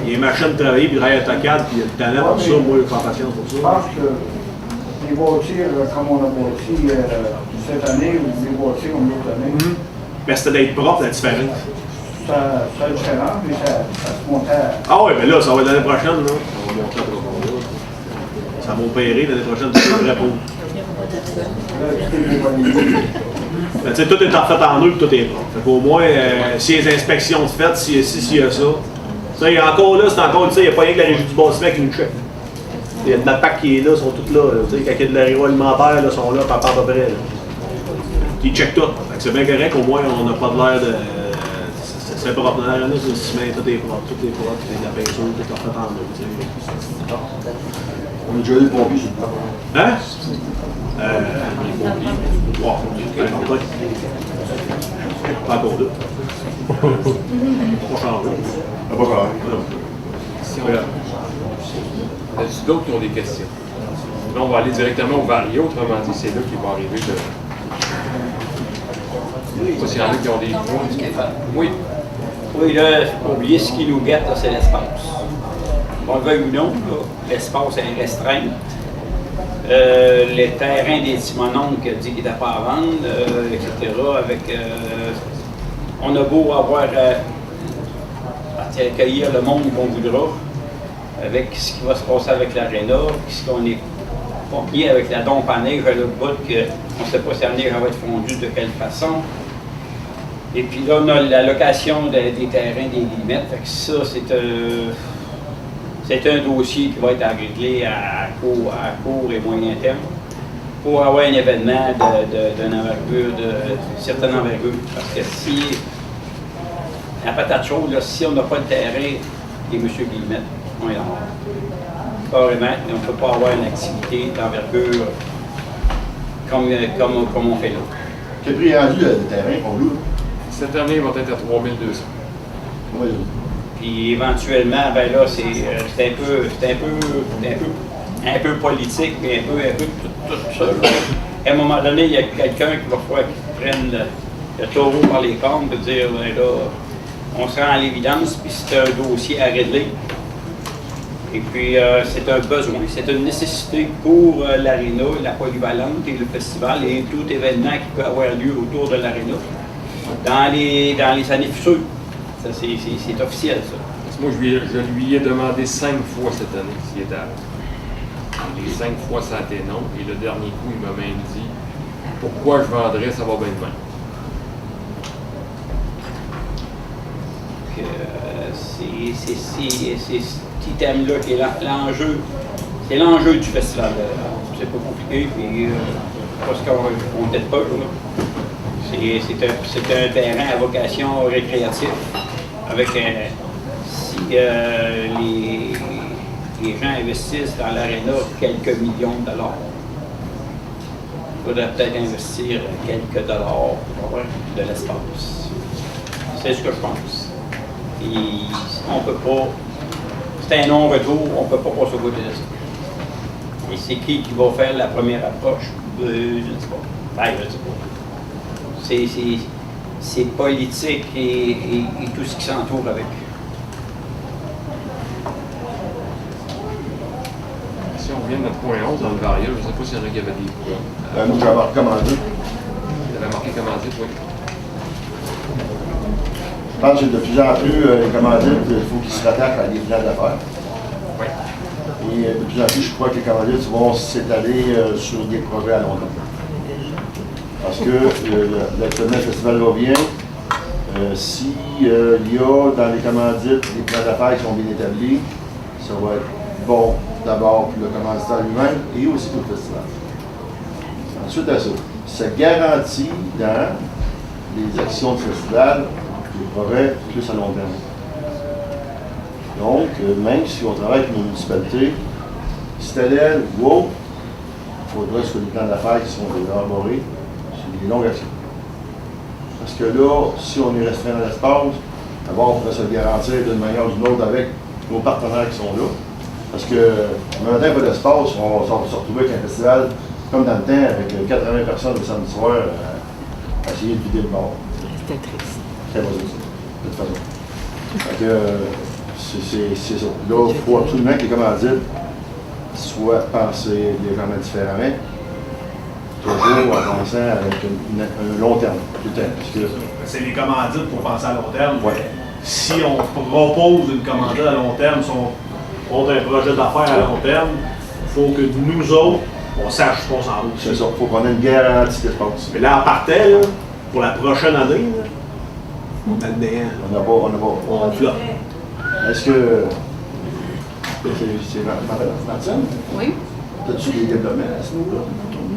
Il y a une machine de travailler, puis il travaille à Tocade, puis il y a le talent pour ça. Moi, je prends patience pour ça. Je pense que les voitures, comme on a bâti cette année, ou les voitures comme l'autre année, mais c'était d'être propre, la différence. Ça est différent, mais ça se montait à... Ah oui, mais là, ça va être l'année prochaine, là. On va monter à Trois-Rivières. Ça va opérer l'année prochaine, c'est vrai pour. Ben, tu sais, tout est en fait en eux, tout est propre. Fait qu'au moins, si les inspections sont faites, s'il y a ça. Tu sais, encore là, c'est encore, tu sais, il n'y a pas rien que la régie du bâtiment qui nous check. Il y a de la PAC qui est là, ils sont tous là. Tu sais, quand il y a de l'agroalimentaire, ils sont là, à peu près. Ils checkent tout. Fait que c'est bien correct, au moins, on n'a pas de l'air de. C'est propre. Dans l'arena, c'est le ciment, tout est propre, la peinture, tout est fait en eux. On a déjà eu le pompier sur le temps. Hein? Wow, pas encore là. Pas changé. Pas changé. Y a-t-il d'autres qui ont des questions? Là, on va aller directement au Vario, autrement dit, c'est là qu'il va arriver de. Je sais pas s'il y en a qui ont des points. Oui. Oui, là, il ne faut pas oublier ce qui nous guette, c'est l'espace. On le veuille ou non, l'espace est restreint. Les terrains des Simonons qui a dit qu'il n'était pas à vendre, etc. On a beau avoir à accueillir le monde qu'on voudra, avec ce qui va se passer avec l'aréna, ce qu'on est pas bien avec la dompe à neige à l'autre bout, qu'on ne sait pas si la neige va être fondue de quelle façon. Et puis là, on a la location des terrains des Guillemettes. Fait que ça, c'est un dossier qui va être à régler à court et moyen terme pour avoir un événement d'une envergure, de certaine envergure. Parce que si, la patate chaude, là, si on n'a pas le terrain des M. Guillemette, on est en mort. Carrément, on ne peut pas avoir une activité d'envergure comme on fait là. Quel prix est rendu le terrain pour nous? Cette année, il va être à 3200. Oui. Puis éventuellement, ben là, c'est un peu politique, mais un peu tout ça. À un moment donné, il y a quelqu'un qui va falloir qu'il prenne le taureau par les cornes et dire, ben là, on se rend à l'évidence, puis c'est un dossier à régler. Et puis, c'est un besoin, c'est une nécessité pour l'aréna, la polyvalente et le festival et tout événement qui peut avoir lieu autour de l'aréna dans les années futures. Ça, c'est officiel, ça. Moi, je lui ai demandé 5 fois cette année s'il était à vendre. Les 5 fois, ça a été non. Et le dernier coup, il m'a même dit pourquoi je vendrais, ça va bien de même. C'est ce thème-là qui est l'enjeu. C'est l'enjeu du festival. C'est pas compliqué, puis parce qu'on n'aide pas. C'est un terrain à vocation récréative. Avec si les gens investissent dans l'aréna quelques millions de dollars. Il faudrait peut-être investir quelques dollars pour avoir de l'espace. C'est ce que je pense. Et on peut pas, c'est un non-retour, on ne peut pas passer au bout de ça. Et c'est qui va faire la première approche? Je ne sais pas. Je ne sais pas. C'est politique et tout ce qui s'entoure avec. Si on revient à notre point 11 dans le variable, je ne sais pas s'il y en a qui avaient des points. Moi, j'avais recommandé. Il avait marqué commandite, oui. Je pense que de plus en plus, les commandites, il faut qu'ils se rattachent à des plans d'affaires. Oui. Et de plus en plus, je crois que les commandites vont s'étaler sur des projets à long terme. Parce que l'actuellement, le festival va bien. S'il y a dans les commandites des plans d'affaires qui sont bien établis, ça va être bon d'abord pour le commanditaire lui-même et aussi pour le festival. Ensuite à ça, ça garantit dans les actions de festival des projets plus à long terme. Donc, même si on travaille avec nos municipalités, si tel est, wow, il faudrait que les plans d'affaires qui sont élaborés sur des longues actions. Parce que là, si on est restreint dans l'espace, d'abord, on pourrait se le garantir d'une manière ou d'une autre avec nos partenaires qui sont là. Parce que, le matin, pas d'espace, on va se retrouver avec un festival comme dans le temps, avec 80 personnes le samedi soir à essayer de vider le bord. C'était triste. C'est pas ça, de toute façon. Fait que, c'est ça. Là, il faut absolument que les commandites soient pensés légèrement différemment, toujours en pensant avec un long terme. Parce que c'est les commandites pour penser à long terme. Ouais. Si on propose une commandite à long terme, si on a un projet d'affaires à long terme, il faut que nous autres, on sache ce qu'on s'en va. c'est ça. Il faut qu'on ait une garantie d'espace. Mais là, en partant, là, pour la prochaine année, là, on a le néant. On n'a pas. On flotte. Est-ce que. C'est Martine? Oui. As-tu des développements à ce niveau-là?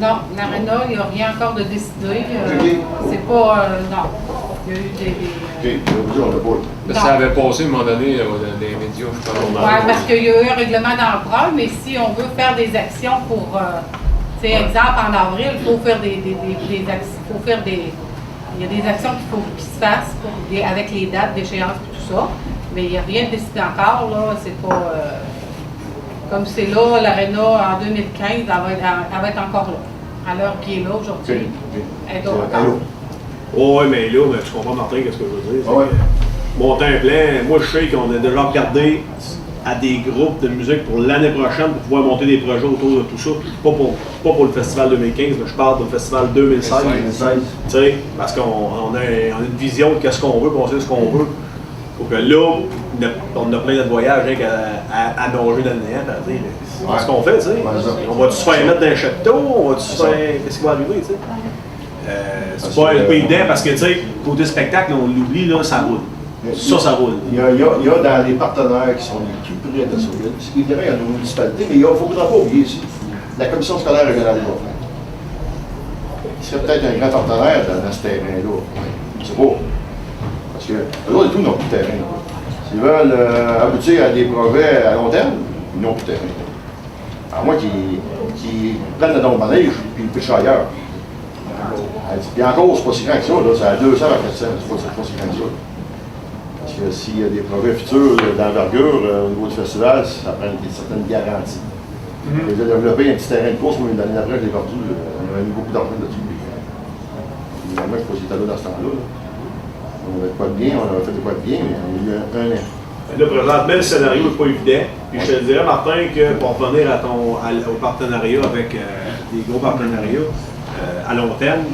Non, l'aréna, il n'y a rien encore de décidé. C'est pas. Non. Il y a eu des. OK, je veux dire, on n'a pas. Mais ça avait passé à un moment donné dans les médias, je pense. Oui, parce qu'il y a eu un règlement d'emprunt, mais si on veut faire des actions pour. Tu sais, exemple, en avril, il faut faire des actions. Il faut faire des. Il y a des actions qu'il se fassent avec les dates d'échéance et tout ça. Mais il n'y a rien de décidé encore, là. C'est pas. Comme c'est là, l'aréna en 2015, elle va être encore là. À l'heure qui est là aujourd'hui. Elle doit encore. Oui, mais là, tu comprends, Martin, qu'est-ce que je veux dire? Ouais. Monter un plan, moi je sais qu'on a déjà regardé à des groupes de musique pour l'année prochaine pour pouvoir monter des projets autour de tout ça. Pas pour le festival 2015, mais je parle du festival 2016. Tu sais, parce qu'on a une vision de qu'est-ce qu'on veut, puis on sait ce qu'on veut. Faut que là, on a plein de voyages à nager dans le néant, à dire, c'est ce qu'on fait, tu sais. On va-tu se faire mettre dans un château? On va-tu se faire. Qu'est-ce qui va arriver, tu sais? C'est pas évident parce que, tu sais, côté spectacle, on l'oublie, là, ça roule. Ça roule. Il y a dans les partenaires qui sont les plus près de ça. Évidemment, il y a nos municipalités, mais il ne faudra pas oublier ici la commission scolaire régionale des Bas-Francs. Il serait peut-être un grand partenaire dans ce terrain-là. C'est beau. Parce que eux autres et tout n'ont plus de terrain. S'ils veulent aboutir à des projets à long terme, ils n'ont plus de terrain. À moins qu'ils prennent le don de manège et ils pêchent ailleurs. Puis encore, c'est pas si grand que ça, là. C'est à 200 à 400, c'est pas si grand que ça. Parce que s'il y a des projets futurs d'envergure au niveau du festival, ça prend une certaine garantie. J'ai développé un petit terrain de course, moi, une année après, je l'ai vendu. On avait mis beaucoup d'argent là-dessus. Évidemment, je ne sais pas si c'était là dans ce temps-là. On avait pas de bien, on avait fait de quoi de bien, mais on a eu un an. Là, présentement, le scénario n'est pas évident. Puis je te dirais, Martin, que pour revenir au partenariat avec des gros partenariats à long terme,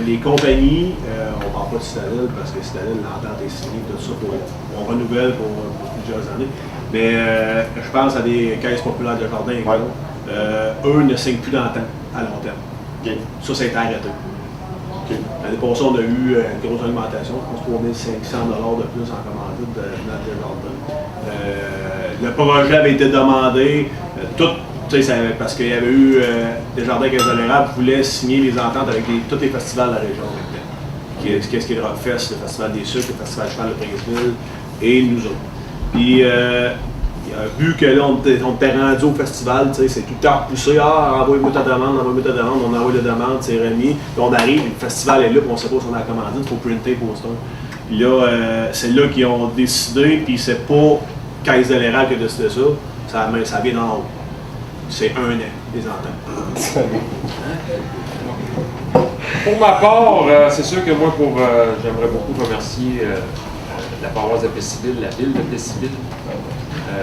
les compagnies, on ne parle pas de Citadel parce que Citadel, l'entente est signée, tout ça, on renouvelle pour plusieurs années. Mais je pense à des caisses populaires de jardin, eux ne signent plus d'entente à long terme. Okay. Ça, c'est arrêté. Okay. L'année passée, on a eu une grosse augmentation, je pense 3 500 $ de plus en commandite de Desjardins. Le projet avait été demandé, parce qu'il y avait eu Desjardins Quinze-Honorables voulait signer les ententes avec tous les festivals de la région maintenant. Qu'est-ce qui est le Rockfest, le Festival des Sucres, le Festival Cheval de Princeville et nous autres. Puis vu que là, on était rendu au festival, c'est tout le temps repoussé. Ah, envoyez-moi ta demande, on envoie la demande, c'est remis. Puis on arrive, le festival est là, puis on ne sait pas si on a commandé, il faut printer le poster. Puis là, c'est là qu'ils ont décidé, puis c'est pas Caisse de l'Érable qui a décidé ça, ça vient d'en haut. C'est 1 an, les entends. Pour ma part, c'est sûr que moi, j'aimerais beaucoup remercier la paroisse de Plessisville, la ville de Plessisville,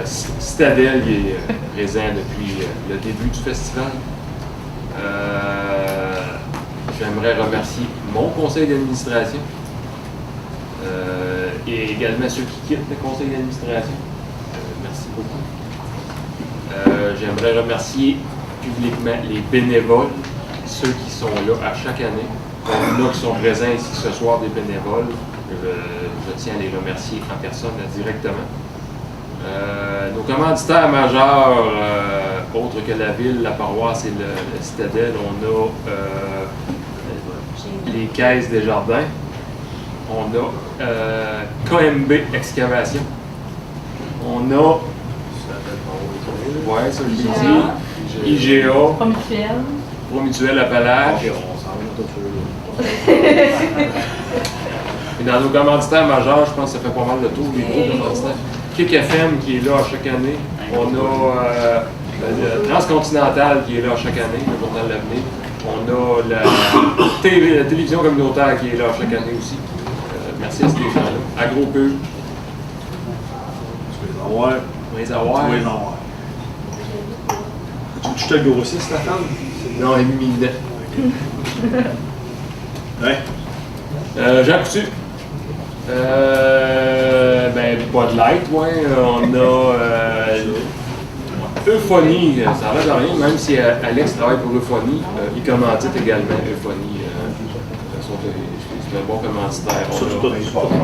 Citadel qui est présent depuis le début du festival. J'aimerais remercier mon conseil d'administration et également ceux qui quittent le conseil d'administration. Merci beaucoup. J'aimerais remercier publiquement les bénévoles, ceux qui sont là à chaque année. Nous qui sont présents ici ce soir, des bénévoles, je tiens à les remercier en personne directement. Nos commanditaires majeurs, autres que la ville, la paroisse et le Citadel, on a les Caisses des Jardins, on a KMB Excavation, on a ouais, ça je l'ai dit, IGA, Promutuel Appalaches. Et dans nos commanditaires majeurs, je pense que ça fait pas mal de tour, les gros commanditaires. Kick FM qui est là à chaque année. On a le Transcontinental qui est là à chaque année, le Journal de l'Avenir. On a la télévision communautaire qui est là à chaque année aussi. Merci à ces gens-là. AgroPub. Ouais. Oui, ça va. Oui, non. Tu te grossisses, Stéphane? Non, éminemment. Ouais. Jean Coutu. Bud Light, ouais. On a Euphonie, ça a l'air de rien, même si Alex travaille pour Euphonie, il commandite également Euphonie. C'est un bon commanditaire.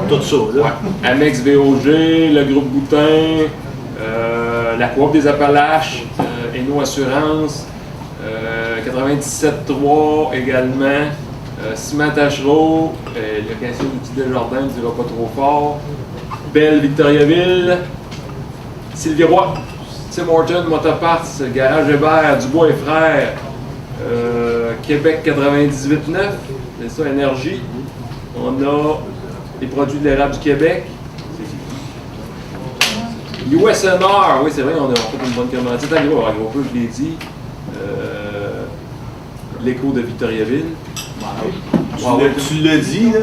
Tout ça, là. Ouais. Amex VOG, le groupe Boutin, la Coop des Appalaches, Eno Assurance, 97.3 également, Ciment Tachereau, location d'outils Desjardins, ne dira pas trop fort, Belle Victoriaville, Sylvie Roy, Tim Horton, Motoparts, Garage Hébert, Dubois et Frères, Québec 98.9, c'est ça, Énergie. On a les produits de l'érable du Québec. USNR, oui c'est vrai, on a fait une bonne commandite. AgroPub, je l'ai dit. L'écho de Victoriaville. Tu l'as dit, là.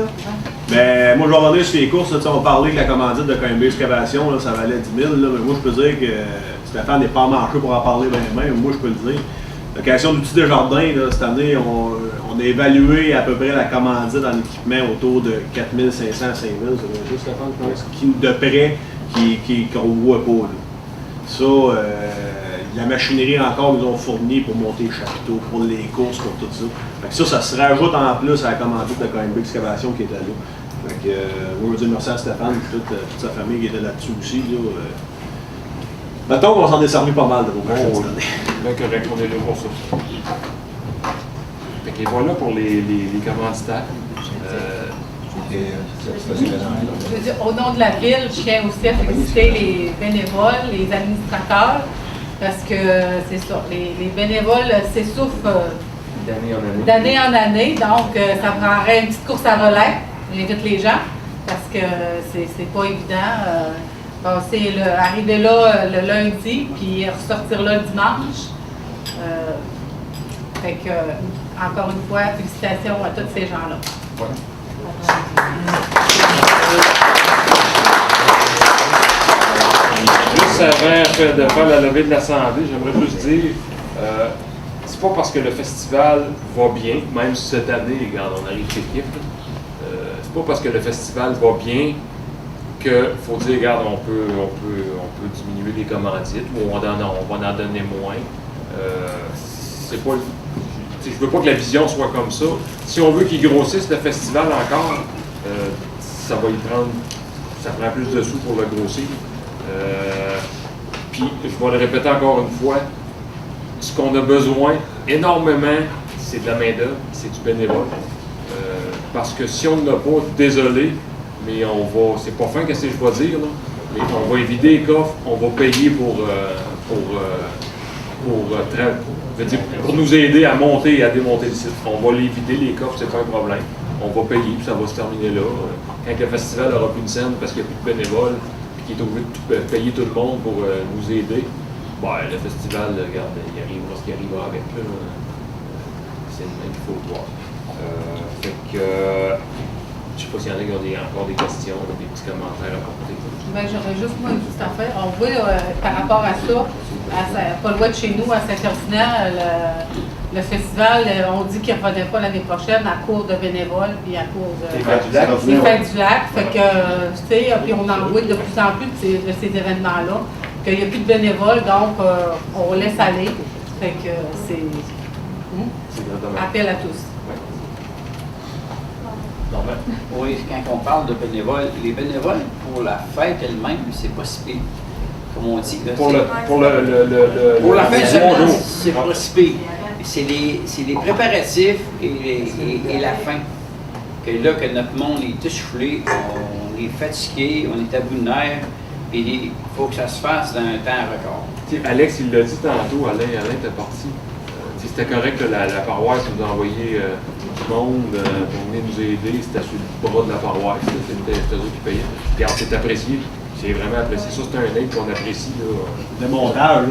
Mais moi, je vais revenir sur les courses. Là, on parlait que la commandite de KMB Excavation, là, ça valait 10 000. Là, mais moi, je peux dire que Stéphane n'est pas marché pour en parler bien. Moi, je peux le dire. Location d'outils Desjardins, là, cette année, on a évalué à peu près la commandite en équipement autour de 4 500 à 5 000. C'est juste Stéphane, je pense, de près qu'on ne voit pas. Là. Ça, la machinerie encore nous ont fourni pour monter les chapiteaux, pour les courses, pour tout ça. Fait que ça se rajoute en plus à la commandite de KMB Excavation qui était là. Fait que, moi, je veux dire merci à Stéphane et toute sa famille qui était là-dessus aussi. Là. Mettons qu'on s'en est servi pas mal de vos prochaines années. Là, correct, on est là pour ça. Fait que voilà pour les commanditaires. Je veux dire, au nom de la ville, je tiens aussi à féliciter les bénévoles, les administrateurs, parce que c'est ça, les bénévoles s'essoufflent d'année en année, donc ça prendrait une petite course à relais. J'invite les gens, parce que c'est pas évident. Arriver là le lundi, puis ressortir là le dimanche. Fait que, encore une fois, félicitations à tous ces gens-là. Ouais. Juste avant de faire la levée de l'Assemblée, j'aimerais juste dire, c'est pas parce que le festival va bien, même si cette année, regarde, on arrive l'équipe, c'est pas parce que le festival va bien qu'il faut dire, regarde, on peut diminuer les commandites ou on va en donner moins. C'est pas, je veux pas que la vision soit comme ça. Si on veut qu'il grossisse le festival encore, ça prend plus de sous pour le grossir. Puis, je vais le répéter encore une fois, ce qu'on a besoin énormément, c'est de la main-d'œuvre, c'est du bénévole. Parce que si on n'a pas, désolé, mais c'est pas fin, qu'est-ce que je vais dire, là? On va vider les coffres, on va payer pour nous aider à monter et à démonter le site. On va les vider, les coffres, c'est pas un problème. On va payer, puis ça va se terminer là. Quand le festival n'aura plus de scène parce qu'il n'y a plus de bénévoles, puis qu'il est obligé de payer tout le monde pour nous aider, le festival, regarde, il arrivera ce qui arrivera avec. C'est le même qu'il faut le voir. Je ne sais pas s'il y en a qui ont encore des questions, des petits commentaires à apporter. J'aurais juste moi une petite affaire. On voit par rapport à ça, pas loin de chez nous, à Saint-Ferdinand, le festival, on dit qu'il ne revenait pas l'année prochaine à cause de bénévoles puis à cause des Fêtes du Lac. Fait que, tu sais, puis on en voit de plus en plus de ces événements-là, qu'il n'y a plus de bénévoles, donc on laisse aller. Fait que c'est appel à tous. Oui, quand on parle de bénévoles, les bénévoles pour la fête elle-même, c'est pas si pire. Comme on dit. Là, pour la fête seulement, c'est pas si pire. C'est les préparatifs et la fin. Que là, que notre monde est essoufflé, on est fatigué, on est à bout de nerfs, et il faut que ça se fasse dans un temps record. Alex, il l'a dit tantôt, Alain était parti. C'était correct que la paroisse nous a envoyé du monde pour venir nous aider. C'était sur le bras de la paroisse. C'était eux qui payaient. Regarde, c'est apprécié. C'est vraiment apprécié. Ça, c'est un aide qu'on apprécie. Le montage,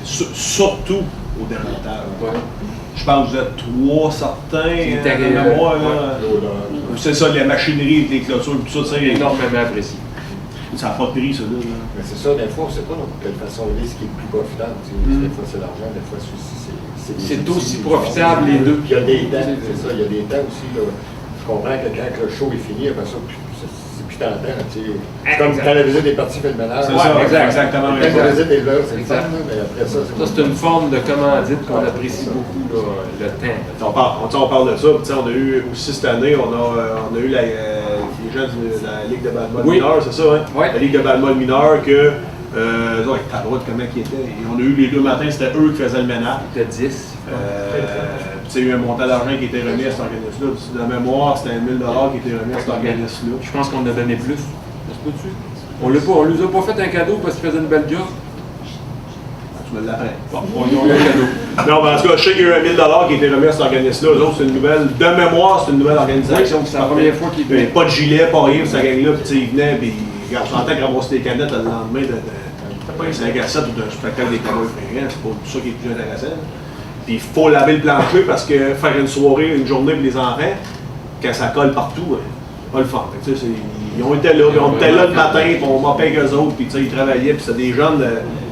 c'est surtout au démontage. Ouais. Je pense que vous êtes 3 certains. C'est ça, la machinerie, les clôtures, tout ça. C'est énormément apprécié. Ça n'a pas de prix, ça. Là. Mais c'est ça, des fois, on ne sait pas de quelle façon on est ce qui est le plus profitable. Des fois, c'est l'argent, des fois, c'est aussi profitable, les deux. Il y a des temps, c'est ça. Il y a des temps aussi. Là, je comprends que quand le show est fini, après ça, c'est plus tentant. C'est comme quand la visite des parties fait le ménage. C'est ça, exactement. Quand la visite est là, c'est le fun, mais après ça, c'est une forme de commandite qu'on apprécie beaucoup, le temps. On parle de ça. On a eu aussi cette année, on a eu les gens de la Ligue de baseball mineur, c'est ça, hein? Oui. La Ligue de baseball mineur que. T'as le droit de comment ils étaient. Et on a eu les 2 matins, c'était eux qui faisaient le ménage. C'était 10. Il y a eu un montant d'argent qui était remis à cet organisme-là. De mémoire, c'était 1 000 $ qui était remis à cet organisme-là. Je pense qu'on a donné plus. On ne lui a pas fait un cadeau parce qu'il faisait une belle job. Tu me l'apprends. Bon, on a eu un cadeau. Non, mais en tout cas, je sais qu'il y a eu 1 000 $ qui était remis à cet organisme-là. Eux autres, c'est une nouvelle. De mémoire, c'est une nouvelle organisation. C'est la première fois qu'ils venaient. Pas de gilet, pas rien, puis ça gagne là, puis ils venaient, puis on s'entend qu'ils ramassaient des canettes le lendemain d'un 5 à 7 ou d'un spectacle des cowboys fringants, c'est pas ça qui est plus intéressant. Puis il faut laver le plancher parce que faire une soirée, une journée pour les enfants, quand ça colle partout, c'est pas le fun. Ils ont été là, le matin, puis on mopait avec eux autres, puis ils travaillaient, puis c'était des jeunes,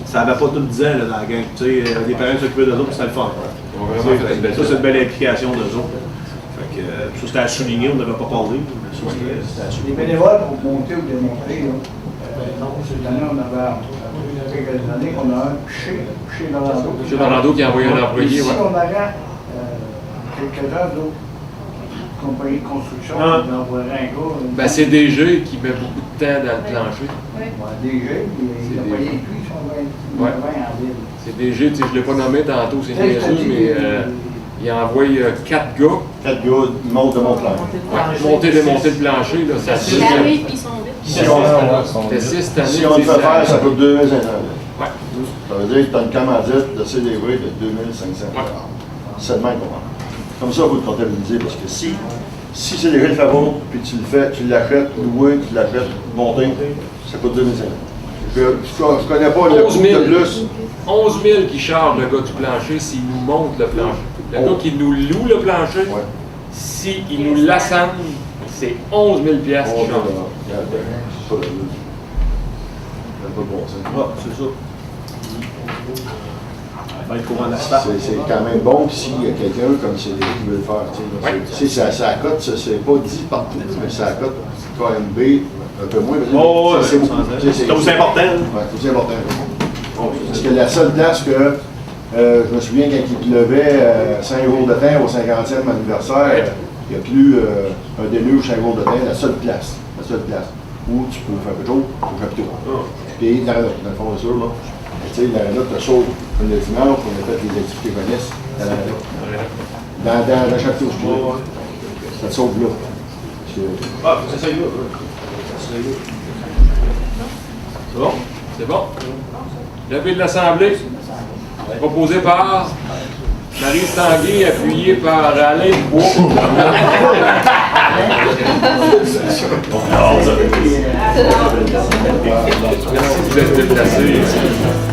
ça n'avait pas tout 10 ans là, dans la gang. Les parents s'occupaient d'eux autres, puis c'était le fun. Ça, c'est une belle implication d'eux autres. Fait que, ça, c'était à souligner, on n'avait pas parlé. Les bénévoles pour monter ou démontrer, cette année, on avait quelques années qu'on a un Piché Dorado. Piché Dorado qui a envoyé un employé. Si on avait quelques-uns d'autres compagnies de construction qui envoieraient un gars. C'est DG qui met beaucoup de temps dans le plancher. DG, il a payé les prix, ils sont 20 en ville. C'est DG, je ne l'ai pas nommé tantôt, c'est niaiseux, mais il envoie 4 gars. 4 gars, ils montent de mon plancher. Monter, démonter le plancher, là, ça suffit. Ils arrivent puis ils sont vite. Si on le fait faire, ça coûte 2 500 $. Ouais. Ça veut dire que tu as une commandite de CDV de 2 500 $. C'est le même qu'on va. Comme ça, vous le comptabilisez, parce que si c'est déjà le favor, puis tu le fais, tu l'achètes, loué, tu l'achètes, monté, ça coûte 2 500 $. Je ne connais pas le coût de plus. 11 000 qui charge le gars du plancher s'il nous monte le plancher. Le gars qui nous loue le plancher, s'il nous l'assemble, c'est 11 000 $ qui charge. C'est ça. C'est quand même bon s'il y a quelqu'un comme Cédric qui veut le faire. Ça cote, c'est pas dit partout, mais ça cote KMB un peu moins. C'est aussi important. Oui, c'est important. Parce que la seule place que je me souviens quand il levait 5 jours de temps au 50e anniversaire, il n'y a plus un déluge 5 jours de temps, la seule place où tu peux faire quelque chose au chapiteau. Puis dans le fond, c'est sûr, là. Tu sais, l'arena te sauve le dimanche, on a fait les activités jeunesse dans l'arena. Dans le chapiteau, ça te sauve là. C'est ça, là. C'est bon? C'est bon. Levé de l'Assemblée, proposé par Marie Tanguay, appuyé par Alain Dubois. Merci de vous être déplacé.